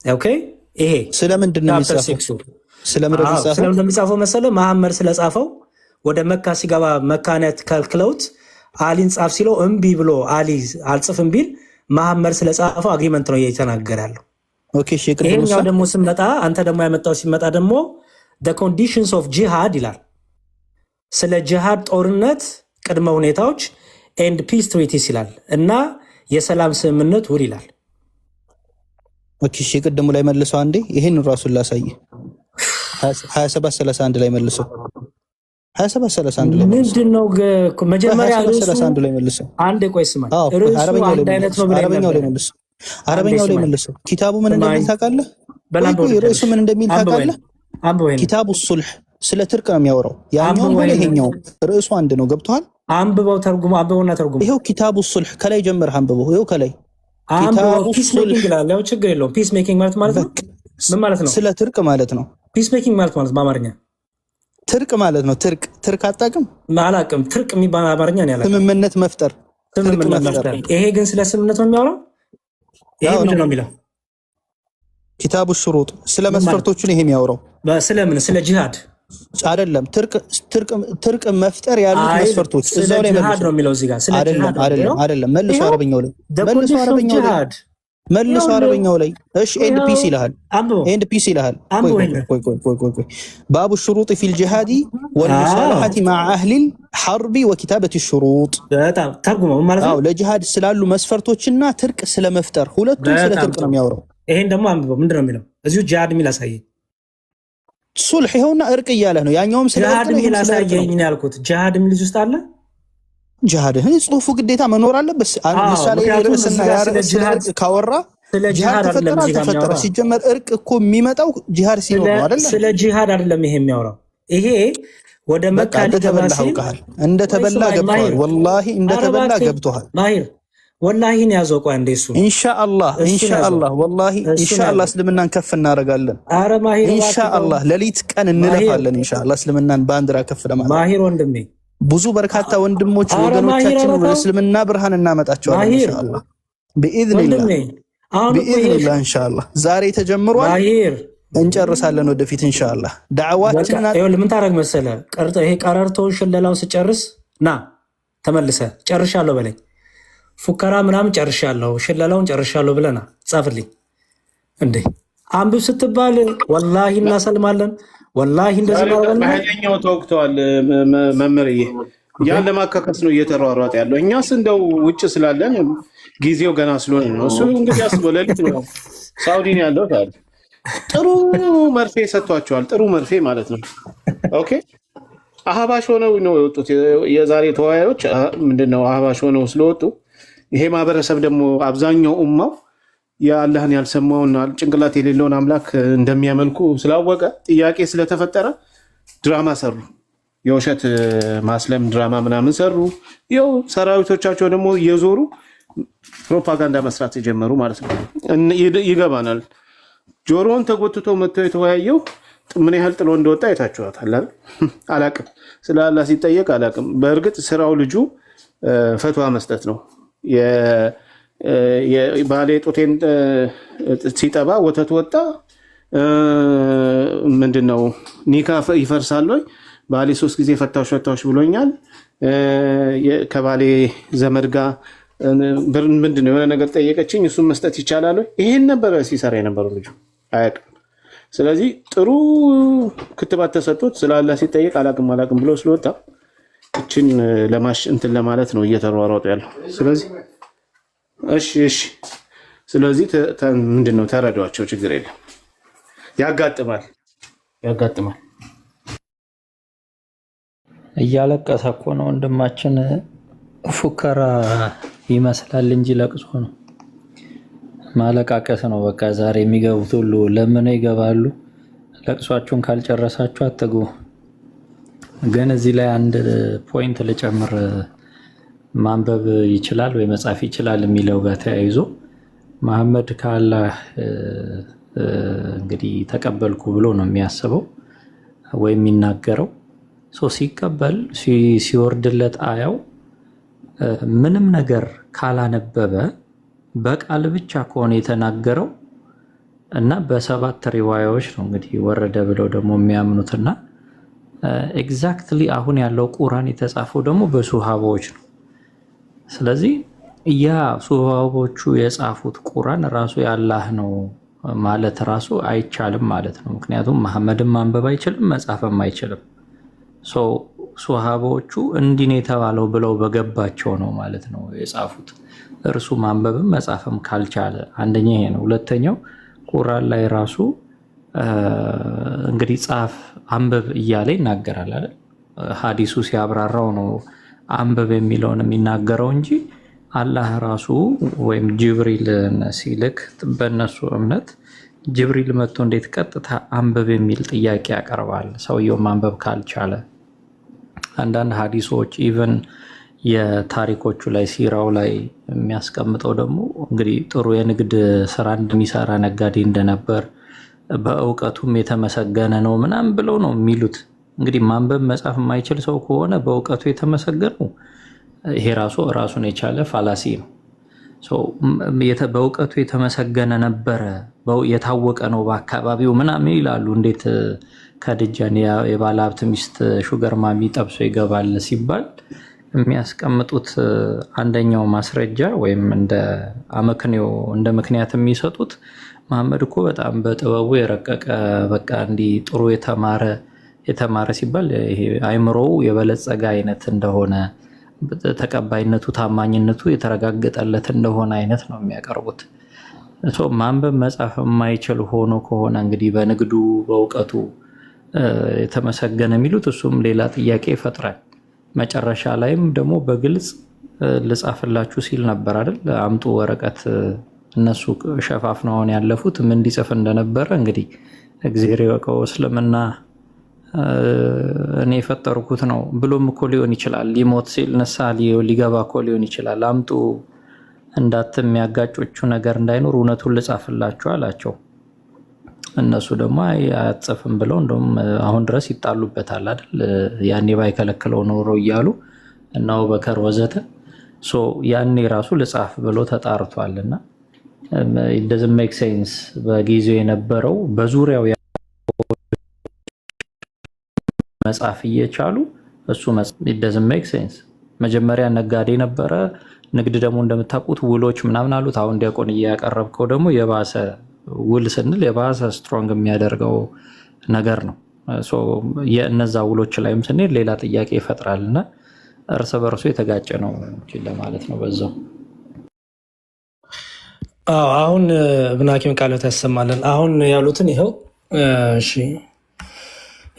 ኦኬ ይሄ ስለምንድን ነው የሚጻፈው? ስለምን እንደሚጻፈው መሰለ መሐመድ ስለጻፈው ወደ መካ ሲገባ መካነት ከልክለውት አሊን ጻፍ ሲለው እምቢ ብሎ አሊ አልጽፍም ቢል መሐመድ ስለጻፈው አግሪመንት ነው እየተናገረ ያለው። ኦኬ እሺ ይሄኛው ደግሞ ስመጣ አንተ ደግሞ ያመጣው ሲመጣ ደግሞ the conditions of jihad ይላል። ስለ ጂሃድ ጦርነት ቅድመ ሁኔታዎች and peace treaties ይላል እና የሰላም ስምምነት ውል ይላል። ኦኬ እሺ ቅድሙ ላይ መልሰው አንዴ ይሄን ራሱን ላሳየ 27:31 ላይ መልሰው 27:31 ላይ ምንድነው መጀመሪያ 27:31 ላይ መልሰው አንዴ ቆይ ስማ ርዕሱ አንድ አይነት ነው አረበኛው ላይ መልሰው አረበኛው ላይ መልሰው ኪታቡ ምን እንደሚል ታውቃለህ? ርዕሱ ምን እንደሚል ታውቃለህ? ኪታቡ ሱልህ ስለ ትርቅ ነው የሚያወራው። ያኛው ሆነ ይሄኛው ርዕሱ አንድ ነው። ገብቶሃል? አንብበው ተርጉሙ። አንብበውና ተርጉሙ። ይሄው ኪታቡ ሱልህ ከላይ ጀምረህ አንብበው። ይሄው ከላይ ኪታቡ ሱልህ ይላል። ያው ችግር የለውም። ፒስ ሜኪንግ ማለት ነው ምን ማለት ነው? ስለ ትርቅ ማለት ነው። ፒስ ሜኪንግ ማለት በአማርኛ ትርቅ ማለት ነው። ትርቅ አታውቅም? አላውቅም። ትርቅ የሚባል አማርኛ ነው ያለው። ስምምነት መፍጠር። ይሄ ግን ስለ ስምምነት ነው የሚያወራው። ይሄ ምንድን ነው የሚለው? ኪታቡ ሹሩጥ ስለ መስፈርቶቹ ነው ይሄ የሚያወራው። ስለምን? ስለ ጂሃድ አይደለም። ትርቅ መፍጠር ያሉት መስፈርቶች እዛው ላይ ጂሃድ ነው የሚለው እዚህ ጋር። ስለ ጂሃድ አይደለም። መልሶ አረበኛው ላይ መልሶ አረበኛው ላይ እሺ ኤንድ ፒስ ይልሃል። ቆይ ባቡ ሹሩጥ ፊል ጂሃዲ ወልሙሳለሐቲ መዓ አህሊል ሐርቢ ወኪታበቲ ሹሩጥ። በጣም ተርጉመው ማለት ነው። ለጂሃድ ስላሉ መስፈርቶችና ትርቅ ስለመፍጠር ሁለቱም ስለ ትርቅ ነው የሚያወራው። ይሄን ደግሞ አንብበው። ምንድን ነው የሚለው? እዚሁ ጂሃድ የሚል አሳየኝ። ሱልህ ይኸውና እርቅ እያለ ነው። ያኛውም ስለ ጂሃድ የሚል አሳየኝ ነው ያልኩት። ጂሃድ የሚል ውስጥ አለ። ጂሃድ ጽሁፉ ግዴታ መኖር አለበት። ምሳሌ ርዕስና ጂሃድ ካወራ ጂሃድ ተፈጠረ። ሲጀመር እርቅ እኮ የሚመጣው ጂሃድ ሲኖር ነው አይደል? ስለ ጂሃድ አይደለም ይሄ የሚያወራው። ይሄ ወደ መካ ሊገባ ሲል እንደተበላ ገብቷል። ወላሂ እንደተበላ ገብቷል። ማሂር ወላሂን ያዘው። ቆይ እንደ እሱ ኢንሻአላህ ወላሂ ኢንሻአላህ እስልምናን ከፍ እናደርጋለን። አረ ማሂር ኢንሻአላህ ሌሊት ቀን እንለፋለን። ኢንሻአላህ እስልምናን ባንዲራ ከፍ ለማድረግ ማሂር ወንድሜ ብዙ በርካታ ወንድሞች ወገኖቻችን ወደ እስልምና ብርሃን እናመጣቸዋለን ኢንሻአላህ በኢዝኒላህ ኢንሻአላህ። ዛሬ ተጀምሯል፣ እንጨርሳለን ወደፊት ኢንሻአላህ። ዳዕዋችንና ምን ታረግ መሰለ ይሄ ቀረርቶን ሽለላው ስጨርስ ና ተመልሰ ጨርሻለሁ በለኝ። ፉከራ ምናምን ጨርሻለሁ፣ ሽለላውን ጨርሻለሁ ብለና ጻፍልኝ። እንዴ አንብብ ስትባል ወላሂ እናሰልማለን። ወላሂ እንደዚህ ነው። በኃይለኛው ተወቅተዋል መምህርዬ። ያን ለማካከስ ነው እየተሯሯጠ ያለው። እኛስ እንደው ውጭ ስላለን ጊዜው ገና ስለሆነ ነው። እሱ እንግዲህ አስበለልት ነው። ሳውዲ ነው ያለው ታዲያ ጥሩ መርፌ ሰጥቷቸዋል። ጥሩ መርፌ ማለት ነው። ኦኬ አህባሽ ሆነው ነው የወጡት የዛሬ ተወያዮች። ምንድነው አህባሽ ሆነው ስለወጡ ይሄ ማህበረሰብ ደግሞ አብዛኛው ኡማው የአላህን ያልሰማውና ጭንቅላት የሌለውን አምላክ እንደሚያመልኩ ስላወቀ ጥያቄ ስለተፈጠረ ድራማ ሰሩ። የውሸት ማስለም ድራማ ምናምን ሰሩ። ይኸው ሰራዊቶቻቸው ደግሞ እየዞሩ ፕሮፓጋንዳ መስራት የጀመሩ ማለት ነው። ይገባናል። ጆሮውን ተጎትቶ መጥተው የተወያየው ምን ያህል ጥሎ እንደወጣ አይታችኋታል። አላቅም ስለ አላህ ሲጠየቅ አላቅም። በእርግጥ ስራው ልጁ ፈትዋ መስጠት ነው። ባሌ ጡቴን ሲጠባ ወተት ወጣ ምንድነው ኒካ ይፈርሳል ወይ? ባሌ 3 ጊዜ ፈታሽ ብሎኛል። ከባሌ ዘመድ ጋር ምንድነው የሆነ ነገር ጠየቀችኝ፣ እሱን መስጠት ይቻላል ወይ? ይሄን ነበረ ሲሰራ የነበረው ልጁ አያውቅም። ስለዚህ ጥሩ ክትባት ተሰጥቶት ስለ አላህ ሲጠየቅ አላቅም ብሎ ስለወጣ ብቻ ሰዎችን እንትን ለማለት ነው እየተሯሯጡ ያለው። ስለዚህ እሺ ስለዚህ ምንድነው ተረዷቸው፣ ችግር የለም ያጋጥማል። እያለቀሰ እኮ ነው ወንድማችን። ፉከራ ይመስላል እንጂ ለቅሶ ነው፣ ማለቃቀስ ነው። በቃ ዛሬ የሚገቡት ሁሉ ለምን ይገባሉ? ለቅሷችሁን ካልጨረሳችሁ አትግቡ። ግን እዚህ ላይ አንድ ፖይንት ልጨምር። ማንበብ ይችላል ወይ መጻፍ ይችላል የሚለው ጋር ተያይዞ መሐመድ ከአላህ እንግዲህ ተቀበልኩ ብሎ ነው የሚያስበው ወይም የሚናገረው። ሲቀበል ሲወርድለት አያው ምንም ነገር ካላነበበ በቃል ብቻ ከሆነ የተናገረው እና በሰባት ሪዋያዎች ነው እንግዲህ ወረደ ብለው ደግሞ የሚያምኑትና ኤግዛክትሊ አሁን ያለው ቁርአን የተጻፈው ደግሞ በሱሃባዎች ነው። ስለዚህ ያ ሱሃባዎቹ የጻፉት ቁርአን ራሱ ያላህ ነው ማለት ራሱ አይቻልም ማለት ነው። ምክንያቱም መሐመድም ማንበብ አይችልም መጻፍም አይችልም። ሱሃባዎቹ እንዲህ ነው የተባለው ብለው በገባቸው ነው ማለት ነው የጻፉት። እርሱ ማንበብም መጻፍም ካልቻለ አንደኛ ይሄ ነው። ሁለተኛው ቁርአን ላይ ራሱ እንግዲህ ጻፍ አንብብ እያለ ይናገራል አይደል? ሐዲሱ ሲያብራራው ነው አንብብ የሚለውን የሚናገረው እንጂ አላህ ራሱ ወይም ጅብሪልን ሲልክ በእነሱ እምነት ጅብሪል መጥቶ እንዴት ቀጥታ አንብብ የሚል ጥያቄ ያቀርባል ሰውየው ማንበብ ካልቻለ? አንዳንድ ሐዲሶች ኢቨን የታሪኮቹ ላይ ሲራው ላይ የሚያስቀምጠው ደግሞ እንግዲህ ጥሩ የንግድ ስራ እንደሚሰራ ነጋዴ እንደነበር በእውቀቱም የተመሰገነ ነው ምናምን ብለው ነው የሚሉት። እንግዲህ ማንበብ መጻፍ የማይችል ሰው ከሆነ በእውቀቱ የተመሰገነው ይሄ ራሱን የቻለ ፋላሲ ነው። በእውቀቱ የተመሰገነ ነበረ የታወቀ ነው በአካባቢው ምናምን ይላሉ። እንዴት ከድጃን የባለ ሀብት ሚስት ሹገር ማሚ ጠብሶ ይገባል ሲባል የሚያስቀምጡት አንደኛው ማስረጃ ወይም እንደ አመክንዮ እንደ ምክንያት የሚሰጡት መሐመድ እኮ በጣም በጥበቡ የረቀቀ በቃ እንዲህ ጥሩ የተማረ ሲባል ይሄ አይምሮው የበለጸገ አይነት እንደሆነ ተቀባይነቱ ታማኝነቱ የተረጋገጠለት እንደሆነ አይነት ነው የሚያቀርቡት። ማንበብ መጻፍ የማይችል ሆኖ ከሆነ እንግዲህ በንግዱ በእውቀቱ የተመሰገነ የሚሉት እሱም ሌላ ጥያቄ ይፈጥራል። መጨረሻ ላይም ደግሞ በግልጽ ልጻፍላችሁ ሲል ነበር አይደል? አምጡ ወረቀት። እነሱ ሸፋፍነውን ያለፉት ምን እንዲጽፍ እንደነበረ እንግዲህ እግዚአብሔር ይወቀው። እስልምና እኔ የፈጠርኩት ነው ብሎም እኮ ሊሆን ይችላል። ሊሞት ሲል ንስሐ ሊገባ እኮ ሊሆን ይችላል። አምጡ የሚያጋጮቹ ነገር እንዳይኖር እውነቱን ልጻፍላችሁ አላቸው። እነሱ ደግሞ አያጽፍም ብለው እንደውም አሁን ድረስ ይጣሉበታል አይደል? ያኔ ባይከለክለው ኖሮ እያሉ እና አቡበከር ወዘተ ያኔ ራሱ ልጻፍ ብሎ ተጣርቷልና it doesn't make sense። በጊዜው የነበረው በዙሪያው መጻፍ እየቻሉ እሱ it doesn't make sense። መጀመሪያ ነጋዴ ነበረ። ንግድ ደግሞ እንደምታውቁት ውሎች ምናምን አሉት። አሁን ዲያቆን እያቀረብከው ደግሞ የባሰ ውል ስንል የባሰ ስትሮንግ የሚያደርገው ነገር ነው። የእነዛ ውሎች ላይም ስንሄድ ሌላ ጥያቄ ይፈጥራልና እርስ በርሱ የተጋጨ ነው ለማለት ነው በዛው። አሁን ኢብኑ ሐኪም ቃሎት ያሰማልን። አሁን ያሉትን ይኸው እሺ፣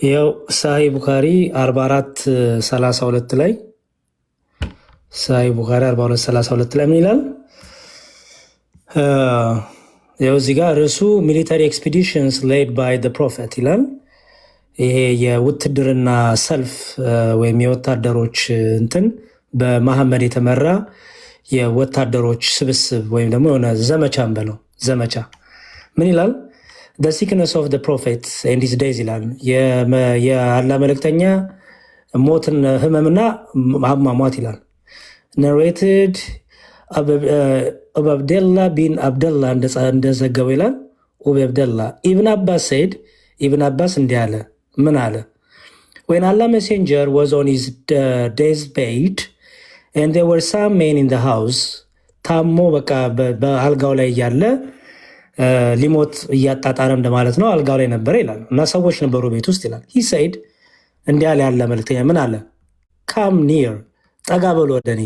ይኸው ሳሂህ ቡኻሪ 4432 ላይ ሳሂህ ቡኻሪ 4432 ላይ ምን ይላል? ይኸው እዚህ ጋር ርዕሱ ሚሊታሪ ኤክስፒዲሽንስ ሌድ ባይ ዘ ፕሮፌት ይላል። ይሄ የውትድርና ሰልፍ ወይም የወታደሮች እንትን በመሐመድ የተመራ የወታደሮች ስብስብ ወይም ደግሞ የሆነ ዘመቻ እንበለው ዘመቻ ምን ይላል? the sickness of the prophet and his days ይላል። የአላህ መልእክተኛ ሞትን ህመምና አሟሟት ይላል። narrated አብደላ ቢን አብደላ እንደዘገበው ይላል። አብደላ ኢብን አባስ said ኢብን አባስ እንዲህ አለ። ምን አለ? when Allah messenger was on his deathbed and there were some men in the house ታሞ በቃ በአልጋው ላይ እያለ ሊሞት እያጣጣረ እንደማለት ነው። አልጋው ላይ ነበር ይላል እና ሰዎች ነበሩ ቤት ውስጥ ይላል። he said እንዲህ አለ ያለ መልእክተኛ ምን አለ? come near ጠጋ በሉ ወደ እኔ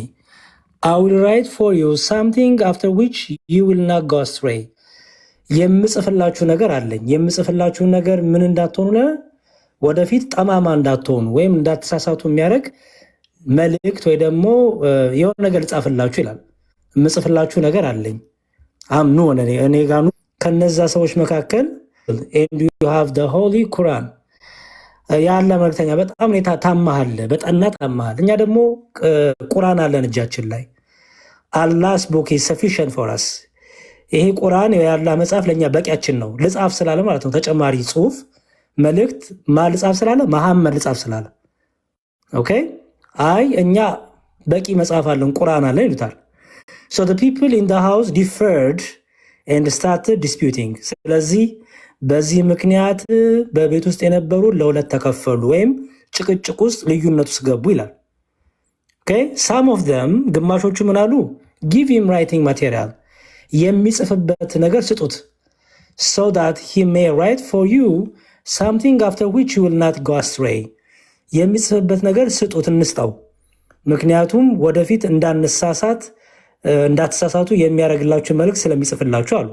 I will write for you something after which you will not go astray የምጽፍላችሁ ነገር አለኝ የምጽፍላችሁ ነገር ምን እንዳትሆኑ ወደፊት ጠማማ እንዳትሆኑ ወይም እንዳትሳሳቱ የሚያደርግ መልእክት ወይ ደግሞ የሆነ ነገር ልጻፍላችሁ ይላል የምጽፍላችሁ ነገር አለኝ አምኑ እኔ ጋር ከነዛ ሰዎች መካከል and you have the holy Quran ያለ መልእክተኛ በጣም ታማሃል በጠና ታማሃል እኛ ደግሞ ቁርአን አለን እጃችን ላይ Allah's book is sufficient for us ይሄ ቁርአን ያላ መጽሐፍ ለኛ በቂያችን ነው ልጻፍ ስላለ ማለት ነው ተጨማሪ ጽሁፍ መልእክት ልጻፍ ስላለ መሐመድ ልጻፍ ስላለ ኦኬ አይ እኛ በቂ መጽሐፍ አለን ቁርአን አለን ይሉታል so the people in the house differed and started disputing ስለዚህ በዚህ ምክንያት በቤት ውስጥ የነበሩ ለሁለት ተከፈሉ ወይም ጭቅጭቅ ውስጥ ልዩነት ውስጥ ገቡ ይላል okay some of them ግማሾቹ ምን አሉ give him writing material የሚጽፍበት ነገር ስጡት so that he may write for you something after which you will not go astray የሚጽፍበት ነገር ስጡት እንስጣው ምክንያቱም ወደፊት እንዳትሳሳቱ የሚያደርግላችሁ መልእክት ስለሚጽፍላችሁ አሉ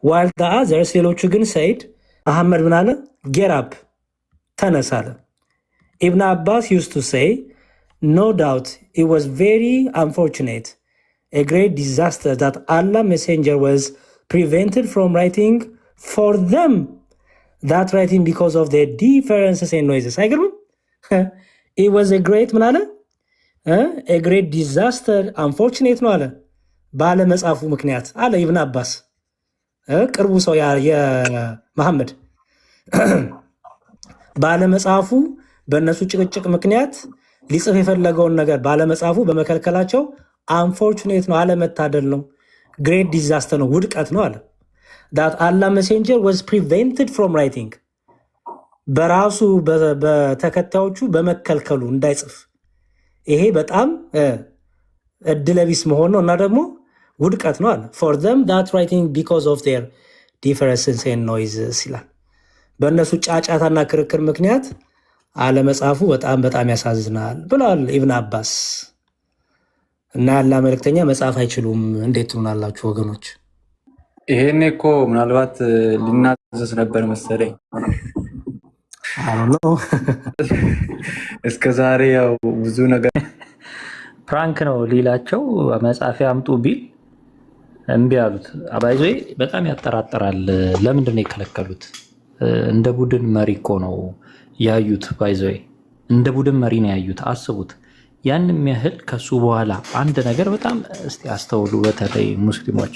while the others ሌሎቹ ግን said አህመድ ምን አለ get up ተነስ አለ Ibn Abbas used to say no doubt it was very unfortunate a great disaster that Allah messenger was prevented from writing for them that writing because of their differences and noises አይገርም it was a great ምን አለ a great disaster unfortunate ነው አለ ባለ መጻፉ ምክንያት አለ ኢብኑ አባስ ቅርቡ ሰው የመሐመድ ባለ መጻፉ በእነሱ ጭቅጭቅ ምክንያት ሊጽፍ የፈለገውን ነገር ባለ መጻፉ በመከልከላቸው unfortunate ነው አለ መታደል ነው great disaster ነው ውድቀት ነው አለ that Allah messenger was prevented from writing በራሱ በተከታዮቹ በመከልከሉ እንዳይጽፍ ይሄ በጣም እድለቢስ መሆን ነው እና ደግሞ ውድቀት ነው አለ for them that writing because of their differences and noises ይላል በእነሱ ጫጫታና ክርክር ምክንያት አለመጻፉ በጣም ያሳዝናል ብለዋል ኢብኑ አባስ እና ያላ መልእክተኛ መጻፍ አይችሉም እንዴት ትሉናላችሁ ወገኖች ይሄኔ እኮ ምናልባት ሊናዘዝ ነበር መሰለኝ እስከ ዛሬ ያው ብዙ ነገር ፕራንክ ነው ሊላቸው መጻፊያ አምጡ ቢል እምቢ አሉት አባይዞ በጣም ያጠራጥራል ለምንድን ነው የከለከሉት እንደ ቡድን መሪ እኮ ነው ያዩት ባይዞ እንደ ቡድን መሪ ነው ያዩት አስቡት ያንንም ያህል ከሱ በኋላ አንድ ነገር በጣም እስቲ አስተውሉ በተለይ ሙስሊሞች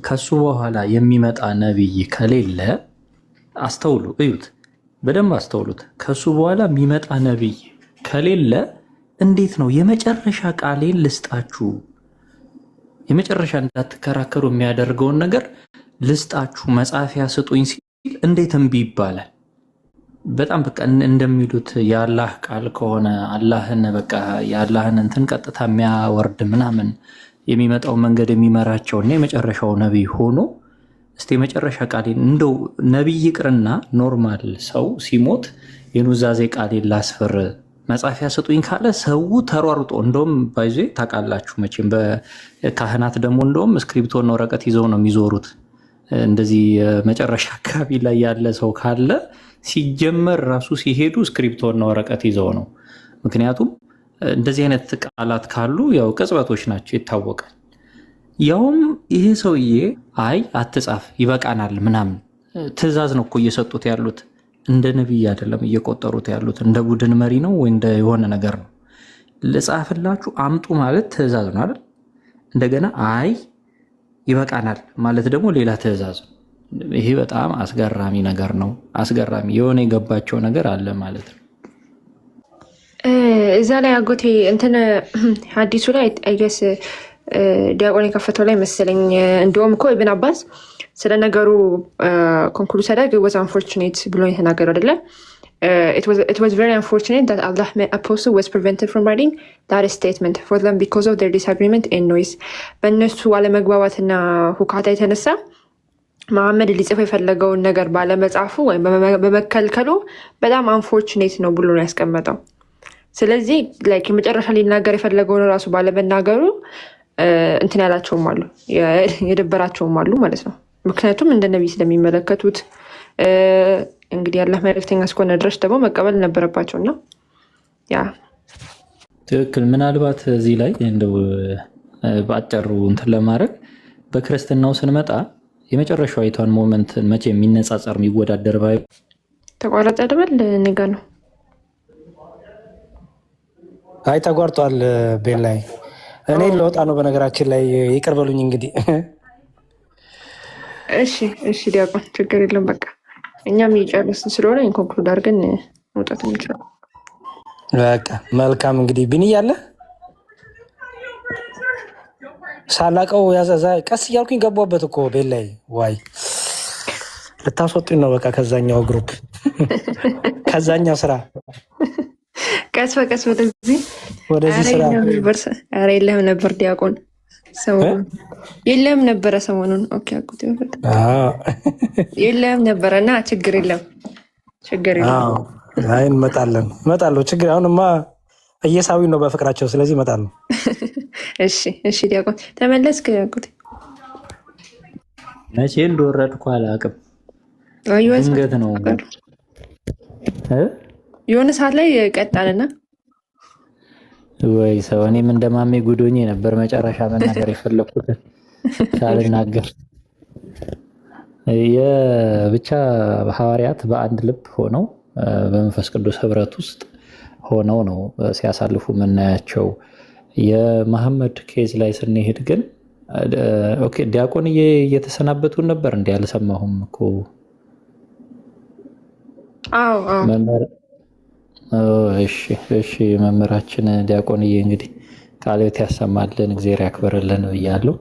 ከሱ በኋላ የሚመጣ ነብይ ከሌለ አስተውሉ እዩት በደንብ አስተውሉት ከሱ በኋላ የሚመጣ ነብይ ከሌለ እንዴት ነው የመጨረሻ ቃሌን ልስጣችሁ የመጨረሻ እንዳትከራከሩ የሚያደርገውን ነገር ልስጣችሁ መጻፊያ ስጡኝ ሲል እንዴት እምቢ ይባላል በጣም በቃ እንደሚሉት የአላህ ቃል ከሆነ አላህን በቃ የአላህን እንትን ቀጥታ የሚያወርድ ምናምን የሚመጣው መንገድ የሚመራቸው እና የመጨረሻው ነብይ ሆኖ እስቲ የመጨረሻ ቃሌን እንደው ነብይ ይቅርና ኖርማል ሰው ሲሞት የኑዛዜ ቃሌን ላስፈር መጻፊያ ስጡኝ ካለ ሰው ተሯሩጦ እንደውም ባይዜ ታውቃላችሁ መቼም በካህናት ደግሞ እንደውም ስክሪፕቶና ወረቀት ይዘው ነው የሚዞሩት እንደዚህ መጨረሻ አካባቢ ላይ ያለ ሰው ካለ ሲጀመር ራሱ ሲሄዱ ስክሪፕቶና ወረቀት ይዘው ነው ምክንያቱም እንደዚህ አይነት ቃላት ካሉ ያው ቅጽበቶች ናቸው ይታወቃል ያውም ይሄ ሰውዬ አይ አትጻፍ ይበቃናል ምናምን ትዕዛዝ ነው እኮ እየሰጡት ያሉት እንደ ነብይ አይደለም እየቆጠሩት ያሉት እንደ ቡድን መሪ ነው ወይ እንደ የሆነ ነገር ነው ልጻፍላችሁ አምጡ ማለት ትዕዛዝ ነው አይደል እንደገና አይ ይበቃናል ማለት ደግሞ ሌላ ትዕዛዝ ይሄ በጣም አስገራሚ ነገር ነው አስገራሚ የሆነ የገባቸው ነገር አለ ማለት ነው እዛ ላይ አጎቴ እንትን ሐዲሱ ላይ አይገስ ዲያቆን የከፈተው ላይ መሰለኝ እንደውም እኮ ኢብኑ አባስ ስለ ነገሩ ኮንክሉድ ሲያደርግ was unfortunate ብሎ የተናገረው አይደለ it was very unfortunate that Allah apostle was prevented from writing that statement for them because of their disagreement and noise በእነሱ አለመግባባትና ሁካታ የተነሳ መሐመድ ሊጽፍ የፈለገውን ነገር ባለመጻፉ ወይም በመከልከሉ በጣም አንፎርቹኔት ነው ብሎ ነው ያስቀመጠው ስለዚህ ላይክ የመጨረሻ ሊናገር የፈለገውን ራሱ ባለመናገሩ እንትን ያላቸውም አሉ የደበራቸውም አሉ ማለት ነው። ምክንያቱም እንደ ነቢይ ስለሚመለከቱት እንግዲህ ያላህ መልእክተኛ እስከሆነ ድረስ ደግሞ መቀበል ነበረባቸው እና ያ ትክክል። ምናልባት እዚህ ላይ እንደው በአጭሩ እንትን ለማድረግ በክርስትናው ስንመጣ የመጨረሻው አይቷን ሞመንት መቼ የሚነጻጸር የሚወዳደር ባይ ተቋረጠ አይደል? ነገ ነው። አይ ተቋርጧል። ቤን ላይ እኔ ለወጣ ነው በነገራችን ላይ ይቅር በሉኝ እንግዲህ። እሺ ዲያቆን ችግር የለም። በቃ እኛም እየጨረስን ስለሆነ ኢንኮንክሉድ አድርገን መውጣት እንችላለን። በቃ መልካም እንግዲህ ቢኒ እያለ ሳላቀው ያዘዛ ቀስ እያልኩኝ ገባበት እኮ ቤት ላይ ዋይ ልታስወጡኝ ነው። በቃ ከዛኛው ግሩፕ ከዛኛው ስራ ቀስ በቀስ ወደዚህ ስራ የለህም ነበር ዲያቆን ሰሞኑን የለህም ነበረ ሰሞኑን። ኦኬ አቁት የለህም ነበረ እና ችግር የለም። አይ እመጣለሁ። ችግር አሁንማ እየሳዊ ነው በፍቅራቸው። ስለዚህ እመጣለሁ። እሺ ዲያቆን ተመለስክ? አቁት መቼ እንደወረድኩ አላውቅም። ድንገት ነው የሆነ ሰዓት ላይ ቀጣልና ወይ ሰው እኔም እንደማሜ ጉዶኜ ነበር መጨረሻ መናገር የፈለኩት ሳልናገር። የብቻ ሐዋርያት በአንድ ልብ ሆነው በመንፈስ ቅዱስ ህብረት ውስጥ ሆነው ነው ሲያሳልፉ የምናያቸው። የመሐመድ ኬዝ ላይ ስንሄድ ግን ኦኬ ዲያቆን እየተሰናበቱን ነበር እንዴ? አልሰማሁም እኮ። እሺ መምህራችን ዲያቆንዬ እንግዲህ ቃልዎት ያሰማልን፣ እግዚአብሔር ያክብርልን ብያለሁ።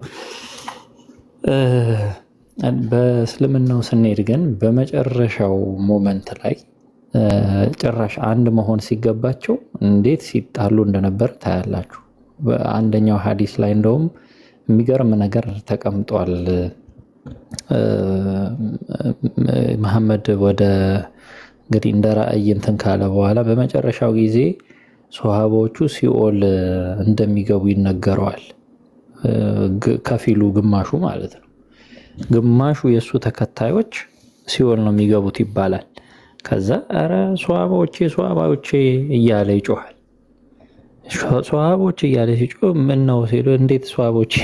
በእስልምናው ስንሄድ ግን በመጨረሻው ሞመንት ላይ ጭራሽ አንድ መሆን ሲገባቸው እንዴት ሲጣሉ እንደነበር ታያላችሁ። በአንደኛው ሀዲስ ላይ እንደውም የሚገርም ነገር ተቀምጧል። መሐመድ ወደ እንግዲህ እንደ ራእይ እንትን ካለ በኋላ በመጨረሻው ጊዜ ሶሃቦቹ ሲኦል እንደሚገቡ ይነገረዋል። ከፊሉ ግማሹ ማለት ነው። ግማሹ የእሱ ተከታዮች ሲኦል ነው የሚገቡት ይባላል። ከዛ ኧረ ሶሃቦቼ እያለ ይጮሃል። ሶሃቦች እያለ ሲጮህ ምን ነው ሲሉ እንዴት ሶሃቦቼ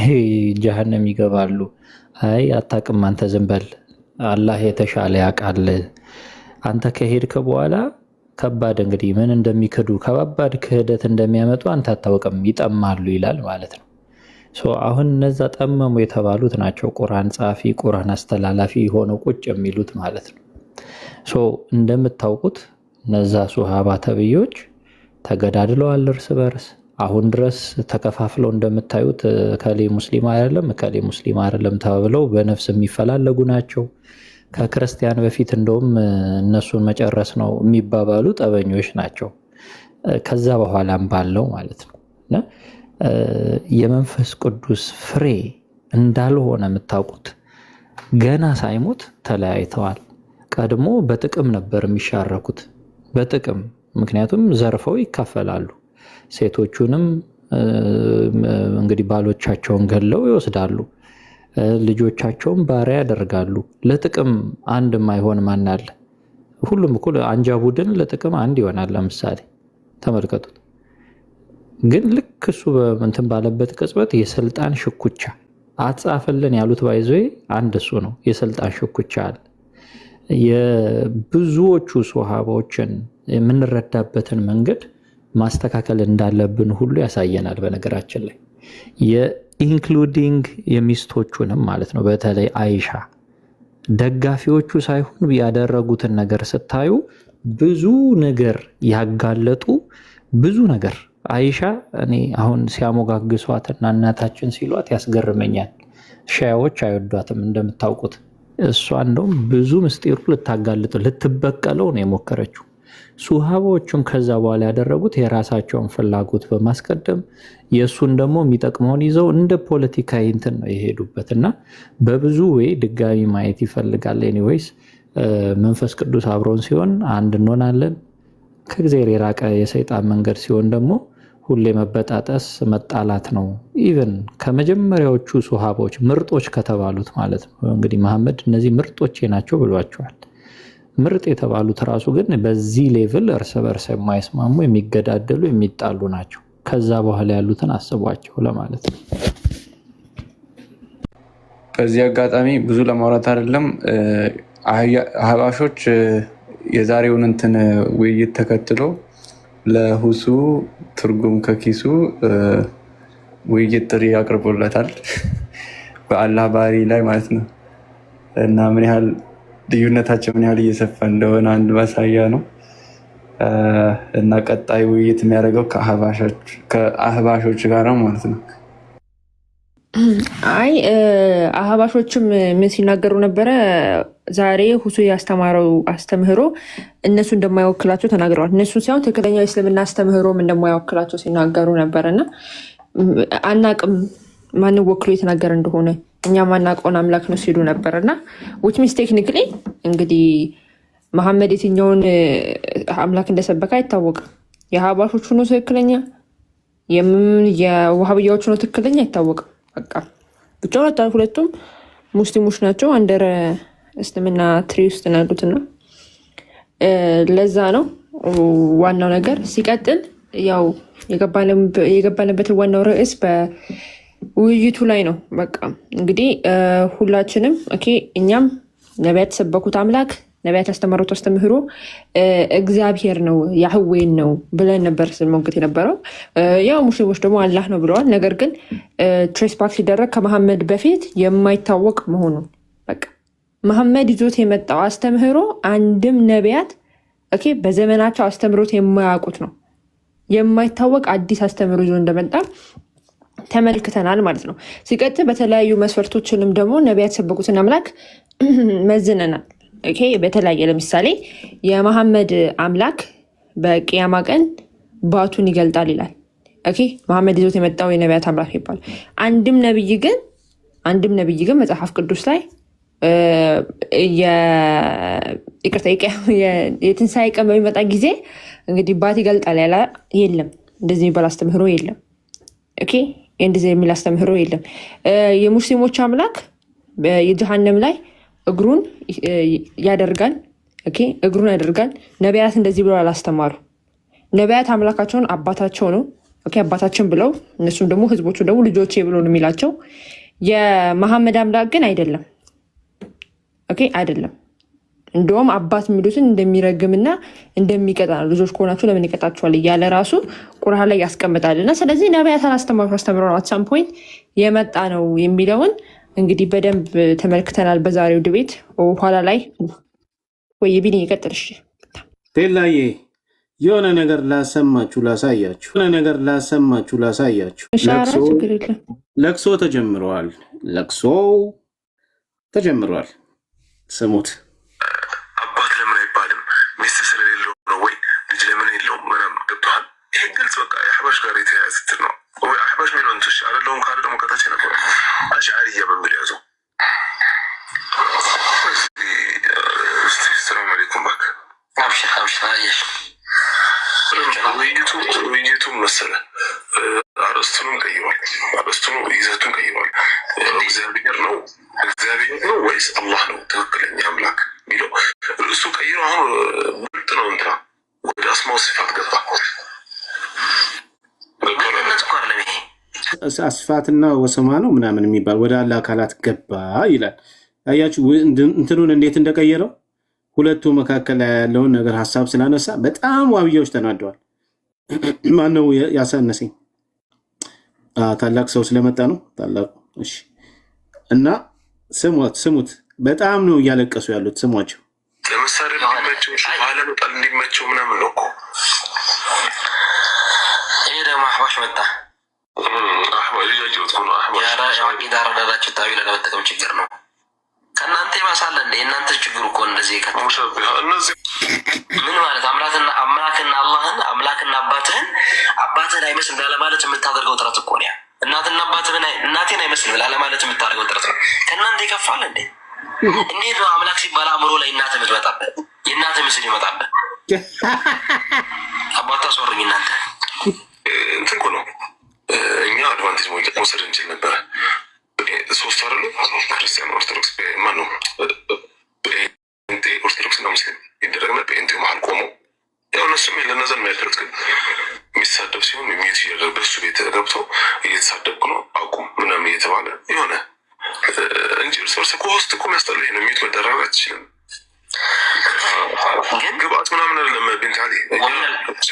ጀሃነም ይገባሉ? አይ አታውቅም አንተ ዝም በል አላህ የተሻለ ያውቃል። አንተ ከሄድክ በኋላ ከባድ እንግዲህ ምን እንደሚክዱ ከባባድ ክህደት እንደሚያመጡ አንተ አታውቅም፣ ይጠማሉ ይላል ማለት ነው። አሁን እነዛ ጠመሙ የተባሉት ናቸው ቁርአን ጻፊ ቁርአን አስተላላፊ ሆነው ቁጭ የሚሉት ማለት ነው። እንደምታውቁት እነዛ ሱሃባ ተብዮች ተገዳድለዋል እርስ በርስ። አሁን ድረስ ተከፋፍለው እንደምታዩት ከሌ ሙስሊም አይደለም ተብለው በነፍስ የሚፈላለጉ ናቸው። ከክርስቲያን በፊት እንደውም እነሱን መጨረስ ነው የሚባባሉ ጠበኞች ናቸው። ከዛ በኋላም ባለው ማለት ነው እና የመንፈስ ቅዱስ ፍሬ እንዳልሆነ የምታውቁት ገና ሳይሞት ተለያይተዋል። ቀድሞ በጥቅም ነበር የሚሻረኩት በጥቅም ምክንያቱም ዘርፈው ይካፈላሉ። ሴቶቹንም እንግዲህ ባሎቻቸውን ገለው ይወስዳሉ። ልጆቻቸውን ባሪያ ያደርጋሉ። ለጥቅም አንድ የማይሆን ማን አለ? ሁሉም እኮ አንጃ ቡድን ለጥቅም አንድ ይሆናል። ለምሳሌ ተመልከቱት። ግን ልክ እሱ እንትን ባለበት ቅጽበት የስልጣን ሽኩቻ አጻፈልን ያሉት ባይዞ አንድ እሱ ነው። የስልጣን ሽኩቻ አለ። የብዙዎቹ ሶሃባዎችን የምንረዳበትን መንገድ ማስተካከል እንዳለብን ሁሉ ያሳየናል። በነገራችን ላይ የኢንክሉዲንግ የሚስቶቹንም ማለት ነው። በተለይ አይሻ ደጋፊዎቹ ሳይሆን ያደረጉትን ነገር ስታዩ ብዙ ነገር ያጋለጡ ብዙ ነገር አይሻ እኔ አሁን ሲያሞጋግሷትና እናታችን ሲሏት ያስገርመኛል። ሻያዎች አይወዷትም እንደምታውቁት። እሷ እንደውም ብዙ ምስጢሩ ልታጋልጡ ልትበቀለው ነው የሞከረችው። ሱሃቦቹም ከዛ በኋላ ያደረጉት የራሳቸውን ፍላጎት በማስቀደም የእሱን ደግሞ የሚጠቅመውን ይዘው እንደ ፖለቲካ እንትን ነው የሄዱበት እና በብዙ ወይ ድጋሚ ማየት ይፈልጋል። ኤኒዌይስ መንፈስ ቅዱስ አብሮን ሲሆን አንድ እንሆናለን። ከእግዚአብሔር የራቀ የሰይጣን መንገድ ሲሆን ደግሞ ሁሌ መበጣጠስ መጣላት ነው። ኢቨን ከመጀመሪያዎቹ ሱሐቦች ምርጦች ከተባሉት ማለት ነው እንግዲህ መሐመድ እነዚህ ምርጦቼ ናቸው ብሏቸዋል። ምርጥ የተባሉት ራሱ ግን በዚህ ሌቭል እርስ በርስ የማይስማሙ የሚገዳደሉ የሚጣሉ ናቸው። ከዛ በኋላ ያሉትን አስቧቸው ለማለት ነው። በዚህ አጋጣሚ ብዙ ለማውራት አይደለም አህባሾች የዛሬውን እንትን ውይይት ተከትሎ ለሁሱ ትርጉም ከኪሱ ውይይት ጥሪ አቅርቦለታል በአላህ ባህሪ ላይ ማለት ነው። እና ምን ያህል ልዩነታቸው ምን ያህል እየሰፋ እንደሆነ አንድ ማሳያ ነው። እና ቀጣይ ውይይት የሚያደርገው ከአህባሾች ጋር ነው ማለት ነው። አይ አህባሾችም ምን ሲናገሩ ነበረ? ዛሬ ሁሱ ያስተማረው አስተምህሮ እነሱ እንደማይወክላቸው ተናግረዋል። እነሱ ሳይሆን ትክክለኛው የእስልምና አስተምህሮም እንደማይወክላቸው ሲናገሩ ነበር። እና አናቅም ማንን ወክሎ የተናገረ እንደሆነ እኛ ማናውቀውን አምላክ ነው ሲሉ ነበር። እና ዊች ሚንስ ቴክኒክሊ እንግዲህ መሐመድ የትኛውን አምላክ እንደሰበከ አይታወቅም። የአህባሾቹ ነው ትክክለኛ፣ የውሃብያዎቹ ነው ትክክለኛ አይታወቅም። በቃ ብቻ ሁለቱም ሙስሊሞች ናቸው። አንደር እስልምና ትሪ ውስጥ ናሉትና ለዛ ነው ዋናው ነገር። ሲቀጥል ያው የገባንበትን ዋናው ርዕስ በውይይቱ ላይ ነው። በቃ እንግዲህ ሁላችንም እኛም ነቢያት የሰበኩት አምላክ ነቢያት ያስተማሩት አስተምህሮ እግዚአብሔር ነው ያህዌን ነው ብለን ነበር ስንሞግት የነበረው። ያው ሙስሊሞች ደግሞ አላህ ነው ብለዋል። ነገር ግን ትሬስ ባክ ሲደረግ ከመሐመድ በፊት የማይታወቅ መሆኑን በቃ መሐመድ ይዞት የመጣው አስተምህሮ አንድም ነቢያት በዘመናቸው አስተምሮት የማያውቁት ነው። የማይታወቅ አዲስ አስተምህሮ ይዞ እንደመጣ ተመልክተናል ማለት ነው። ሲቀጥል በተለያዩ መስፈርቶችንም ደግሞ ነቢያት የሰበኩትን አምላክ መዝነናል። በተለያየ ለምሳሌ የመሐመድ አምላክ በቅያማ ቀን ባቱን ይገልጣል ይላል። መሐመድ ይዞት የመጣው የነቢያት አምላክ ይባላል። አንድም ነብይ ግን መጽሐፍ ቅዱስ ላይ የትንሣኤ ቀን በሚመጣ ጊዜ እንግዲህ ባት ይገልጣል ያለ የለም። እንደዚህ የሚባል አስተምህሮ የለም። እንደዚህ የሚል አስተምህሮ የለም። የሙስሊሞች አምላክ የጀሃነም ላይ እግሩን ያደርጋል። ነቢያት እንደዚህ ብለው አላስተማሩ። ነቢያት አምላካቸውን አባታቸው ነው አባታችን ብለው እነሱም ደግሞ ህዝቦቹ ደግሞ ልጆቼ ብሎ ነው የሚላቸው። የመሐመድ አምላክ ግን አይደለም አይደለም። እንደውም አባት የሚሉትን እንደሚረግምና እንደሚቀጣ ነው። ልጆች ከሆናችሁ ለምን ይቀጣችኋል እያለ ራሱ ቁርአን ላይ ያስቀምጣል። እና ስለዚህ ነቢያት አላስተማሩ አስተምሮ አትሳም ፖይንት የመጣ ነው የሚለውን እንግዲህ በደንብ ተመልክተናል በዛሬው ድቤት። ኋላ ላይ ወይ ቢኒ ይቀጥልሽ ቴላዬ የሆነ ነገር ላሰማችሁ ላሳያችሁ። ለቅሶ ተጀምረዋል። ስሙት። አባት ለምን አይባልም? ሚስት ስለሌለው ነው ወይ? ልጅ ለምን የለውም? ምናምን ገብቶሃል? ይሄ ግልጽ በቃ የአሕባሽ ጋር የተያያዘ ስትል ነው ወይ? አሕባሽ ሚሊዮን ትሽ አለለውም ካለ ደግሞ ከታች ነበረ አሽዓሪያ በሚል ያዘው። ሰላም አለይኩም ባክ ውይይቱ መሰለ አርስቱንም ቀይሯል። ይዘቱን ቀይሯል። እግዚአብሔር ነው ወይስ አላህ ነው ትክክለኛ አምላክ የሚለው ርዕሱ ቀይሮ አሁን ምርጥ ነው እንትና ወደ አስማው ሲፋት ገባ። አስፋትና ወሰማ ነው ምናምን የሚባል ወደ አላህ አካላት ገባ ይላል። አያችሁ እንትኑን እንዴት እንደቀየረው። ሁለቱ መካከል ያለውን ነገር ሀሳብ ስላነሳ በጣም ዋብያዎች ተናደዋል። ማነው ያሳነሰኝ? ታላቅ ሰው ስለመጣ ነው ታላቁ። እሺ እና ስሙት። በጣም ነው እያለቀሱ ያሉት። ስሟቸው። ለምሳሌ እንዲመቸው ባለመጣል እንዲመቸው ምናምን ነው እኮ። ይሄ ደግሞ አሕባሽ መጣ። አቂዳ ረዳዳቸው ታዊ ለመጠቀም ችግር ነው። ከእናንተ ይባሳል እንደ የእናንተ ችግሩ እኮ እንደዚህ ምን ማለት አምላክና አምላክና አባትህን አይመስልም ላለማለት የምታደርገው ጥረት እኮ ነው። እናቴን አይመስልም ላለማለት የምታደርገው ጥረት ነው። ከእናንተ ይከፋል እንዴ? እንዴት ነው አምላክ ሲባል አእምሮ ላይ እናትህ የምትመጣበት? የእናትህ ምስል ይመጣበት? እናንተ እንትን እኮ ነው። እኛ አድቫንቴጅ መውሰድ እንችል ነበረ። ሶስቱ አይደሉ ክርስቲያን፣ ኦርቶዶክስ፣ ማን ነው ጴንጤ፣ ኦርቶዶክስ እና ሙስሊም ይደረግና ጴንጤ መሀል ቆሞ ያው እነሱም ለነዛ የሚያደርግ ግን የሚሳደብ ሲሆን የሚት እያደረግ በሱ ቤት ገብተው እየተሳደብኩ ነው አቁም ምናምን እየተባለ የሆነ እንጂ እርስ በርስ እኮ ውስጥ እኮ የሚያስጠላ ይሄ ነው። የሚት መደረግ አትችልም። ግን ግብአት ምናምን አይደለም። ቢንታሊ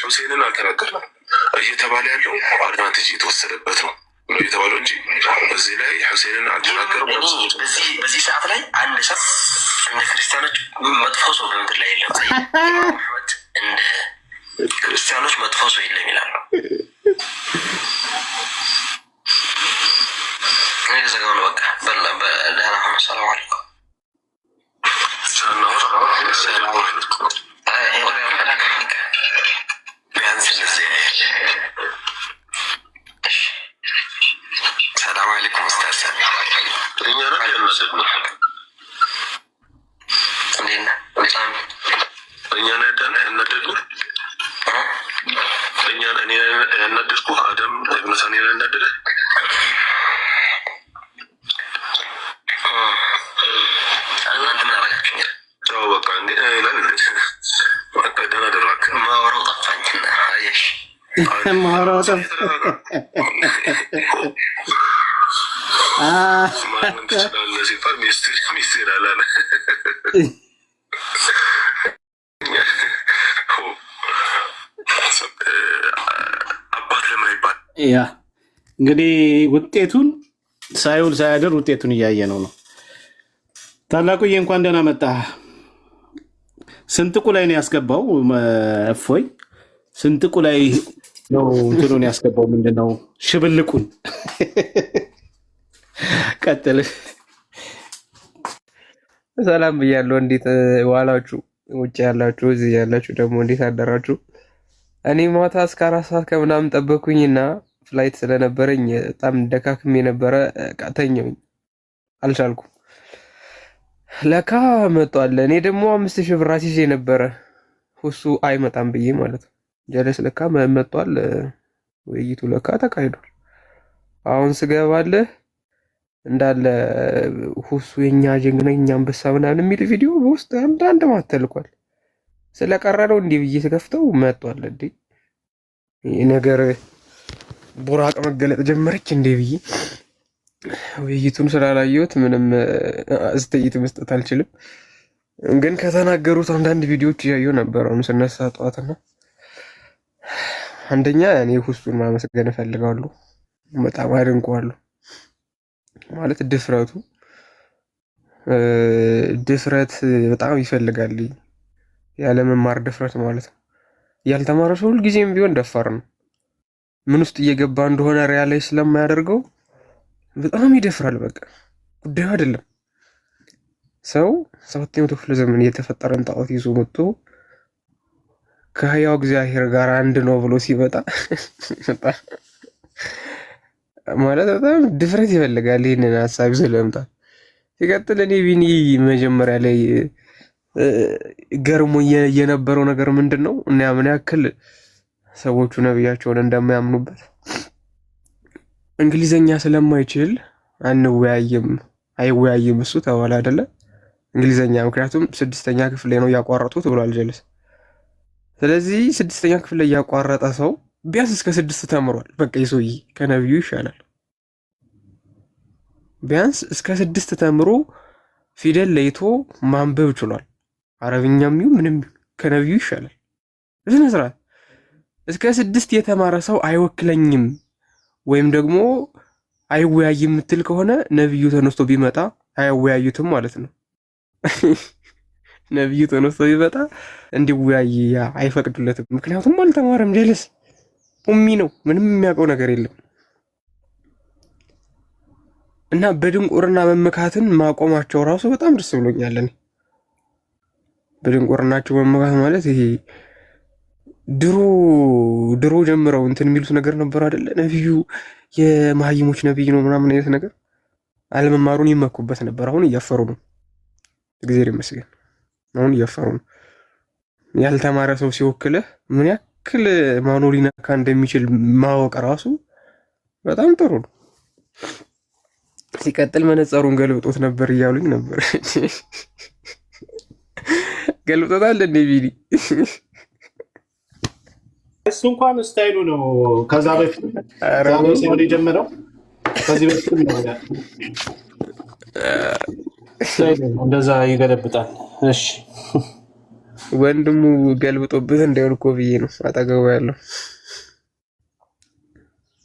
ሁሴንን አልተናገርንም እየተባለ ያለው አድቫንቴጅ እየተወሰደበት ነው የተባለው እንጂ እዚህ ላይ ሁሴንን አልተናገርም። በዚህ ሰዓት ላይ አንድ ሰው እንደ ክርስቲያኖች መጥፎ ሰው በምድር ላይ የለም። እንደ ክርስቲያኖች መጥፎ ሰው የለም ይላሉ። ዘጋው ነው በቃ በደህና ሆነ። ሰላም አለይኩም። ቢያንስ ሰላም አለይኩም ኡስታዝ። እኛ ነው ያነሰድ ነው እንዴና በጣም እኛ ነዳና ያነደድ ነው እኛ እኔ ያነደድኩ አደም ኢብኑ ሰኒ ያነደደ እናንተ ምን አደረጋችሁ? ቻው በቃ እንዴ ይላል በቃ ደህና ደረክ ማወራው ጠፋኝና አየሽ ማወራው ጠፋ ማንም ትችላለ ሲባል ሚስቴር አላለ አባት ለምን ይባል። ያ እንግዲህ ውጤቱን ሳይውል ሳያድር ውጤቱን እያየ ነው። ታላቁዬ እንኳን ደህና መጣ። ስንጥቁ ላይ ነው ያስገባው። እፎይ ስንጥቁ ላይ ነው እንትኑን ያስገባው። ምንድነው ሽብልቁን ቀጥል። ሰላም ብያለሁ። እንዴት ዋላችሁ? ውጭ ያላችሁ እዚህ ያላችሁ ደግሞ እንዴት አደራችሁ? እኔ ማታ እስከ 4 ሰዓት ከምናምን ጠበኩኝና ፍላይት ስለነበረኝ በጣም ደካክሜ ነበረ። ተኛሁኝ፣ አልቻልኩም። ለካ መጥቷል። እኔ ደግሞ 5000 ብር አስይዤ ነበረ እሱ አይመጣም ብዬ ማለት ነው። ጀለስ ለካ መጥቷል። ውይይቱ ለካ ተካሂዷል። አሁን ስገባለህ እንዳለ ሁሱ የኛ ጀግና የኛ አንበሳ ምናምን የሚል ቪዲዮ በውስጥ አንዳንድ ማተልኳል። ስለቀረ ነው እንዲህ ብዬ ስከፍተው መጥቷል። እንዴ ይሄ ነገር ቡራቅ መገለጥ ጀመረች እንዴ ብዬ ውይይቱን ስላላየሁት ምንም አስተያየት መስጠት አልችልም። ግን ከተናገሩት አንዳንድ ቪዲዮዎች እያየሁ ነበር አሁን ስነሳ ጠዋትና፣ አንደኛ እኔ ሁሱን ማመስገን እፈልጋለሁ። በጣም አድንቀዋለሁ። ማለት ድፍረት በጣም ይፈልጋል። ያለመማር ድፍረት ማለት ነው። ያልተማረ ሰው ሁልጊዜም ቢሆን ደፋር ነው። ምን ውስጥ እየገባ እንደሆነ ሪያላይዝ ስለማያደርገው በጣም ይደፍራል። በቃ ጉዳዩ አይደለም። ሰው 7ኛው ክፍለ ዘመን የተፈጠረን ጣዖት ይዞ መጥቶ ከህያው እግዚአብሔር ጋር አንድ ነው ብሎ ሲመጣ ማለት በጣም ድፍረት ይፈልጋል። ይህንን ሀሳብ ስለምጣት ሲቀጥል እኔ ቢኒ መጀመሪያ ላይ ገርሞ የነበረው ነገር ምንድን ነው እና ምን ያክል ሰዎቹ ነብያቸውን እንደማያምኑበት እንግሊዘኛ ስለማይችል አይወያይም እሱ ተባለ አይደለ? እንግሊዘኛ ምክንያቱም 6ኛ ክፍል ላይ ነው ያቋረጡት ብሏል ጀለስ። ስለዚህ 6ኛ ክፍል ላይ ያቋረጠ ሰው ቢያንስ እስከ 6 ተምሯል። በቃ የሰውዬ ከነብዩ ይሻላል። ቢያንስ እስከ 6 ተምሮ ፊደል ለይቶ ማንበብ ችሏል። አረብኛም ይሁን ምንም ከነብዩ ይሻላል። በስነ ስርዓት እስከ 6 የተማረ ሰው አይወክለኝም ወይም ደግሞ አይወያይም የምትል ከሆነ ነብዩ ተነስቶ ቢመጣ አያወያዩትም ማለት ነው። ነብዩ ተነስቶ ቢመጣ እንዲወያይ አይፈቅዱለትም። ምክንያቱም አልተማረም። ጀለስ ኡሚ ነው፣ ምንም የሚያውቀው ነገር የለም። እና በድንቁርና መመካትን ማቆማቸው ራሱ በጣም ደስ ብሎኛል። እኔ በድንቁርናቸው መመካት ማለት ይሄ ድሮ ጀምረው እንትን የሚሉት ነገር ነበር አይደለ? ነብዩ የመሀይሞች ነብይ ነው ምናምን አይነት ነገር አለመማሩን ይመኩበት ነበር። አሁን እያፈሩ ነው። እግዚአብሔር ይመስገን አሁን እያፈሩ ነው። ያልተማረ ሰው ሲወክልህ ምን ያክል ማኑ ሊነካ እንደሚችል ማወቅ ራሱ በጣም ጥሩ ነው። ሲቀጥል መነጸሩን ገልብጦት ነበር እያሉኝ ነበር። ገልብጦታል እንደ ቢዲ እሱ እንኳን ስታይሉ ነው። ከዛ በፊት ሲሆን የጀመረው ከዚህ በፊት እንደዛ ይገለብጣል። እሺ ወንድሙ ገልብጦበት እንዳይሆን እኮ ብዬ ነው አጠገቡ ያለው